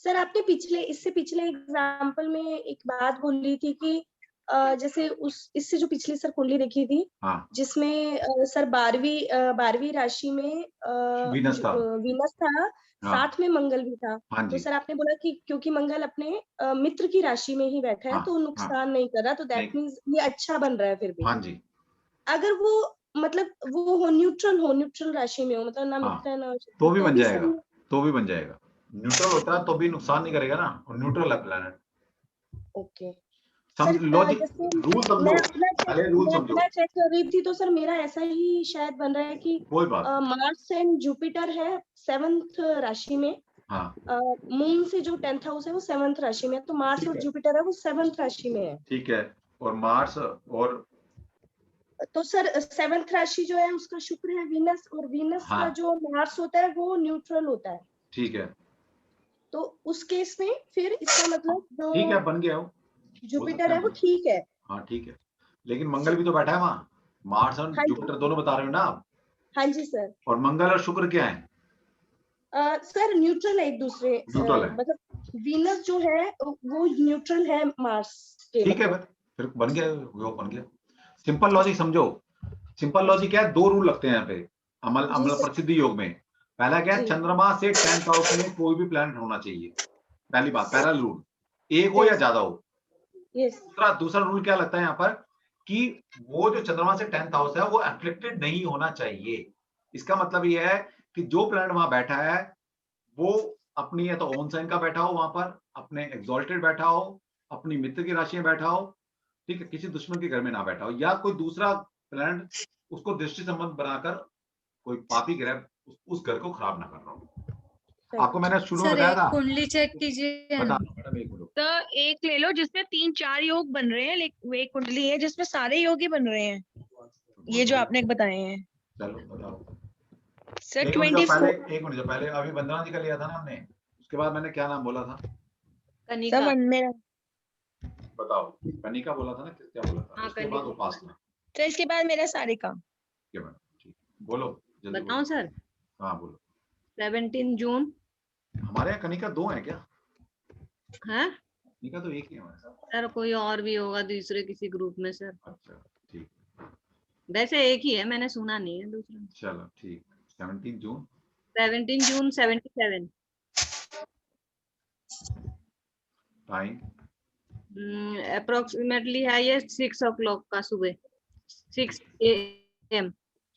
सर। आपने इससे पिछले एग्जाम्पल में एक बात बोली थी कि जैसे इससे जो पिछली सर कुंडली देखी थी, जिसमें सर 12वीं राशि में वीनस था, साथ में मंगल भी था। तो सर आपने बोला कि क्योंकि मंगल अपने मित्र की राशि में ही बैठा है तो नुकसान नहीं कर रहा, तो दैट मीन्स ये अच्छा बन रहा है। फिर भी अगर वो मतलब वो हो न्यूट्रल राशि में हो, मतलब ना मित्र है ना, तो भी बन जाएगा। न्यूट्रल होता है तो भी नुकसान नहीं करेगा ना, और न्यूट्रल है प्लैनेट। ओके लॉजिक रूल समझो, पहले रूल समझो। मैं चेक कर रही थी तो सर मेरा ऐसा ही शायद बन रहा है कि कोई बात मार्स एंड जुपिटर है 7th राशि में, हाँ मून से जो 10th हाउस है वो 7th राशि में, तो मार्स और जुपिटर है वो 7th राशि में है। ठीक है, और मार्स और तो सर 7th राशि जो है उसका शुक्र है वीनस, और वीनस का जो मार्स होता है वो न्यूट्रल होता है। ठीक है, तो उस केस में फिर इसका मतलब जो ठीक है बन गया, जुपिटर है वो ठीक है। हाँ ठीक है, लेकिन मंगल भी तो बैठा है वहाँ, मार्स और जुपिटर दोनों बता रहे हो ना आप? हाँ जी सर। और मंगल और शुक्र क्या है? सर न्यूट्रल है एक दूसरे, न्यूट्रल है, मतलब वीनस जो है वो न्यूट्रल है मार्स के। ठीक है, फिर बन गया, वो बन गया। सिंपल लॉजिक समझो, सिंपल लॉजिक क्या है, दो रूल लगते हैं यहाँ पे अमल प्रसिद्धि योग में। पहला क्या है, चंद्रमा से 10th हाउस में कोई भी प्लैनेट होना चाहिए, पहली बात, पहला रूल, एक हो या ज्यादा हो। दूसरा रूल क्या लगता है यहाँ पर कि वो जो चंद्रमा से 10th हाउस है वो एफ्लिक्टेड नहीं होना चाहिए। इसका मतलब ये है कि जो प्लैनेट वहां बैठा है वो अपनी या तो ओन साइन का बैठा हो, वहां पर अपने एक्सॉल्टेड बैठा हो, अपनी मित्र की राशि में बैठा हो, ठीक है, किसी दुश्मन के घर में ना बैठा हो, या कोई दूसरा प्लैनेट उसको दृष्टि संबंध बनाकर कोई पापी ग्रह उस घर को खराब ना कर रहा हो। आपको मैंने शुरू में बताया था, कुंडली चेक कीजिए। मैडम एक मिनट, तो एक ले लो जिसमें 3-4 योग बन रहे हैं, लेकिन एक कुंडली है जिसमें सारे योग ही बन रहे हैं, ये जो आपने बताए हैं। चलो बताओ सर। एक मिनट पहले अभी वंदना जी का लिया था ना हमने, उसके बाद मैंने क्या नाम बोला था? कनिका। बताओ, कनिका बोला था ना, क्या बोला था? उसके बाद उपासना, तो इसके बाद मेरा सारिका। बोलो बताओ सर। हाँ बोलो। 17 जून। हमारे यहाँ कनिका 2 है क्या? हाँ कनिका तो एक ही है हमारे साथ। सर कोई और भी होगा दूसरे किसी ग्रुप में सर। अच्छा ठीक, वैसे एक ही है, मैंने सुना नहीं है दूसरा। चलो ठीक। 17 जून 77। टाइम अप्रोक्सीमेटली है ये 6 o'clock का, सुबह 6 AM।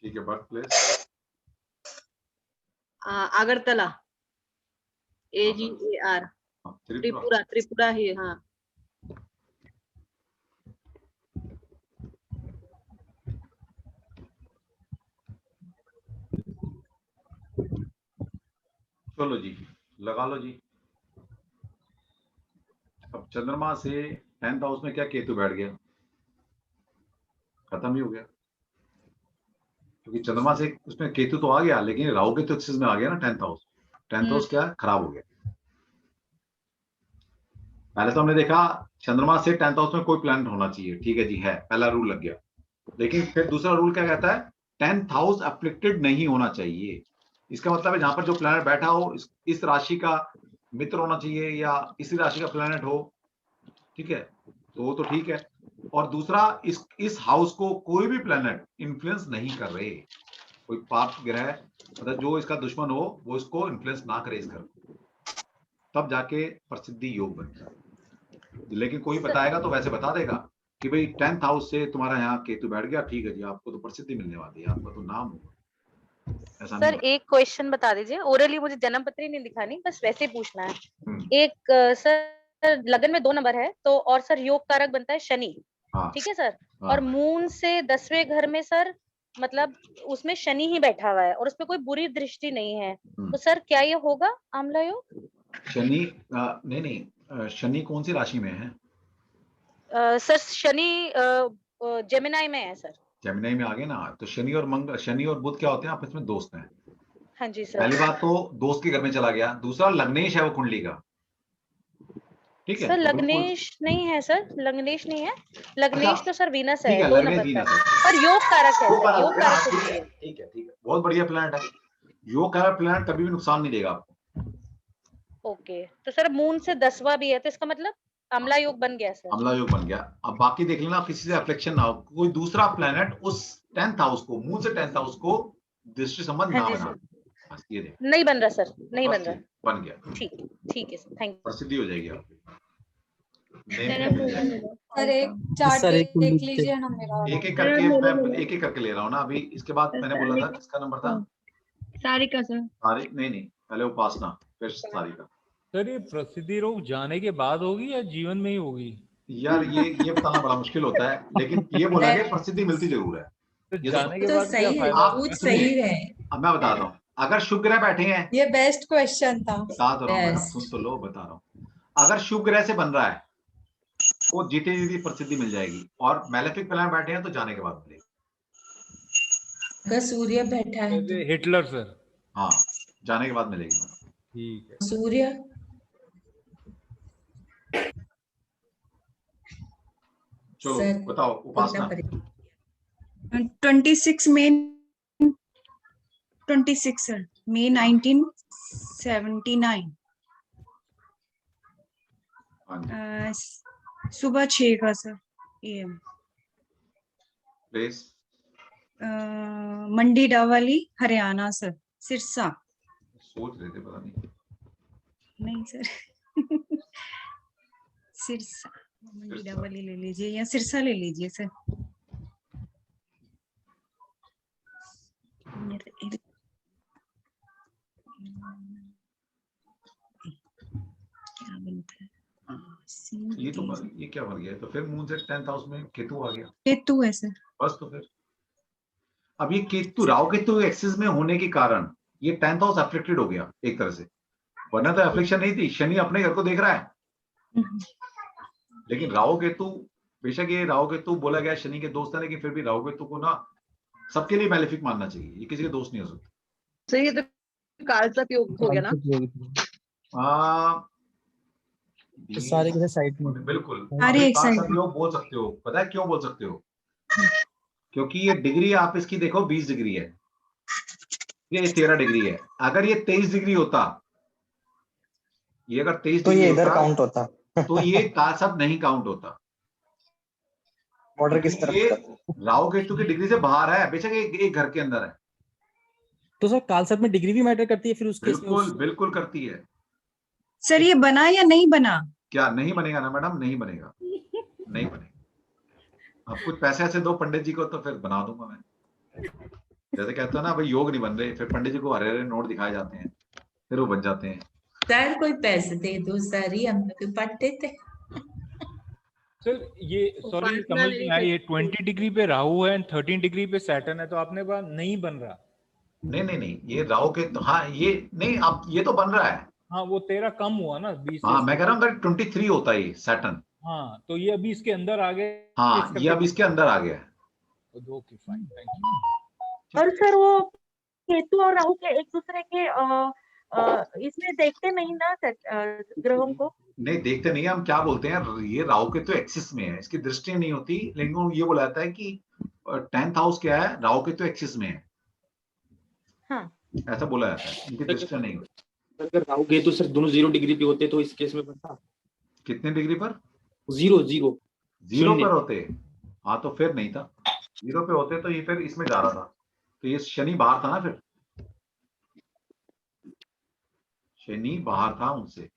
ठीक है, birth place Agartala, AGAR, Tripura ही। हाँ चलो जी, लगा लो जी। अब चंद्रमा से 10th हाउस में क्या केतु बैठ गया, खत्म ही हो गया, क्योंकि चंद्रमा से उसमें केतु तो आ गया, लेकिन राहु के तो एक्सिस में आ गया ना 10th हाउस। 10th हाउस क्या खराब हो गया। पहले तो हमने देखा चंद्रमा से 10th हाउस में कोई प्लैनेट होना चाहिए, ठीक है जी, है, पहला रूल लग गया। लेकिन फिर दूसरा रूल क्या कहता है, 10th हाउस अफ्लिक्टेड नहीं होना चाहिए। इसका मतलब है जहां पर जो प्लैनेट बैठा हो इस राशि का मित्र होना चाहिए या इसी राशि का प्लैनेट हो, ठीक है, तो वो तो ठीक है। और दूसरा, इस हाउस को कोई भी प्लैनेट इन्फ्लुएंस नहीं कर रहे, कोई पाप ग्रह मतलब जो इसका दुश्मन हो वो इसको इन्फ्लुएंस ना करे इस घर को, तब जाके प्रसिद्धि योग बनता है। लेकिन कोई बताएगा तो वैसे बता देगा कि भाई 10th हाउस से तुम्हारा यहाँ केतु बैठ गया, ठीक है जी, आपको तो प्रसिद्धि मिलने वाली है, आपका तो नाम होगा। ऐसा सर एक क्वेश्चन बता दीजिए, ओरली मुझे जन्म पत्री नहीं दिखानी, बस वैसे ही पूछना है। एक सर लगन में 2 नंबर है तो, और सर योग कारक बनता है शनि, ठीक है सर, और मून से 10वें घर में सर मतलब उसमें शनि ही बैठा हुआ है और उसमें कोई बुरी दृष्टि नहीं है, तो सर क्या ये होगा आमला योग? शनि नहीं, शनि कौन सी राशि में है? सर शनि जेमिनाई में है सर। जेमिनाई में आ गए ना, तो शनि और बुध क्या होते हैं, आपस में दोस्त हैं। हाँ जी सर। पहली बात तो दोस्त के घर में चला गया, दूसरा लग्नेश है वो कुंडली का, ठीक है। सर लग्नेश नहीं है सर, लग्नेश नहीं है, लग्नेश तो सर वीनस है, 2 नंबर का, और योग कारक है सर, योग कारक कुंडली है। ठीक है, बहुत बढ़िया प्लैनेट है, योग कारक प्लैनेट कभी भी नुकसान नहीं देगा आपको। ओके, तो सर मून से 10वां भी है, तो इसका मतलब अमला योग बन गया सर। अमला योग बन गया। अब बाकी देख लेना, किसी से अफेक्शन ना हो, कोई दूसरा प्लैनेट उस 10th हाउस को, मून से 10th हाउस को दृष्टि संबंध ना बना, बस ये देख। नहीं बन रहा सर, नहीं बन रहा, बन गया, ठीक है सर, थैंक यू। प्रसिद्धि हो जाएगी आपकी। सर एक चार्ट देख लीजिए ना मेरा। एक एक करके मैं एक एक करके ले रहा हूँ ना अभी। इसके बाद मैंने बोला था किसका नंबर था? सारिका सर। सारिक नहीं, पहले उपासना फिर सारिका। सर ये प्रसिद्धि रोग जाने के बाद होगी या जीवन में ही होगी? यार ये बताना बड़ा मुश्किल होता है, लेकिन ये बोला कि प्रसिद्धि मिलती जरूर है। ये जाने के तो बाद सही क्या है, फायदा? बहुत सही है। अब मैं बता रहा हूँ, अगर शुभ ग्रह बैठे हैं, ये बेस्ट क्वेश्चन था। बता तो रहा हूँ मैडम, सुन तो लो, बता रहा हूँ। अगर शुभ ग्रह से बन रहा है वो जीते जीती प्रसिद्धि मिल जाएगी, और मैलेफिक प्लान बैठे हैं तो जाने के बाद मिलेगी। अगर सूर्य बैठा है तो हिटलर सर। हाँ, जाने के बाद मिलेगी मैडम। ठीक है। सूर्य चलो बताओ उपासना। 26 मई 26 सर, मई 1979, सुबह 6 का sir AM। Place Mandi Dabwali Haryana sir, Sirsa. सोच रहे थे, पता नहीं सर सिरसा, मंडी डावाली ले लीजिए या सिरसा ले लीजिए सर। क्या बनता है ये क्या बन गया? तो फिर मून से 10th हाउस में केतु आ गया। केतु है सर। बस तो फिर अब ये केतु, राहु केतु एक्सिस में होने के कारण ये 10th हाउस अफेक्टेड हो गया एक तरह से, वरना तो अफेक्शन नहीं थी। शनि अपने घर को देख रहा है, लेकिन राहु केतु, बेशक ये राहु केतु बोला गया शनि के दोस्त है, लेकिन फिर भी राहु केतु को ना सबके लिए मैलेफिक मानना चाहिए, ये किसी के दोस्त नहीं हो सकते। सही है, तो कालसर्प योग हो गया ना। सारे के साइड में बिल्कुल कालसर्प योग बोल सकते हो। पता है क्यों बोल सकते हो? क्योंकि ये डिग्री आप इसकी देखो 20 डिग्री है, ये 13 डिग्री है। अगर ये 23 डिग्री होता, ये अगर 23 तो डिग्री ये इधर होता, काउंट होता तो ये कालसर्प नहीं काउंट होता। बॉर्डर किस तरफ? ये राहु केतु की डिग्री से बाहर है, बेशक एक घर के अंदर है। तो सर कालसर्प में डिग्री भी मैटर करती है फिर उसके? बिल्कुल करती है सर। ये बना या नहीं बना? क्या नहीं बनेगा ना मैडम? नहीं बनेगा, नहीं बनेगा। अब कुछ पैसे ऐसे दो पंडित जी को तो फिर बना दूंगा मैं। जैसे कहते हो ना भाई योग नहीं बन रहे, फिर पंडित जी को हरे हरे नोट दिखाए जाते हैं, फिर वो बन जाते हैं। सर कोई पैसे दे दो सर, ही हम लोग पढ़ते थे। सर ये सॉरी समझ नहीं आई, ये 20 डिग्री पे राहु है एंड 13 डिग्री पे सैटर्न है, तो आपने कहा नहीं बन रहा। नहीं, ये राहु के तो, हाँ ये नहीं, अब ये तो बन रहा है। हाँ वो 13 कम हुआ ना 20। हाँ मैं कह रहा हूँ 23 होता है सैटर्न। हाँ तो ये अभी इसके अंदर आ गए। हाँ ये अब इसके अंदर आ गया है। Okay fine, thank you. और सर वो केतु और राहु के एक दूसरे के इसमें देखते नहीं ना ग्रहों को? नहीं देखते नहीं, हम क्या बोलते हैं, ये राहु के तो एक्सिस में है, इसकी दृष्टि नहीं होती, लेकिन ये बोला जाता है कि 10th हाउस क्या है, राहु के तो एक्सिस में है। हाँ। ऐसा बोला जाता है, इनकी दृष्टि नहीं होती। अगर राहु केतु सर दोनों 0 डिग्री पे होते तो इस केस में बनता। कितने डिग्री पर? 0 पर होते? हाँ तो फिर नहीं था। 0 पे होते तो ये फिर इसमें जा रहा था, तो ये शनि बाहर था ना, फिर शनि बाहर था उनसे।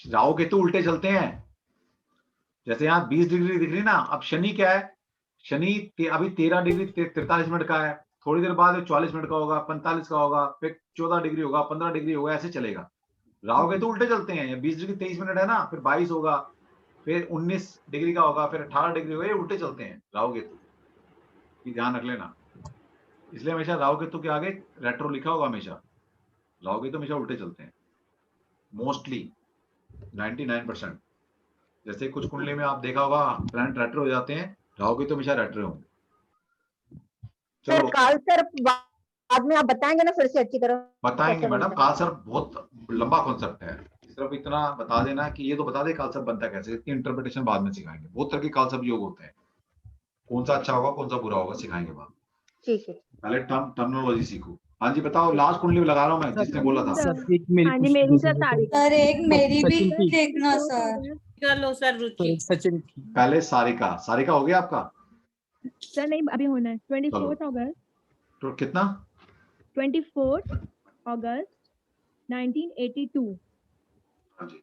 राहु केतु उल्टे चलते हैं, जैसे यहाँ 20 डिग्री दिख रही ना, अब शनि क्या है, शनि अभी 13 डिग्री 43 मिनट का है, थोड़ी देर बाद 44 मिनट का होगा, 45 का होगा, फिर 14 डिग्री होगा, 15 डिग्री होगा, ऐसे चलेगा। राहु केतु उल्टे चलते हैं, 20 डिग्री 23 मिनट है ना, फिर 22 होगा, फिर 19 डिग्री का होगा, फिर 18 डिग्री होगा, ये उल्टे चलते हैं राहु केतु, ये ध्यान रख लेना। इसलिए हमेशा राहु केतु के आगे रेट्रो लिखा होगा, हमेशा राहु केतु हमेशा उल्टे चलते हैं, मोस्टली 99%। जैसे कुछ कुंडली में आप देखा होगा प्लैनेट रेट्रो हो जाते हैं, राहु केतु हमेशा रेट्रो होंगे। चलो कालसर्प बाद में आप बताएंगे ना फिर से अच्छी तरह? बताएंगे मैडम, कालसर्प बहुत लंबा कॉन्सेप्ट है, सिर्फ इतना बता देना कि ये तो बता दे कालसर्प बनता कैसे, इतनी इंटरप्रिटेशन बाद में सिखाएंगे। बहुत तरह के कालसर्प योग होते हैं, कौन सा अच्छा होगा कौन सा बुरा होगा सिखाएंगे बाद। ठीक है, पहले टर्मिनोलॉजी सीखो। हाँ जी बताओ, लास्ट कुंडली लगा रहा हूँ मैं, जिसने बोला था। सर एक मेरी भी देखना सर। चलो सर रुचि। सचिन पहले सारिका हो गया आपका? सर नहीं अभी होना है 24 अगस्त। तो कितना? 24 अगस्त 1982। हाँ जी।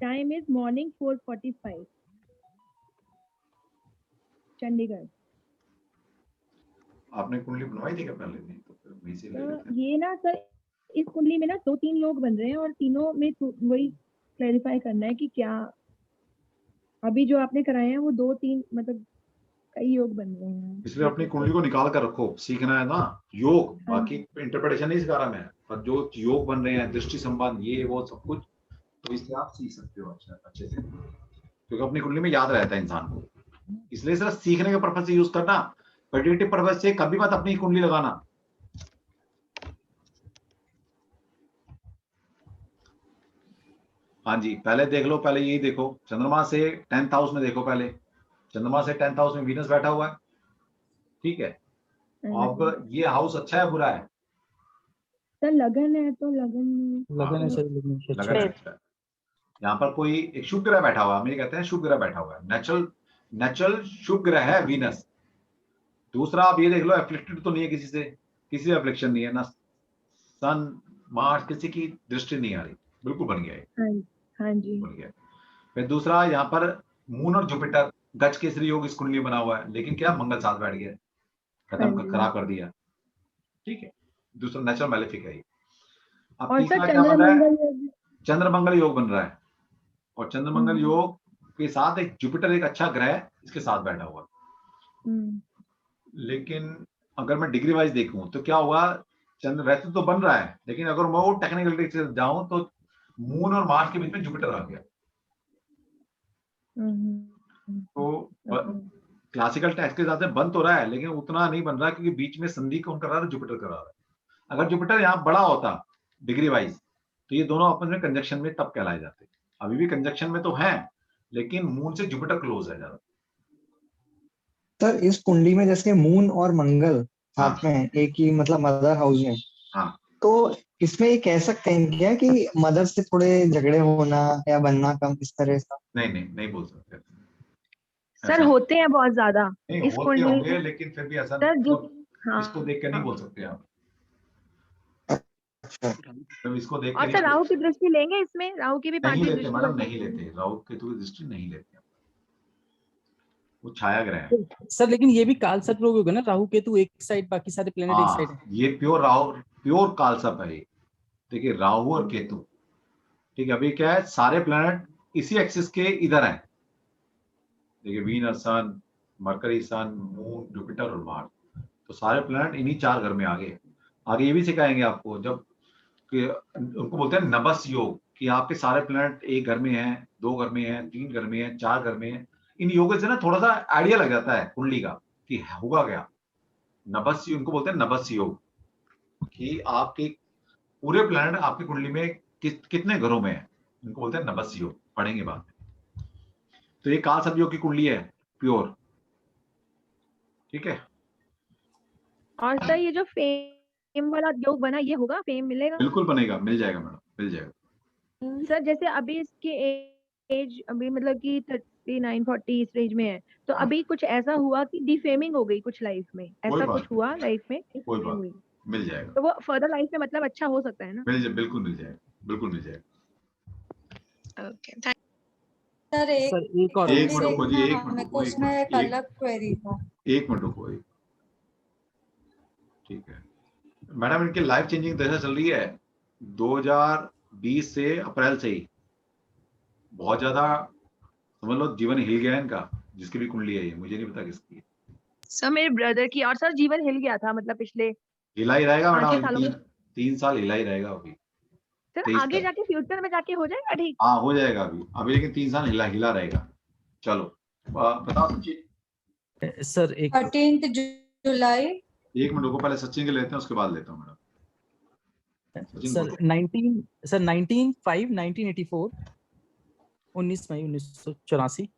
Time is morning 4:45 Chandigarh. आपने कुंडली बनवाई थी क्या पहले? नहीं तो फिर वहीं से ले लेते हैं। ये ना सर इस कुंडली में ना 2-3 लोग बन रहे हैं और तीनों में वही क्लैरिफाई करना है कि क्या अभी जो आपने कराए हैं वो 2-3 मतलब कई योग बन रहे हैं, इसलिए अपनी कुंडली को निकाल कर रखो, सीखना है ना योग, बाकी इंटरप्रिटेशन नहीं सिखा रहा मैं, पर जो योग बन रहे हैं, दृष्टि संबंध, ये वो सब कुछ, तो इससे आप सीख सकते हो अच्छे से, क्योंकि अपनी कुंडली में याद रहता है इंसान को। इसलिए सिर्फ सीखने के पर्पज से यूज करना, प्रेडिक्टिव पर्पज से कभी मत अपनी कुंडली लगाना। हाँ जी, पहले देख लो, पहले यही देखो, चंद्रमा से 10th हाउस में देखो, पहले चंद्रमा से 10th हाउस में वीनस बैठा हुआ है, ठीक है। अब ये हाउस अच्छा है बुरा है? सर लगन है तो लगन है सर, लगन है अच्छा है। यहाँ पर कोई एक शुभ ग्रह बैठा हुआ है, हम ये कहते हैं शुभ ग्रह बैठा हुआ है, नेचुरल शुभ ग्रह है वीनस। दूसरा आप ये देख लो, एफ्लिक्टेड तो नहीं है किसी से, किसी से एफ्लिक्शन नहीं है ना, सन मार्स किसी की दृष्टि नहीं आ रही, बिल्कुल बन गया है। हाँ जी बन गया। फिर दूसरा यहाँ पर मून और जुपिटर गज केसरी योग इस कुंडली बना हुआ है, लेकिन क्या मंगल साथ बैठ गया, खत्म खराब कर दिया, ठीक है। दूसरा नेचुरल मैलेफिक है। अब तीसरा क्या बन रहा है, चंद्र मंगल योग बन रहा है, और चंद्र मंगल योग के साथ एक जुपिटर एक अच्छा ग्रह इसके साथ बैठा हुआ। लेकिन अगर मैं डिग्री वाइज देखूं तो क्या हुआ, चंद्र वैसे तो बन रहा है, लेकिन अगर मैं वो टेक्निकल से जाऊं तो मून और मार्स के बीच में जुपिटर आ गया। तो क्लासिकल टेक्स्ट के हिसाब से बन तो रहा है, लेकिन उतना नहीं बन रहा, क्योंकि बीच में संधि कौन कर रहा है, जुपिटर कर रहा है। अगर जुपिटर यहाँ बड़ा होता डिग्री वाइज, तो ये दोनों आपस में कंजक्शन में तब कहलाए जाते। अभी भी कंजक्शन में तो है, लेकिन मून से जुपिटर क्लोज है ज्यादा। सर इस कुंडली में जैसे मून और मंगल साथ में एक ही मतलब मदर हाउस में, तो इसमें ये कह सकते हैं क्या कि मदर से थोड़े झगड़े होना या बनना कम, इस तरह का? नहीं बोल सकते सर, होते हैं बहुत ज्यादा इस कुंडली, लेकिन फिर भी ऐसा सर जो इसको देख कर नहीं बोल सकते आप। तो इसको देख और सर राहु की दृष्टि लेंगे इसमें, राहु की भी नहीं लेते मैडम, नहीं लेते, राहु केतु की दृष्टि नहीं लेते, वो छाया ग्रह है सर। लेकिन ये भी कालसर्प योग होगा ना, राहु केतु एक साइड, बाकी सारे प्लेनेट एक साइड है। ये प्योर राहु, प्योर कालसर्प है ये। देखिए राहु और केतु, ठीक है। अभी क्या है, सारे प्लेनेट इसी एक्सिस के इधर हैं। देखिए वीनस, सन, मरकरी, सन, मून, जुपिटर और मार्स, तो सारे प्लेनेट इन्हीं 4 घर में आगे ये भी सिखाएंगे आपको, जब कि उनको बोलते हैं नबस योग, कि आपके सारे प्लेनेट एक घर में हैं, 2 घर में हैं, 3 घर में हैं, 4 घर में हैं। इन योगों से ना थोड़ा सा आइडिया लग जाता है कुंडली का कि होगा क्या। नबस, उनको बोलते हैं नबस योग, कि आपके पूरे प्लेनेट आपकी कुंडली में कितने घरों में है, इनको बोलते हैं नबस योग, पढ़ेंगे बाद में। तो ये कालसर्प योग की कुंडली है प्योर, ठीक है। और सर ये जो फेम वाला योग बना, ये होगा, फेम मिलेगा? बिल्कुल बनेगा, मिल जाएगा मैडम, मिल जाएगा। सर जैसे अभी इसके एज अभी मतलब कि 39-40 इस रेंज में है, तो अभी कुछ ऐसा हुआ कि डिफेमिंग हो गई कुछ लाइफ में, ऐसा कुछ हुआ लाइफ में? कोई बात, मिल जाएगा। तो वो फर्दर लाइफ में मतलब अच्छा हो सकता है ना? बिल्कुल मिल जाएगा, बिल्कुल मिल जाएगा। Okay, thank sir. एक मिनट रुको जी, एक मिनट रुको, उसमें एक अलग क्वेरी था, एक मिनट रुको, ठीक है मैडम। इनकी लाइफ चेंजिंग दशा चल रही है 2020 से, अप्रैल से ही बहुत ज्यादा, समझ लो जीवन हिल गया है इनका, जिसकी भी कुंडली है ये, मुझे नहीं पता किसकी है। सर मेरे ब्रदर की, और सर जीवन हिल गया था, मतलब पिछले हिला ही रहेगा मैडम, 3 साल हिला ही रहेगा अभी। सर आगे जाके फ्यूचर में जाके हो जाएगा ठीक? हाँ हो जाएगा अभी लेकिन 3 साल हिला रहेगा। चलो बताओ सचिन। सर 13 जुलाई, एक मिनट को पहले सचिन के लेते हैं, उसके बाद लेता हूँ मैडम। सर 19/5/1984, 19 मई 1984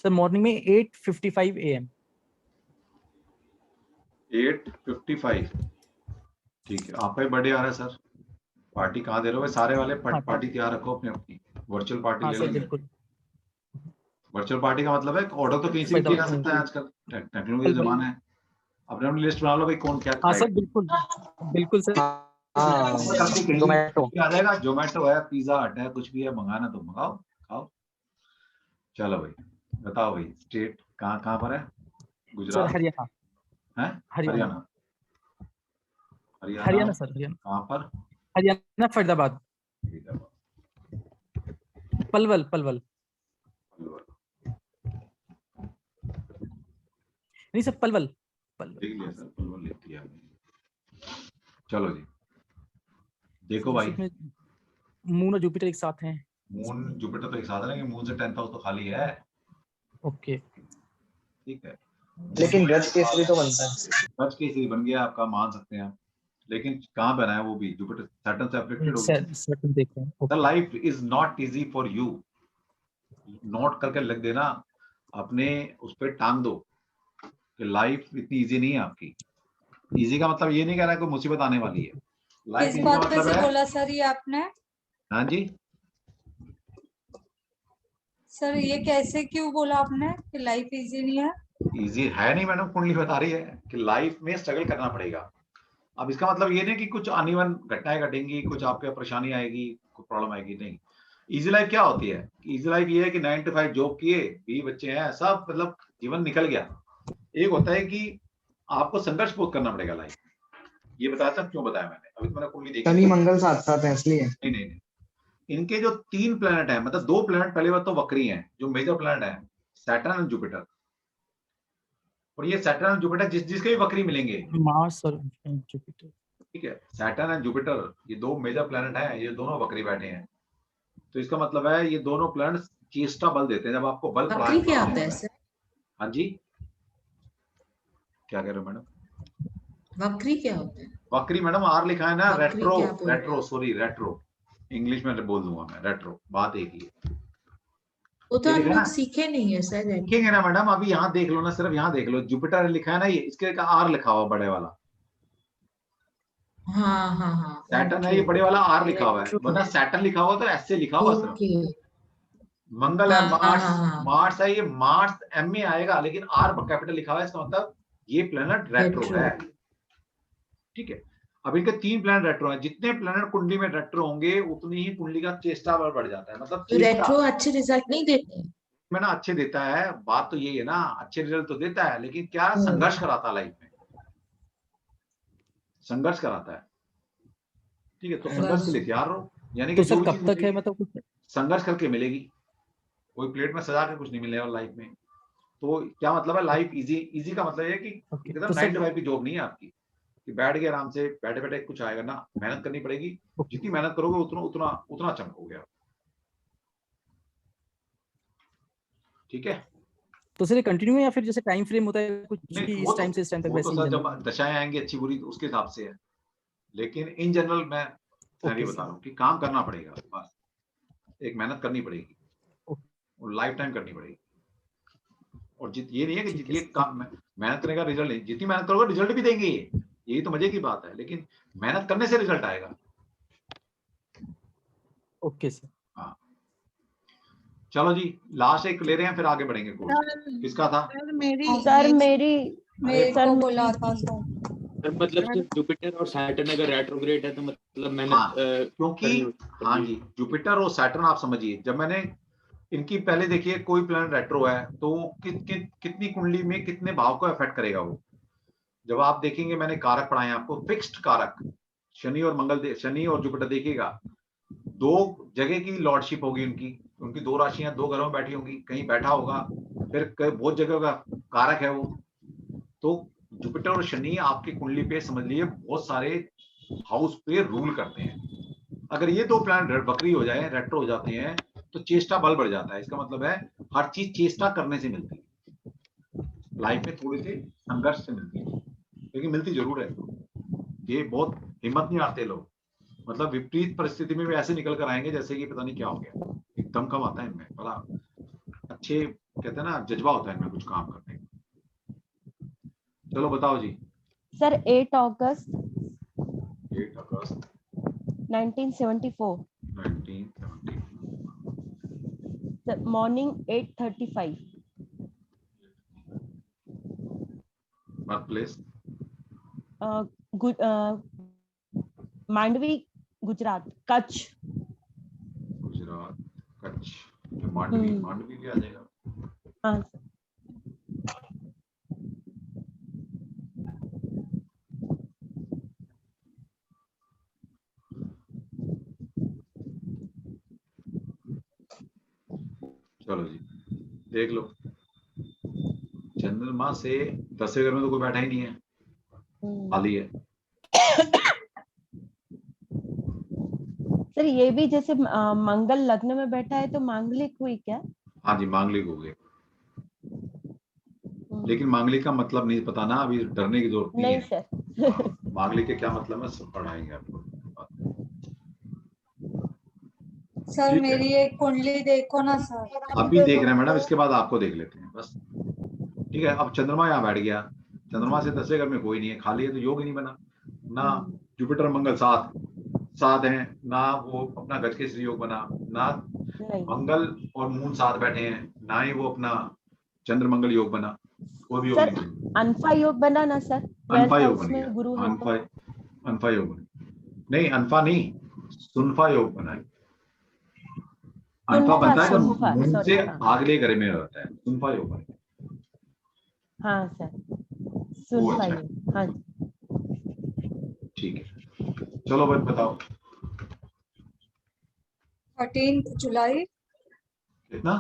सर, मॉर्निंग में 8:55 AM। 8:55, ठीक है। आपका ही बर्थडे आ रहा है सर, पार्टी कहाँ दे रहे हो? सारे वाले पार्टी तैयार रखो अपनी अपनी, वर्चुअल पार्टी ले लेंगे। वर्चुअल पार्टी का मतलब है ऑर्डर तो कहीं से भी किया जा सकता है, आजकल टेक्नोलॉजी का जमाना है। अपने अपनी लिस्ट बना लो भाई, कौन क्या खाएगा। सर बिल्कुल सर। जोमेटो आ जाएगा, जोमेटो है, पिज्जा हट है, कुछ भी है, मंगाना तो मंगाओ, खाओ। चलो भाई बताओ भाई, स्टेट कहाँ पर है? गुजरात, हरियाणा है, हरियाणा सर, हरियाणा। कहाँ पर? हरियाणा, फरीदाबाद, पलवल। नहीं सर, पलवल देख लिया सर, पलवल लिख दिया। चलो जी देखो भाई, मून और जुपिटर एक साथ हैं। मून जुपिटर तो एक साथ है, मून से 10th हाउस तो खाली है। ओके ठीक है, लेकिन गज केसरी तो बनता है। गज केसरी बन गया आपका, मान सकते हैं आप, लेकिन कहाँ बना है वो भी, जुपिटर सैटर्न से अफेक्टेड हो गया। सैटर्न देख रहे हैं। The life is not easy for you, note करके लिख देना, अपने उस पर टांग दो कि लाइफ इतनी इजी नहीं है आपकी। इजी का मतलब ये नहीं कह रहा है कोई मुसीबत आने वाली है। लाइफ किस बात पे से बोला सर ये आपने? हाँ जी सर, ये कैसे क्यों बोला आपने कि लाइफ इजी नहीं है? इजी है नहीं मैडम, कुंडली बता रही है कि लाइफ में स्ट्रगल करना पड़ेगा। अब इसका मतलब ये नहीं कि कुछ अनिवन घटनाएं घटेंगी, कुछ आपके परेशानी आएगी, कुछ प्रॉब्लम आएगी, नहीं। इजी लाइफ क्या होती है? इजी लाइफ ये है कि 9 to 5 जॉब किए, 20 बच्चे हैं, सब मतलब जीवन निकल गया। एक होता है कि आपको संघर्ष बहुत करना पड़ेगा लाइफ। ये बताया था क्यों बताया मैंने, अभी तो मैंने कुंडली देखी। शनि मंगल साथ साथ है इसलिए। नहीं, इनके जो 3 प्लैनेट हैं, मतलब 2 प्लैनेट पहले बात तो वक्री हैं, जो मेजर प्लैनेट है सैटर्न एंड जुपिटर। और ये सैटर्न एंड जुपिटर जिसके भी वक्री मिलेंगे, मार्स और जुपिटर, ठीक है, सैटर्न एंड जुपिटर ये 2 मेजर प्लैनेट हैं, ये दोनों वक्री बैठे हैं। तो इसका मतलब है ये दोनों प्लैनेट चेष्टा बल देते हैं। जब आपको बल वक्री क्या होता है सर? हाँ जी क्या कह रहे हो मैडम? वक्री क्या होता है? वक्री मैडम आर लिखा है ना, रेट्रो इंग्लिश में बोल दूंगा मैं, रेट्रो, बात एक ही है। वो तो हम लोग सीखे नहीं है सर। सीखेंगे ना मैडम, अभी यहाँ देख लो ना, सिर्फ यहाँ देख लो, जुपिटर लिखा है ना, ये इसके आर लिखा हुआ बड़े वाला। हाँ सैटर्न है, ये बड़े वाला आर लिखा हुआ है, वरना सैटर्न लिखा हुआ तो एस से लिखा हुआ सिर्फ। मंगल है, मार्स है, ये मार्स एम में आएगा लेकिन आर कैपिटल लिखा हुआ है, इसका मतलब ये प्लेनेट रेट्रो है। ठीक है, अब इनके 3 प्लैनेट रेट्रो हैं। जितने प्लैनेट कुंडली में रेट्रो होंगे उतनी ही कुंडली का चेष्टा बल बढ़ जाता है। मतलब तो रेट्रो अच्छे रिजल्ट नहीं देते में ना, अच्छे देता है, बात तो यही है ना, अच्छे रिजल्ट तो देता है, लेकिन क्या संघर्ष कराता है लाइफ में, संघर्ष कराता है। ठीक है, तो संघर्ष के लिए तैयार रहो, यानी कि तो कब तक है, मतलब कुछ संघर्ष करके मिलेगी, कोई प्लेट में सजा के कुछ नहीं मिलेगा लाइफ में। तो क्या मतलब है लाइफ इजी का मतलब है कि एकदम 9 to 5 की जॉब नहीं है आपकी कि बैठ के आराम से बैठे बैठे कुछ आएगा ना, मेहनत करनी पड़ेगी। जितनी मेहनत करोगे उतना चमकोगे आप। ठीक है, तो सर कंटिन्यू है या फिर जैसे टाइम फ्रेम होता है कुछ भी इस टाइम से इस टाइम तक वैसे ही? जब दशाएं आएंगी अच्छी बुरी तो उसके हिसाब से है, लेकिन इन जनरल मैं बता रहा हूँ कि काम करना पड़ेगा, बस एक मेहनत करनी पड़ेगी और लाइफ टाइम करनी पड़ेगी। और ये नहीं है कि जितनी काम मेहनत करने का रिजल्ट नहीं, जितनी मेहनत करोगे रिजल्ट भी देंगे, यही तो मजे की बात है, लेकिन मेहनत करने से रिजल्ट आएगा। ओके सर, हाँ चलो जी, लास्ट एक ले रहे हैं फिर आगे बढ़ेंगे। किसका था? मेरे को बोला था सर। मतलब जुपिटर और सैटर्न अगर रेट्रोग्रेड है तो मतलब मेहनत क्योंकि हाँ जी, जुपिटर और सैटर्न आप समझिए, जब मैंने इनकी पहले देखिए कोई प्लैनेट रेट्रो है तो कितनी कुंडली में कितने भाव को अफेक्ट करेगा वो। जब आप देखेंगे, मैंने कारक पढ़ाए हैं आपको, फिक्स्ड कारक, शनि और मंगल, शनि और जुपिटर देखिएगा, 2 जगह की लॉर्डशिप होगी उनकी 2 राशियां 2 घरों में बैठी होंगी, कहीं बैठा होगा, फिर बहुत जगह का कारक है वो। तो जुपिटर और शनि आपकी कुंडली पे समझ लीजिए बहुत सारे हाउस पे रूल करते हैं। अगर ये 2 प्लैनेट वक्री हो जाए, रेट्रो हो जाते हैं, तो चेष्टा बल बढ़ जाता है। इसका मतलब है हर चीज चेष्टा करने से मिलती है, लाइफ में थोड़ी सी संघर्ष से मिलती है, लेकिन मिलती जरूर है। ये बहुत हिम्मत नहीं हारते लोग, मतलब विपरीत परिस्थिति में भी ऐसे निकल कर आएंगे जैसे कि पता नहीं क्या हो गया, एकदम कम आता है इनमें, बड़ा अच्छे कहते हैं ना जज्बा होता है इनमें कुछ काम करने का। चलो बताओ जी सर। 8 अगस्त 1974 morning 8:35 birth place Mandvi Gujarat, Kutch. Mandvi भी आ जाएगा। हाँ चलो जी देख लो, चंद्रमा से 10वें घर में तो कोई बैठा ही नहीं है, खाली है। सर ये भी जैसे मंगल लग्न में बैठा है तो मांगलिक हुई क्या? हाँ जी, मांगलिक हो गए, लेकिन मांगलिक का मतलब नहीं पता ना, अभी डरने की जरूरत नहीं है सर। मांगलिक के क्या मतलब है सब पढ़ाएंगे आपको। सर मेरी एक कुंडली देखो ना सर। अभी देख रहे हैं मैडम, इसके बाद आपको देख लेते हैं बस, ठीक है। अब चंद्रमा यहाँ बैठ गया, चंद्रमा से 10वें घर में कोई नहीं है, खाली है, तो योग ही नहीं बना ना। जुपिटर मंगल साथ हैं ना, वो अपना गजकेसरी योग बना ना। मंगल और मून साथ बैठे हैं, ना ही वो अपना चंद्र मंगल योग बना, कोई भी योग सर, नहीं। अनफा योग बना ना सर? अनफा योग बन में गुरु गया, अनफा योग बना, नहीं अनफा नहीं, सुनफा योग बना है। अनफा बनता है जब मून से अगले घर में होता है, सुनफा योग बना। हाँ सर, सुनफा योग, हाँ ठीक है। चलो बस बताओ 13 जुलाई। कितना?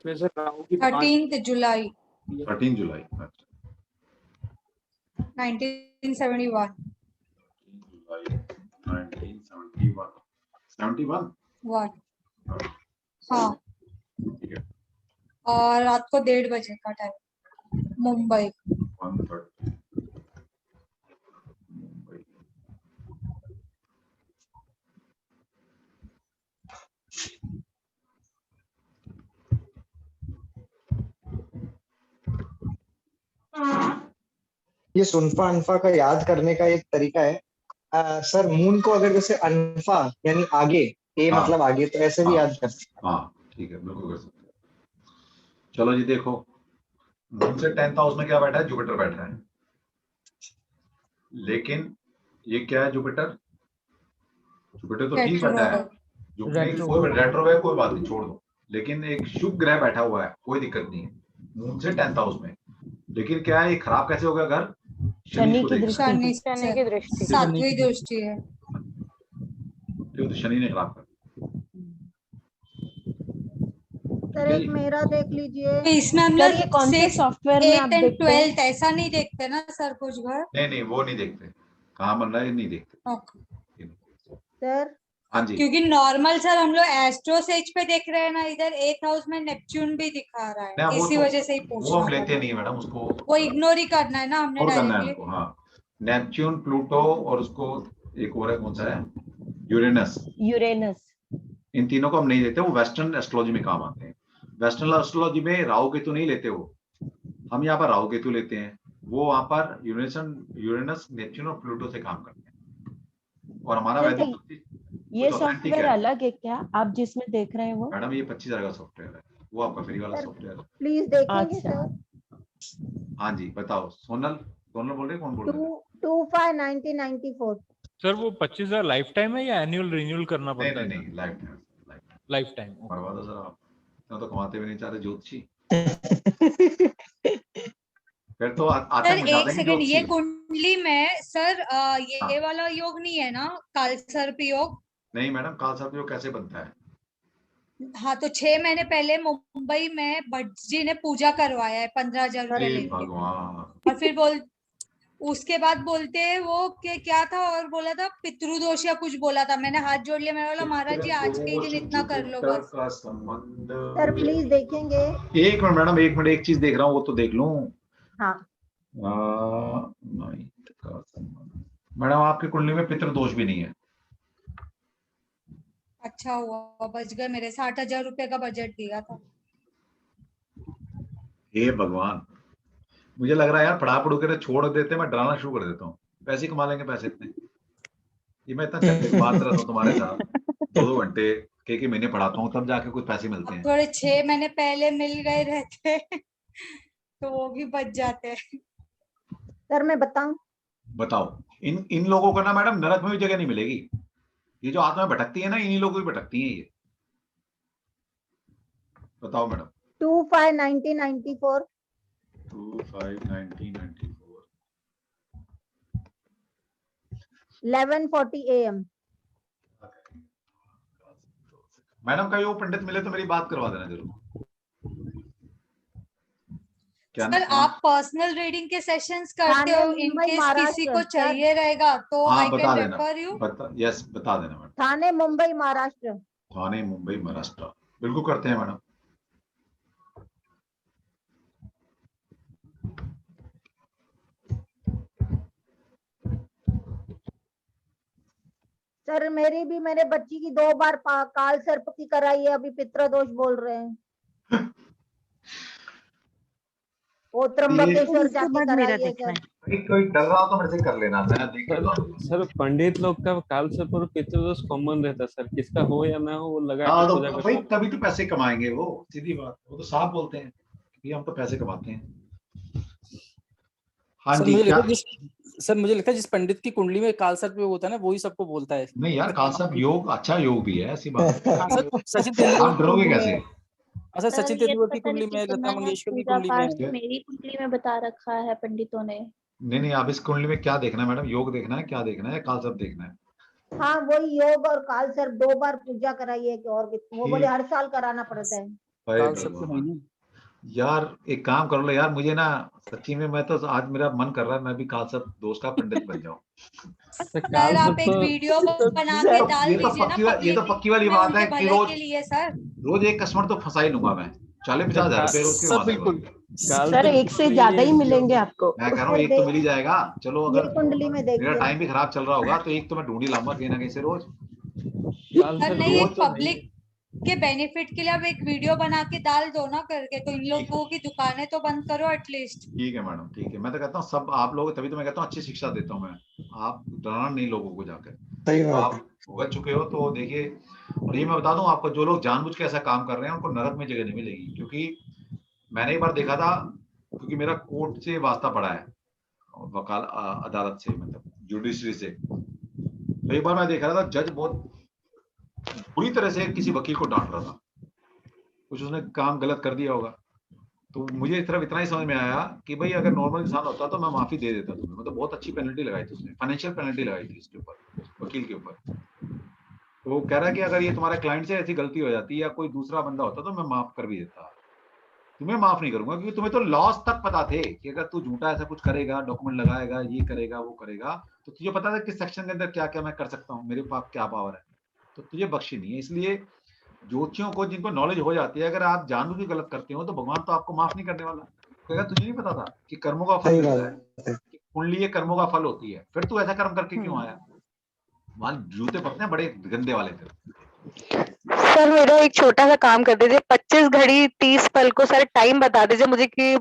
13 जुलाई 13 जुलाई 1971। 71 हाँ, और रात को 1:30 बजे का टाइम, मुंबई। ये सुनफा अनफा का याद करने का एक तरीका है सर। मून को अगर जैसे अनफा यानी आगे, ए मतलब आगे, तो ऐसे भी याद कर सकते। हाँ ठीक है, बिल्कुल कर सकते हैं। चलो जी देखो, मून से 10th हाउस में क्या बैठा है? जुपिटर बैठा है, लेकिन ये क्या है? जुपिटर तो ठीक बैठा है, रेट्रो है, कोई बात नहीं, छोड़ दो। लेकिन एक शुभ ग्रह बैठा हुआ है, कोई दिक्कत नहीं है, मून से 10th हाउस में। लेकिन क्या है, ये खराब कैसे हो गया घर? शनि की दृष्टि, 7वीं दृष्टि है, तो शनि ने खराब कर। सर एक मेरा देख लीजिए। इसमें हम लोग ये कौन से सॉफ्टवेयर में आप देखते हैं? 12th ऐसा नहीं देखते ना सर कुछ घर? नहीं वो नहीं देखते, कहाँ बन रहा है नहीं देखते सर। हाँ जी, क्योंकि नॉर्मल सर हम लोग एस्ट्रो सेज पे देख रहे हैं ना, इधर 8th हाउस में नेपच्यून भी दिखा रहा है, इसी वजह से ही पूछ वो हम लेते नहीं है मैडम, उसको वो इग्नोर ही करना है ना हमने डायरेक्टली। हाँ, नेपच्यून, प्लूटो और उसको एक और है, कौन सा है? यूरेनस। इन तीनों को हम नहीं लेते, वो वेस्टर्न एस्ट्रोलॉजी में काम आते हैं। वेस्टर्न एस्ट्रोलॉजी में राहु केतु नहीं लेते वो, हम यहाँ पर राहु केतु लेते हैं। वो वहां पर यूरेनस, नेपच्यून और प्लूटो से काम करते हैं। और हमारा वैदिक ये सॉफ्टवेयर अलग है क्या आप जिसमें देख रहे हैं वो? मैडम ये 25,000 का सॉफ्टवेयर है, वो आपका फ्री वाला सॉफ्टवेयर है। प्लीज देखेंगे सर। हाँ जी बताओ, सोनल बोल रहे, कौन बोल रहे? 25/1994। सर वो 25,000 लाइफ टाइम है या एनुअल रिन्यूअल करना पड़ता है? नहीं लाइफ टाइम। करवा दो सर, आप इतना तो कमाते भी नहीं चाहते ज्योतिषी। फिर तो आते सर एक सेकंड, ये कुंडली में सर ये वाला योग नहीं है ना, कालसर्प योग? नहीं मैडम, कालसर्प योग कैसे बनता है? हाँ तो 6 महीने पहले मुंबई में भट्ट जी ने पूजा करवाया है 15,000 रुपए लेके, और फिर उसके बाद बोलते हैं वो कि क्या था, और बोला था पितृदोष या कुछ बोला था। मैंने हाथ जोड़ लिया, मैंने बोला महाराज जी आज के ही दिन इतना कर लो बस। सर प्लीज देखेंगे। एक मिनट मैडम, एक चीज देख रहा हूँ, वो तो देख लूं। हाँ मैडम आपकी कुंडली में पितृदोष भी नहीं है। अच्छा हुआ बच गए, मेरे 60,000 रुपए का बजट दिया था। हे भगवान, मुझे लग रहा है यार पढ़ा पढ़ू के छोड़ देते, मैं डराना शुरू कर देता हूँ, पैसे कमा लेंगे पैसे इतने। ये मैं इतना चक्कर बात रहता हूँ तुम्हारे साथ 2-2 घंटे के महीने पढ़ाता हूँ, तब जाके कुछ पैसे मिलते हैं। थोड़े 6 महीने पहले मिल गए रहते तो वो भी बच जाते हैं। सर मैं बताओ इन लोगों को ना मैडम नरक में भी जगह नहीं मिलेगी। ये जो आत्मा भटकती है ना, इन्हीं लोगों की भटकती है ये। बताओ मैडम। 25/1994। 25/1994 11:40 AM। मैडम का वो पंडित मिले तो मेरी बात करवा देना जरूर। सर आप पर्सनल रीडिंग के सेशंस करते हो, इन केस किसी को चाहिए रहेगा तो I can refer you. Yes बता देना मैडम। थाने मुंबई महाराष्ट्र। थाने मुंबई महाराष्ट्र बिल्कुल करते हैं मैडम। सर मेरे बच्ची की 2 बार काल सर्प की कराई है, अभी पितृदोष बोल रहे हैं। वो त्र्यंबकेश्वर जाके कराई है सर। कोई कर रहा तो मेरे से कर लेना, मैं देख लेता हूं। सर पंडित लोग का काल सर्प और पितृदोष कॉमन रहता है सर, किसका हो या ना हो वो लगा हाँ, के तो पूजा करते भाई हैं। तभी तो पैसे कमाएंगे वो, सीधी बात। वो तो साफ बोलते हैं कि हम तो पैसे कमाते हैं। हाँ सर जी क्या? मुझे लगता है जिस पंडित की कुंडली में काल सर्प योग होता है ना, वही सबको बोलता है। नहीं यार, काल सर्प योग अच्छा योग भी है, ऐसी बात। सर सचिन आप तेंदुलकर डरोगे कैसे? अच्छा सर सचिन ये तेंदुलकर की पता नहीं कुंडली में, कितना लता मंगेशकर की पूजा कुंडली पाठ में। मेरी कुंडली में बता रखा है पंडितों ने। नहीं आप इस कुंडली में क्या देखना है मैडम? योग देखना है, क्या देखना है? काल सर्प देखना है? हाँ वही योग और काल सर्प 2 बार पूजा कराई है कि और वो बोले हर साल कराना पड़ता है। काल सर्प यार एक काम कर लो यार, मुझे ना सच्ची में मैं तो आज मेरा मन कर रहा है मैं भी काल सर्प दोष का पंडित बन जाऊं। सर आप एक वीडियो बना के डाल दीजिए ना। ये तो पक्की वाली बात है कि रोज के लिए सर रोज एक कस्टमर तो फंसा ही लूंगा मैं। 40-50 हजार रुपए रोज के बिल्कुल सर, एक से ज्यादा ही मिलेंगे आपको। मैं कह रहा हूँ एक तो मिल ही जाएगा। चलो अगर कुंडली में मेरा टाइम भी खराब चल रहा होगा तो एक तो मैं ढूंढ ही लाऊंगा कहीं ना कहीं से रोज। सर नहीं, एक पब्लिक के बेनिफिट के लिए आप एक वीडियो बना के डाल दो ना करके, तो इन लोगों की दुकानें तो बंद करो एटलीस्ट। ठीक है मैडम, ठीक है। मैं तो कहता हूँ सब आप लोग, तभी तो मैं कहता हूँ अच्छी शिक्षा देता हूँ मैं। आप डराना नहीं लोगों को जाकर, आप भुगत चुके हो तो देखिए। और ये मैं बता दूं आपको, जो लोग जानबूझ के ऐसा काम कर रहे हैं उनको नरक में जगह नहीं मिलेगी। क्योंकि मैंने एक बार देखा था, क्योंकि मेरा कोर्ट से वास्ता पड़ा है, वकाल अदालत से, मतलब जुडिशरी से। तो एक बार मैं देख रहा था जज बहुत बुरी तरह से किसी वकील को डांट रहा था, कुछ उसने काम गलत कर दिया होगा। तो मुझे इस तरफ इतना ही समझ में आया कि भाई अगर नॉर्मल इंसान होता तो मैं माफी दे देता तुम्हें। मतलब बहुत अच्छी पेनल्टी लगाई थी उसने, फाइनेंशियल पेनल्टी लगाई थी इसके ऊपर, वकील के ऊपर। तो वो कह रहा है कि अगर ये तुम्हारे क्लाइंट से ऐसी गलती हो जाती या कोई दूसरा बंदा होता तो मैं माफ कर भी देता, तुम्हें माफ नहीं करूंगा। क्योंकि तुम्हें तो लॉस तक पता थे कि अगर तू झूठा ऐसा कुछ करेगा, डॉक्यूमेंट लगाएगा, ये करेगा वो करेगा, तो तुझे पता था किस सेक्शन के अंदर क्या क्या मैं कर सकता हूँ, मेरे पास क्या पावर है, तो तुझे बख्शी नहीं है। इसलिए ज्योतिषियों को जिनको नॉलेज हो जाती है, अगर आप जानबूझ के गलत करते हो तो भगवान तो आपको माफ नहीं करने वाला। कहेगा तुझे नहीं पता था कि कर्मों का फल मिलता है, कुंडली ये कर्मों का फल होती है, फिर तू ऐसा कर्म करके क्यों आया? वहां जूते पड़ते हैं बड़े गंदे वाले। फिर सर मेरा एक छोटा सा काम कर दीजिए, 25 घड़ी 30 पल को सर टाइम बता दीजिए मुझे, कि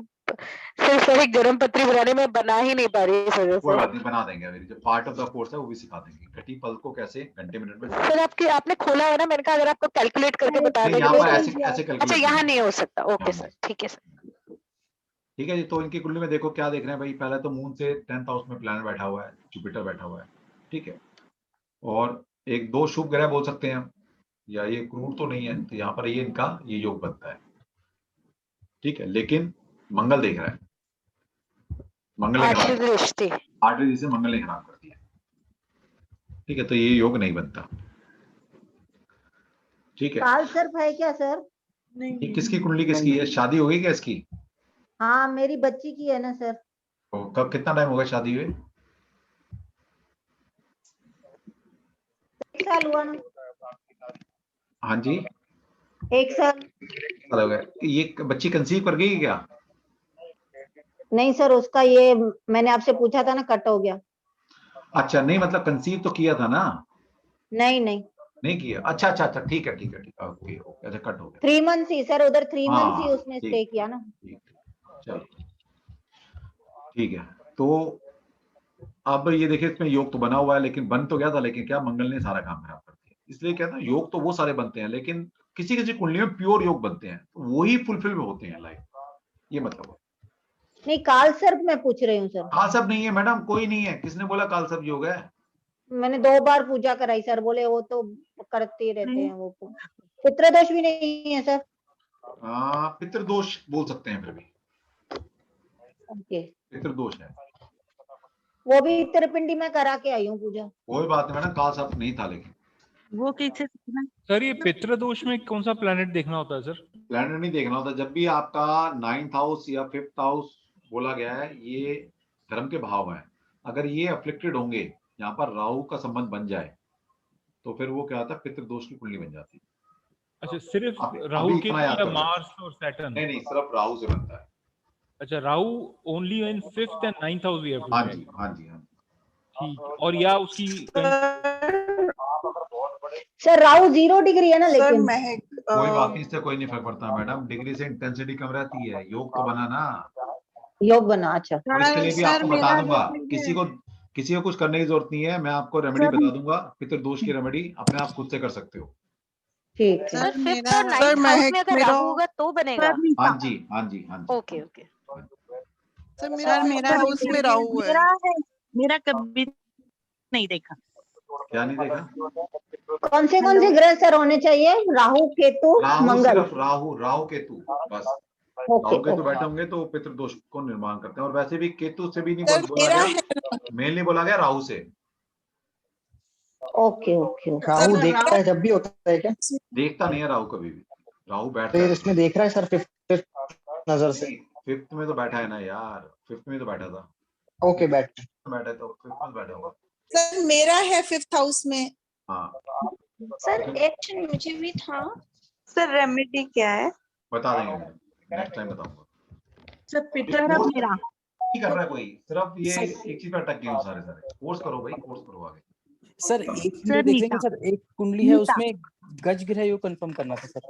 सिर्फ एक जन्म पत्री बनाने में बना ही नहीं पा रही है। कोई बात नहीं, बना देंगे। मेरी जो पार्ट ऑफ द कोर्स है वो भी सिखा देंगे, घटी पल को कैसे घंटे मिनट में। सर आपने खोला है ना, मैंने कहा अगर आपको कैलकुलेट करके बता दें। अच्छा यहाँ नहीं हो सकता, ओके सर, ठीक है सर। ठीक है जी। तो इनकी कुंडली में देखो क्या देख रहे हैं भाई। पहले तो मून से 10th हाउस में प्लैनेट बैठा हुआ है, जुपिटर बैठा हुआ है, ठीक है। और एक दो शुभ ग्रह बोल सकते हैं हम, या ये क्रूर तो नहीं है, तो यहाँ पर ये इनका ये योग बनता है, ठीक है। लेकिन मंगल देख रहा है, मंगल ने आठवीं दृष्टि से मंगल ने खराब कर दिया, ठीक है। तो ये योग नहीं बनता, ठीक है। काल सर्प है क्या सर? ये किसकी कुंडली किसकी है? शादी हो गई क्या इसकी? हाँ मेरी बच्ची की है ना सर। तो कब कितना टाइम होगा शादी हुए? 1 साल हुआ ना। हाँ जी 1 साल हो गया। ये बच्ची कंसीव कर गई क्या? नहीं सर, उसका ये मैंने आपसे पूछा था ना, कट हो गया। अच्छा नहीं, मतलब कंसीव तो किया था ना? नहीं किया। अच्छा ठीक है ओके अच्छा कट हो गया। 3 मंथ्स ही सर, उधर 3 मंथ्स ही उसने स्टे किया ना। चलो ठीक है। तो अब ये देखिए इसमें योग तो बना हुआ है, लेकिन बन तो गया था, लेकिन क्या मंगल ने सारा काम खराब कर दिया। इसलिए कहता है योग तो वो सारे बनते हैं, लेकिन किसी किसी कुंडली में प्योर योग बनते हैं, वही फुलफिल होते हैं लाइफ, ये मतलब। नहीं काल सर्प मैं पूछ रही हूँ सर। काल सर्प नहीं है मैडम, कोई नहीं है। किसने बोला काल सर्प योग है? मैंने 2 बार पूजा कराई सर, बोले वो तो करते रहते हैं वो। पितृदोष भी नहीं है सर? पितृदोष बोल सकते हैं फिर भी। ओके पितृदोष है, वो भी त्रिपिंडी में करा के आई हूँ पूजा। कोई बात नहीं मैडम, काल सर्प नहीं था। लेकिन वो कैसे? सर ये पितृदोष में कौन सा प्लैनेट देखना होता है सर? प्लैनेट नहीं देखना होता। जब भी आपका 9th हाउस या 5th हाउस बोला गया है, ये धर्म के भाव हैं, अगर ये अफ्लिक्टेड होंगे, यहाँ पर राहु का संबंध बन जाए, तो फिर वो क्या होता है, पितृदोष की कुंडली बन जाती है। अच्छा, सिर्फ राहु के या मार्स और सैटर्न? नहीं, सिर्फ राहु से बनता है। अच्छा, Rahu only in 5th and 9th house we have to. हाँ जी, हाँ जी, हाँ जी। ठीक। और या उसकी सर राहु 0 डिग्री है ना, लेकिन कोई बात नहीं, इससे कोई नहीं फर्क पड़ता मैडम, डिग्री से इंटेंसिटी कम रहती है। योग तो बना ना, योग बना। अच्छा, और इसके लिए भी आपको बता दूंगा, किसी को कुछ करने की जरूरत नहीं है, मैं आपको रेमेडी बता दूंगा, पितृदोष की रेमेडी अपने आप खुद से कर सकते हो। ठीक है सर। 5th और 9th हाउस में अगर राहु होगा तो बनेगा? हाँ जी, हाँ जी, हाँ जी। Okay okay. सर मेरा हाउस में राहु है। मेरा कभी नहीं देखा। क्या नहीं देखा? कौन से ग्रह सर होने चाहिए? राहु केतु मंगल? सिर्फ राहु केतु बस। राहु केतु बैठे होंगे तो पितृदोष को निर्माण करते हैं। और वैसे भी केतु से भी नहीं बोला गया, मेनली बोला गया राहु से। Okay okay. राहु देखता है जब भी होता है क्या? देखता नहीं है राहु कभी भी। राहु बैठता फिर है। इसमें देख रहा है सर 5th नजर से। 5th में तो बैठा है ना यार, 5th में तो बैठा था। ओके, बैठा तो 5th में बैठा होगा। सर मेरा है 5th हाउस में। हाँ सर एक्शन मुझे भी था। सर रेमेडी क्या है? बता देंगे, नेक्स्ट टाइम बताऊंगा। सर पिटर मेरा नहीं कर रहा है कोई, सिर्फ ये एक चीज पर अटक गए हो सारे। कोर्स करो भाई, कोर्स करो आगे। सर एक कुंडली देख लेंगे सर, एक कुंडली है उसमें गज ग्रह योग कंफर्म करना था सर।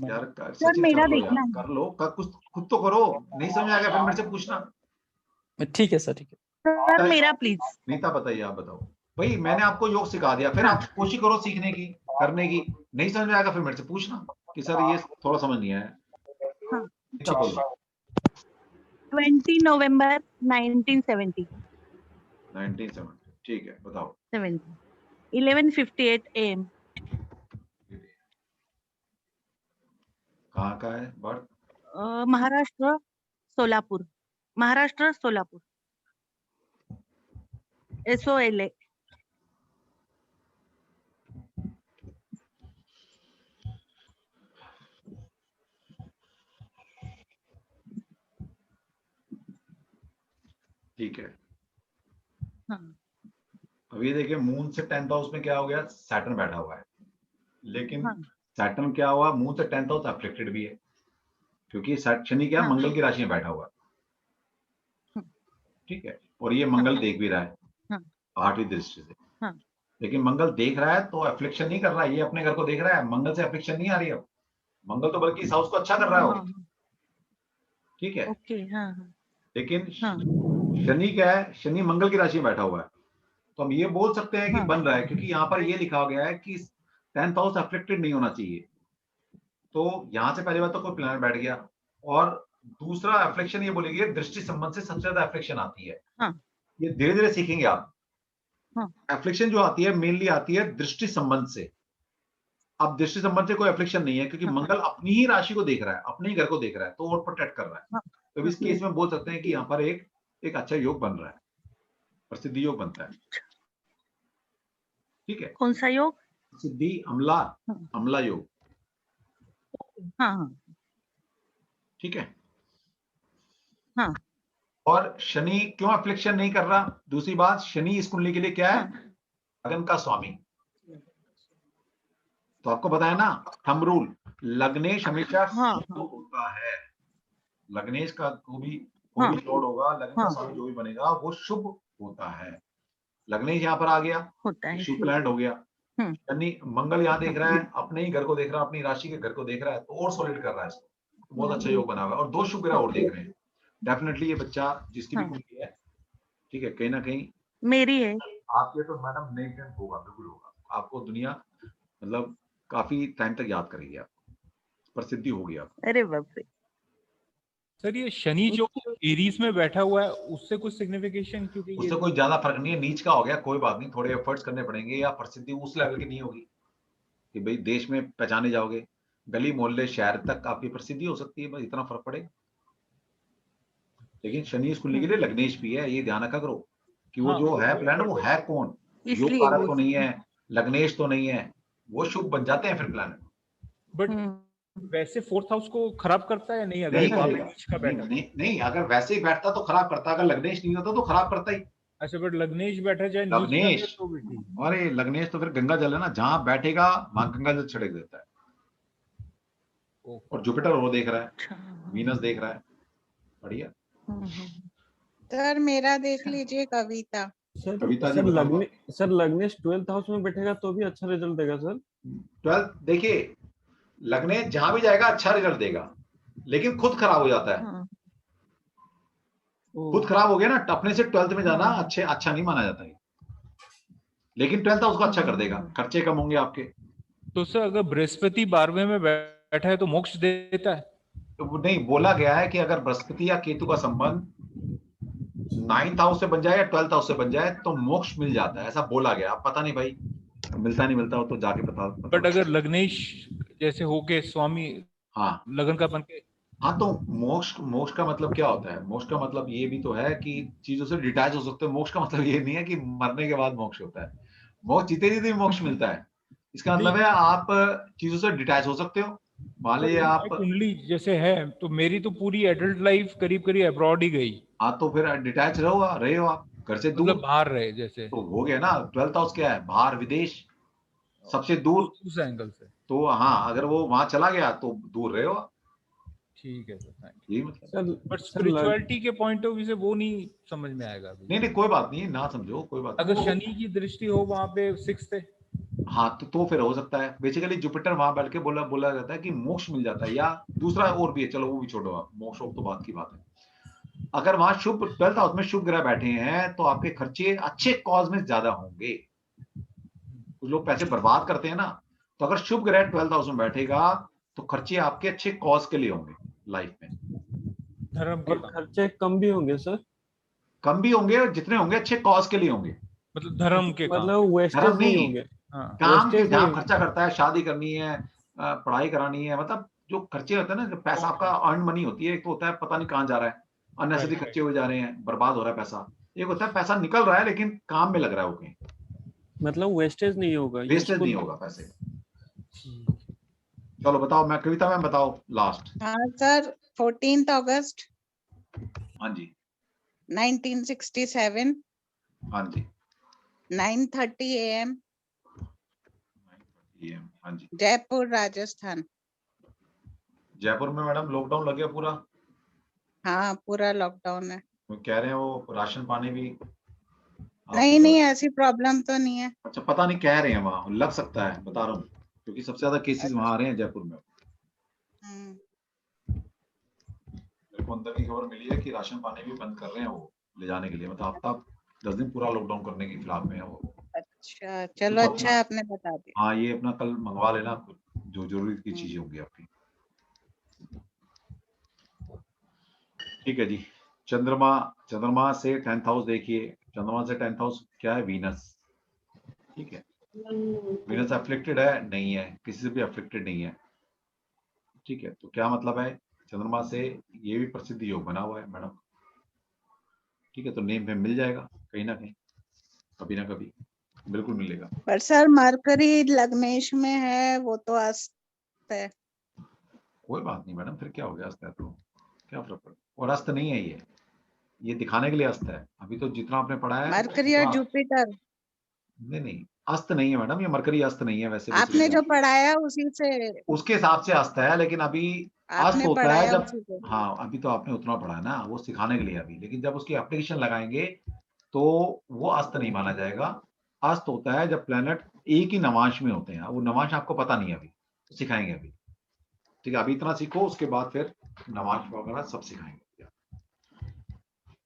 यार सर मेरा देखना है। कर लो, कुछ खुद तो करो। नहीं समझ आएगा फिर मेरे से पूछना। ठीक है सर, ठीक है सर। मेरा प्लीज। नीता बताइए, आप बताओ भाई। मैंने आपको योग सिखा दिया, फिर आप कोशिश करो सीखने की, करने की। नहीं समझ में आएगा फिर मेरे से पूछना कि सर ये थोड़ा समझ नहीं आया। हाँ। 20 नवंबर 1970। 1970, ठीक है, बताओ। 11:58 AM। कहाँ का है बर्थ? महाराष्ट्र सोलापुर। महाराष्ट्र सोलापुर। SOLA। ठीक है। हाँ। अब ये देखिए, मून से 10th हाउस में क्या हो गया, सैटर्न बैठा हुआ है। लेकिन सैटर्न क्या हुआ, मून से 10th हाउस अफ्लिक्टेड भी है, क्योंकि शनि क्या मंगल की राशि में बैठा हुआ है। ठीक है, और ये मंगल देख भी रहा है 8वीं दृष्टि से। लेकिन मंगल देख रहा है तो एफ्लिक्शन नहीं कर रहा है, ये अपने घर को देख रहा है। मंगल से एफ्लिक्शन नहीं आ रही। अब मंगल तो बल्कि इस हाउस को अच्छा कर रहा है। ठीक है। लेकिन शनि क्या है, शनि मंगल की राशि में बैठा हुआ है, तो हम ये बोल सकते हैं कि बन रहा है, क्योंकि यहाँ पर ये लिखा गया है कि 10th हाउस अफ्लिक्टेड नहीं होना चाहिए। तो यहाँ से पहली बात तो कोई प्लैनेट बैठ गया, और दूसरा एफ्लिक्शन ये बोलेगी दृष्टि संबंध से सबसे ज्यादा एफ्लिक्शन आती है। ये धीरे धीरे सीखेंगे आप। एफ्लिक्शन जो आती है मेनली आती है दृष्टि संबंध से। अब दृष्टि संबंध से कोई एफ्लिक्शन नहीं है, क्योंकि मंगल अपनी ही राशि को देख रहा है, अपने ही घर को देख रहा है, तो वो प्रोटेक्ट कर रहा है। तो इस केस में बोल सकते हैं कि यहाँ पर एक अच्छा योग बन रहा है, प्रसिद्धि योग बनता है। ठीक है। कौन सा योग? सिद्धि अम्ला योग। हाँ। ठीक है। हाँ। और शनि क्यों एफ्लिक्शन नहीं कर रहा? दूसरी बात, शनि इस कुंडली के लिए क्या है, लगन का स्वामी। तो आपको पता है ना थंब रूल, लग्नेश हमेशा शुभ होता है। लग्नेश का कोई भी लॉर्ड होगा, लग्न का स्वामी जो भी बनेगा वो शुभ होता है। लग्नेश यहाँ पर आ गया, शुभ प्लैनेट हो गया। शनि मंगल यहाँ देख रहा है, अपने ही घर को देख रहा है, अपनी राशि के घर को देख रहा है, तो और सॉलिड कर रहा है इसको। बहुत अच्छा योग बना हुआ है, और 2 शुभ ग्रह और देख रहे हैं। डेफिनेटली ये बच्चा जिसकी भी कुंडली है, ठीक है, कहीं ना कहीं मेरी है आपके, तो मैडम नेगेटिव होगा, बिल्कुल होगा। आपको दुनिया मतलब काफी टाइम तक याद करेगी, आप प्रसिद्धि होगी आप। अरे बाप रे। सर ये शनि जो एरीज में बैठा हुआ है उससे कुछ सिग्निफिकेशन? क्योंकि उससे कोई ज्यादा फर्क नहीं है, नीच का हो गया, कोई बात नहीं, थोड़े एफर्ट्स करने पड़ेंगे, या प्रसिद्धि उस लेवल की नहीं होगी कि भाई देश में पहचाने जाओगे। गली मोहल्ले शहर तक आपकी प्रसिद्धि हो सकती है, बस इतना फर्क पड़ेगा। लेकिन शनि इस कुंडली के लिए लग्नेश भी है, ये ध्यान रखा करो कि वो जो है प्लैनेट वो है कौन। योग कारक तो नहीं है, लग्नेश तो नहीं है, वो शुभ बन जाते हैं फिर प्लैनेट। बट वैसे फोर्थ हाउस को खराब करता है या नहीं? अगर वहाँ पे नीच का बैठा नहीं, अगर वैसे ही बैठता तो खराब करता, अगर लग्नेश नहीं होता तो खराब करता ही। अच्छा, बट लग्नेश बैठा चाहे लग्नेश, तो भी ठीक। अरे लग्नेश तो फिर गंगा जल है ना, जहां बैठेगा वहां गंगा जल छिड़क देता है। और जुपिटर वो देख रहा है, वीनस देख रहा है, बढ़िया। सर मेरा देख लीजिए कविता। कविता जी बताओ। सर लग्नेश 12th हाउस में बैठेगा तो भी अच्छा रिजल्ट देगा सर? 12th देखिए, लग्नेश जहां भी जाएगा अच्छा रिजल्ट देगा, लेकिन खुद खराब हो जाता है। खुद खराब हो गया ना, अपने से 12th में जाना अच्छा नहीं माना जाता है, लेकिन 12th हाउस को अच्छा कर देगा, खर्चे कम होंगे आपके। तो सर अगर बृहस्पति 12वें में बैठा है तो मोक्ष देता है? तो नहीं, बोला गया है कि अगर बृहस्पति या केतु का संबंध 9th हाउस से बन जाए या 12th हाउस से बन जाए तो मोक्ष मिल जाता है, ऐसा बोला गया। अब पता नहीं भाई मिलता नहीं मिलता हो तो जाके पता। बट अगर लग्नेश जैसे होके स्वामी, हाँ लगन का बन के, हाँ, तो मोक्ष का मतलब क्या होता है? मोक्ष का मतलब ये भी तो है कि चीजों से डिटैच हो सकते हो। मोक्ष का मतलब ये नहीं है कि मरने के बाद मोक्ष होता है। मोक्ष जीते जीते मोक्ष मिलता है, इसका मतलब है आप चीजों से डिटैच हो सकते हो। मान लीजिए आप कुंडली जैसे है, तो मेरी तो पूरी एडल्ट लाइफ करीब करीब अब्रॉड ही गई। हाँ, तो फिर डिटैच रहे हो आप घर से दूर, मतलब बाहर रहे जैसे, तो हो गया ना। 12th हाउस क्या है? बाहर, विदेश, सबसे दूर, उस एंगल से। तो हाँ, अगर वो वहां चला गया तो दूर रहे हो आप। ठीक है सर, ये मतलब। बट स्पिरिचुअलिटी के पॉइंट ऑफ व्यू से वो नहीं समझ में आएगा अभी। नहीं, कोई बात नहीं, ना समझो, कोई बात अगर शनि की दृष्टि हो वहां पे 6th पे, हाँ, तो फिर हो सकता है। बेसिकली जुपिटर वहां बैठ के बोला जाता है कि मोक्ष मिल जाता है, या दूसरा और भी है, चलो वो भी छोड़ो आप, मोक्ष तो बात की बात है। अगर वहां शुभ 12th हाउस में शुभ ग्रह बैठे हैं तो आपके खर्चे अच्छे कॉज में ज्यादा होंगे। कुछ लोग पैसे बर्बाद करते हैं ना, तो अगर शुभ ग्रह 12th हाउस में बैठेगा तो खर्चे आपके अच्छे कॉज के लिए होंगे लाइफ में। धर्म के खर्चे कम भी होंगे सर? कम भी होंगे, और जितने होंगे अच्छे कॉज के लिए होंगे। मतलब धर्म के, मतलब वेस्टेज नहीं होंगे। काम के जहाँ खर्चा करता है, शादी करनी है, पढ़ाई करानी है, मतलब जो खर्चे होते हैं ना, जो पैसा आपका अर्न मनी होती है, एक तो होता है पता नहीं कहाँ जा रहा है, अननेसेसरी खर्चे हो जा रहे हैं, बर्बाद हो रहा है पैसा। एक होता है पैसा निकल रहा है लेकिन काम में लग रहा है वो कहीं, मतलब वेस्टेज नहीं होगा, वेस्टेज नहीं होगा पैसे। चलो बताओ, मैं कविता मैम बताओ लास्ट। हाँ सर, 14th अगस्त हाँ जी 1967, हाँ जी 9:30 AM, हाँ जी, जयपुर राजस्थान। जयपुर में मैडम लॉकडाउन लग गया पूरा? हाँ पूरा लॉकडाउन है। कह रहे हैं वो राशन पानी भी नहीं ऐसी प्रॉब्लम तो नहीं है। अच्छा, पता नहीं, कह रहे हैं वहां लग सकता है, बता रहा हूँ, क्योंकि सबसे ज्यादा केसेस वहां आ रहे हैं जयपुर में। मेरे को अंदर की खबर मिली है कि राशन पानी भी बंद कर रहे हैं वो ले जाने के लिए, मतलब हफ्ता 10 दिन पूरा लॉकडाउन करने के खिलाफ में है वो। अच्छा चलो, तो अच्छा है आपने बता दिया। हाँ, ये अपना कल मंगवा लेना जो जरूरी की चीजें होंगी आपकी। ठीक है जी। चंद्रमा से 10th हाउस देखिए, चंद्रमा से 10th हाउस क्या है? वीनस। ठीक है, वीनस अफ्लिक्टेड है? नहीं है, किसी से भी अफ्लिक्टेड नहीं है। ठीक है, तो क्या मतलब है? चंद्रमा से ये भी प्रसिद्ध योग बना हुआ है मैडम। ठीक है, तो नेम में मिल जाएगा कहीं ना कहीं, कभी ना कभी बिल्कुल मिलेगा। पर सर मरकरी लग्नेश में है, वो तो अस्त है। कोई बात नहीं मैडम, फिर क्या हो गया, अस्त है तो क्या फर्क पड़ता? और अस्त नहीं है ये दिखाने के लिए अस्त है। अभी तो जितना आपने पढ़ा है मरकरी और जुपिटर। नहीं, अस्त नहीं है मैडम, ये मरकरी अस्त नहीं है। वैसे आपने जो पढ़ाया उसी से, उसके हिसाब से अस्त है, लेकिन अभी अस्त होता है जब, हाँ अभी तो आपने उतना पढ़ा है ना, वो सिखाने के लिए अभी, लेकिन जब उसकी एप्लीकेशन लगाएंगे तो वो अस्त नहीं माना जाएगा। अस्त होता है जब प्लेनेट एक ही नवांश में होते हैं। वो नवांश आपको पता नहीं है, अभी सिखाएंगे अभी। ठीक है, अभी इतना सीखो, उसके बाद फिर नवांश वगैरह सब सिखाएंगे।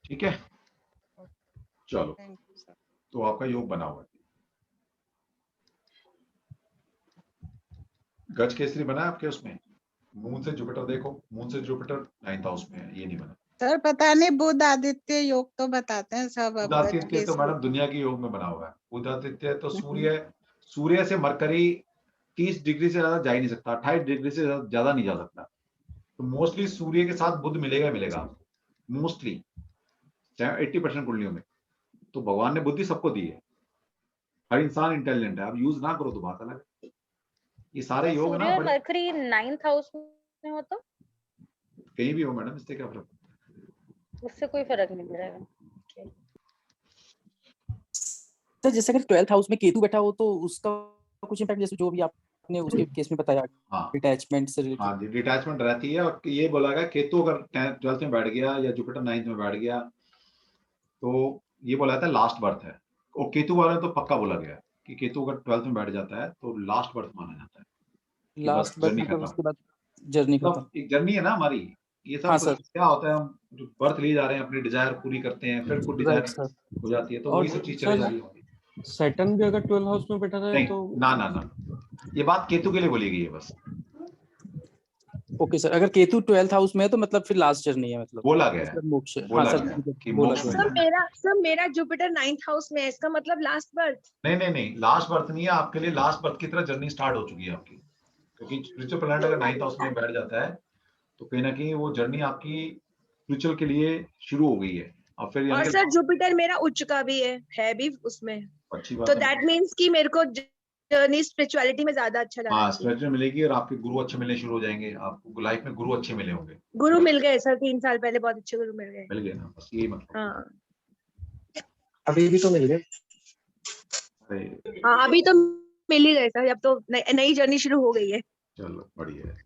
ठीक है, चलो, तो आपका योग बना हुआ है। गज केसरी बना है आपके उसमें? मून से जुपिटर देखो, मून से जुपिटर 9th हाउस में है, ये नहीं बना। सर पता नहीं, बुध आदित्य योग तो बताते हैं सब। बुध आदित्य तो मैडम दुनिया के योग में बना हुआ है। बुध आदित्य तो सूर्य से मरकरी 30 डिग्री से ज्यादा जा ही नहीं सकता, 28 डिग्री से ज्यादा नहीं जा सकता। तो मोस्टली सूर्य के साथ बुध मिलेगा मोस्टली 80% कुंडलियों में। तो भगवान ने बुद्धि सबको दी है, हर इंसान इंटेलिजेंट है, अब यूज ना करो तो बात अलग है। ये सारे योग सूर्य ना और मरकरी 9th हाउस में हो तो कहीं भी हो मैडम, इससे क्या फर्क, उससे कोई फर्क नहीं पड़ेगा। सर जैसे अगर 12th हाउस में केतु बैठा हो तो उसका कुछ इम्पैक्ट, जैसे जो भी आपने उसके केस में बताया, डिटैचमेंट से रिलेटेड। हाँ, डिटैचमेंट रहती है। और ये बोला गया केतु अगर 12th में बैठ गया या जुपिटर 9th में बैठ गया तो ये बोला जाता है लास्ट बर्थ है। और केतु वाले तो पक्का बोला गया कि केतु अगर 12th में बैठ जाता है तो लास्ट बर्थ माना जाता है, लास्ट बर्थ मतलब उसके बाद जर्नी खत्म। एक जर्नी है ना हमारी, ये सब। हाँ सर। क्या होता है, हम बर्थ लिए जा रहे हैं, अपनी डिजायर पूरी करते हैं, फिर कुछ डिजायर हो जाती है, तो वही सब चीज चली जा रही है। सैटर्न भी अगर 12 हाउस में बैठा रहे तो ना, ये बात केतु के लिए बोली गई है बस। ओके सर, अगर केतु 12th हाउस में है तो मतलब फिर लास्ट जर्नी है, मतलब बोला गया है, मोक्ष। बोला हाँ गया सर, कि बोला मोक्ष गया। में सर मेरा जुपिटर 9th हाउस में है, इसका मतलब लास्ट बर्थ? नहीं, लास्ट बर्थ नहीं है आपके लिए, लास्ट बर्थ की तरह जर्नी स्टार्ट हो चुकी है आपकी, क्योंकि स्पिरिचुअल प्लैनेट अगर 9th हाउस में बैठ जाता है तो कहीं ना कहीं वो जर्नी आपकी फ्यूचर के लिए शुरू हो गई है। और सर जुपिटर मेरा उच्च का भी है भी उसमें, अच्छी बात तो है। दैट मींस कि मेरे को जर्नी स्पिरिचुअलिटी में ज्यादा अच्छा लगा। हाँ, स्पिरिचुअल मिलेगी और आपके गुरु अच्छे मिलने शुरू हो जाएंगे, आपको लाइफ में गुरु अच्छे मिले होंगे। गुरु मिल गए सर, 3 साल पहले बहुत अच्छे गुरु मिल गए ना, बस यही मतलब। हाँ अभी भी तो मिल गए। हाँ अभी तो मिल ही गए सर, अब तो नई जर्नी शुरू हो गई है। चलो बढ़िया है।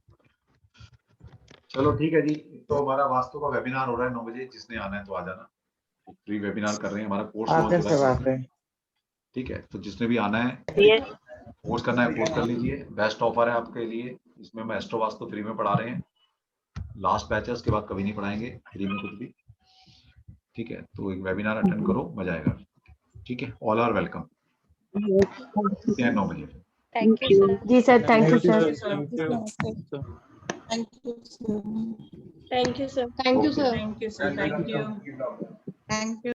चलो ठीक है जी, तो हमारा वास्तु का वेबिनार हो रहा है 9 बजे, जिसने आना है तो आ जाना। फ्री वेबिनार कर रहे हैं, हमारा कोर्स लॉन्च हो रहा है। ठीक है, तो जिसने भी आना है पोस्ट करना है, पोस्ट कर लीजिए। बेस्ट ऑफर है आपके लिए, इसमें हम एस्ट्रो वास्तु फ्री में पढ़ा रहे हैं। लास्ट बैच है, उसके बाद कभी नहीं पढ़ाएंगे फ्री में कुछ भी। ठीक है, तो एक वेबिनार अटेंड करो, मजा आएगा। ठीक है, ऑल आर वेलकम। 9 बजे। Thank you sir. जी sir, thank you sir. Thank you sir. Thank you sir. Thank you sir. Thank you.